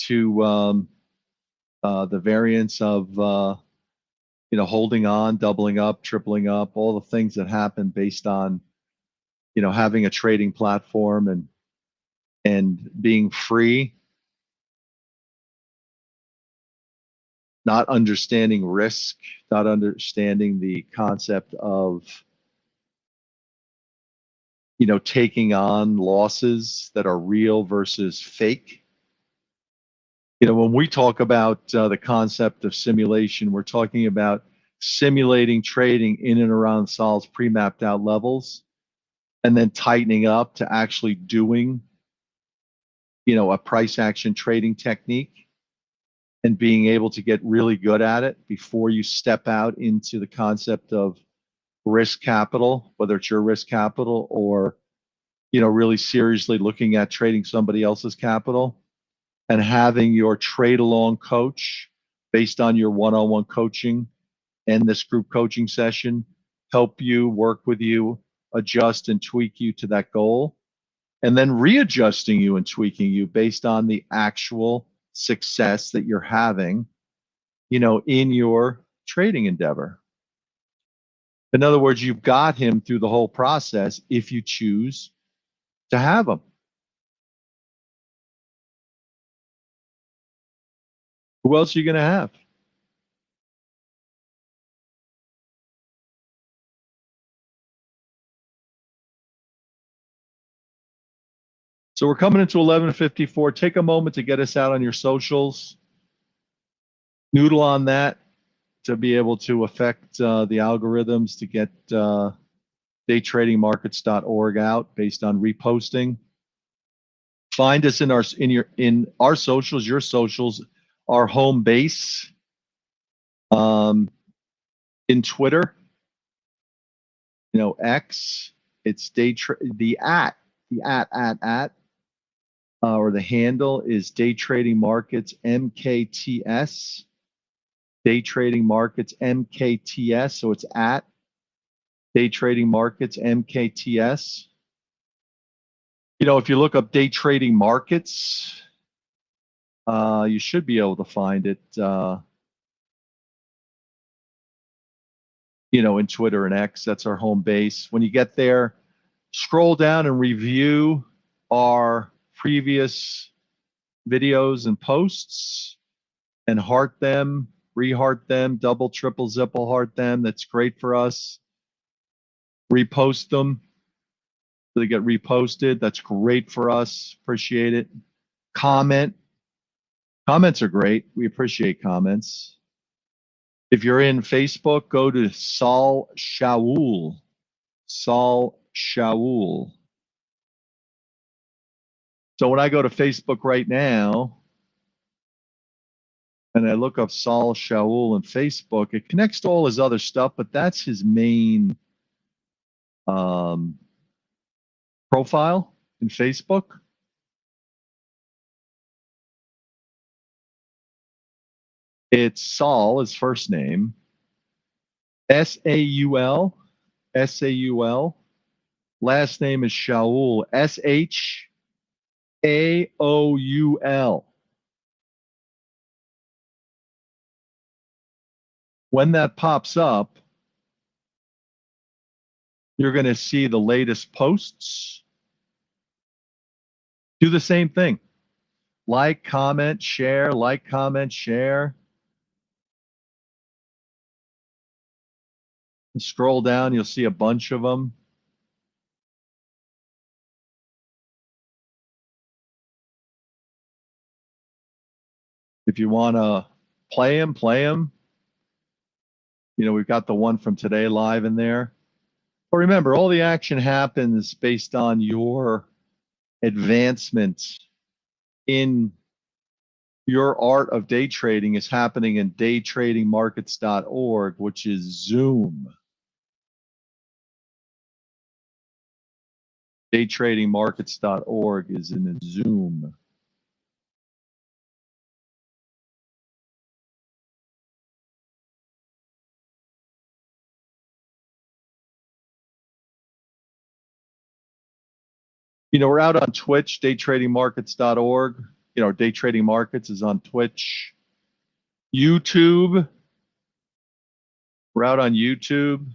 to the variance of holding on, doubling up, tripling up, all the things that happen based on having a trading platform and being free, not understanding risk, not understanding the concept of taking on losses that are real versus fake. When we talk about the concept of simulation, we're talking about simulating trading in and around Sol's pre-mapped out levels and then tightening up to actually doing, a price action trading technique and being able to get really good at it before you step out into the concept of risk capital, whether it's your risk capital or, really seriously looking at trading somebody else's capital and having your trade along coach based on your one-on-one coaching and this group coaching session help you, work with you, adjust and tweak you to that goal, and then readjusting you and tweaking you based on the actual success that you're having, in your trading endeavor. In other words, you've got him through the whole process if you choose to have him. Who else are you going to have? So we're coming into 11:54. Take a moment to get us out on your socials. Noodle on that to be able to affect the algorithms to get daytradingmarkets.org out based on reposting. Find us in our socials, your socials, our home base, in Twitter, X. It's the or the handle is Day Trading Markets MKTS. Day Trading Markets MKTS. So it's at Day Trading Markets MKTS. If you look up Day Trading Markets, you should be able to find it, in Twitter and X. That's our home base. When you get there, scroll down and review our previous videos and posts and heart them, re-heart them, double, triple, zipple heart them. That's great for us. Repost them. They get reposted. That's great for us. Appreciate it. Comment. Comments are great. We appreciate comments. If you're in Facebook, go to Sol Shaul. Sol Shaul. So when I go to Facebook right now and I look up Sol Shaul on Facebook, it connects to all his other stuff, but that's his main profile in Facebook. It's Sol, his first name, S-A-U-L, S-A-U-L. Last name is Shaul, S-H-A-O-U-L. When that pops up, you're going to see the latest posts. Do the same thing. Like, comment, share, like, comment, share. And scroll down, you'll see a bunch of them. If you want to play them, play them. We've got the one from today live in there. But remember, all the action happens based on your advancement in your art of day trading is happening in daytradingmarkets.org, which is Zoom. Daytradingmarkets.org is in a Zoom. We're out on Twitch, daytradingmarkets.org. Day Trading Markets is on Twitch. YouTube. We're out on YouTube.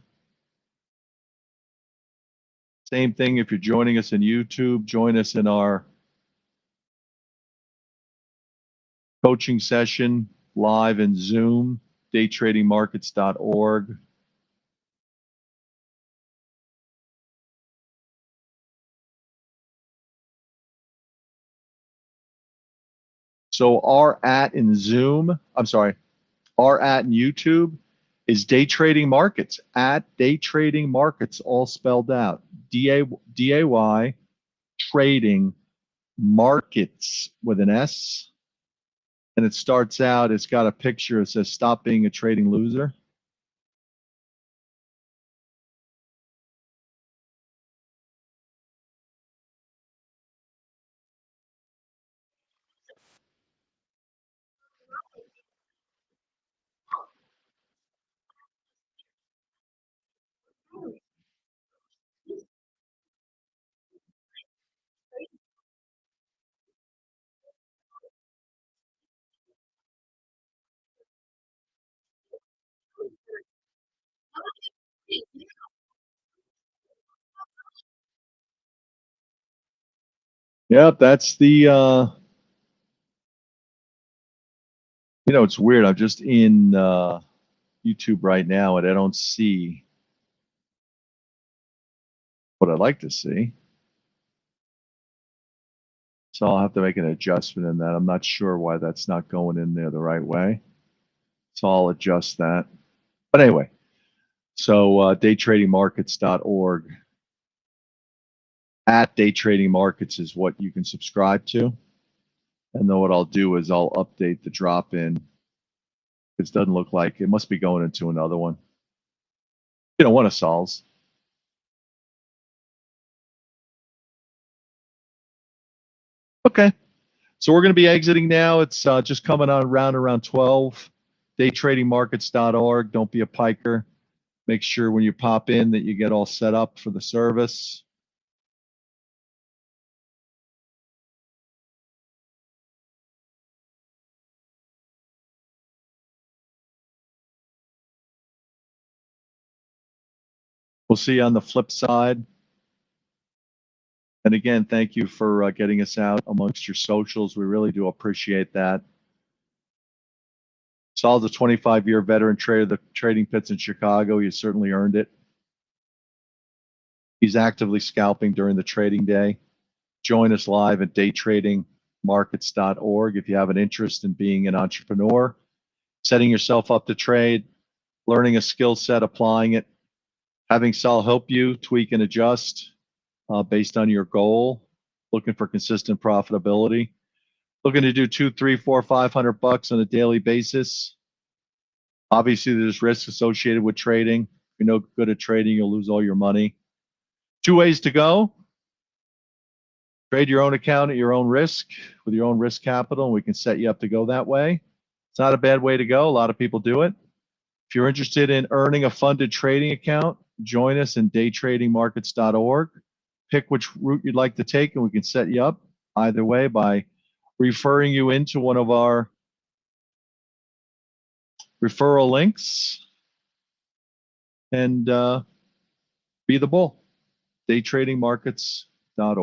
Same thing, if you're joining us in YouTube, join us in our coaching session live in Zoom, daytradingmarkets.org. So our @ in Zoom, our @ in YouTube is Day Trading Markets, @Day Trading Markets, all spelled out. DAY Trading Markets with an S. And it starts out, it's got a picture, it says, "Stop being a trading loser." Yep, that's the, it's weird. I'm just in YouTube right now and I don't see what I'd like to see. So I'll have to make an adjustment in that. I'm not sure why that's not going in there the right way. So I'll adjust that. But anyway, so daytradingmarkets.org. @Day Trading Markets is what you can subscribe to. And then what I'll do is I'll update the drop in. It doesn't look like it must be going into another one. One of Sol's. Okay. So we're going to be exiting now. It's just coming on around 12. Daytradingmarkets.org. Don't be a piker. Make sure when you pop in that you get all set up for the service. We'll see you on the flip side. And again, thank you for getting us out amongst your socials. We really do appreciate that. Saul's a 25-year veteran trader of the trading pits in Chicago. He certainly earned it. He's actively scalping during the trading day. Join us live at daytradingmarkets.org if you have an interest in being an entrepreneur, setting yourself up to trade, learning a skill set, applying it, having Saul help you tweak and adjust based on your goal, looking for consistent profitability, looking to do $200, $300, $400, $500 on a daily basis. Obviously, there's risk associated with trading. If you're no good at trading, you'll lose all your money. 2 ways to go. Trade your own account at your own risk with your own risk capital, and we can set you up to go that way. It's not a bad way to go. A lot of people do it. If you're interested in earning a funded trading account, join us in daytradingmarkets.org. Pick which route you'd like to take, and we can set you up either way by referring you into one of our referral links and be the bull. Daytradingmarkets.org.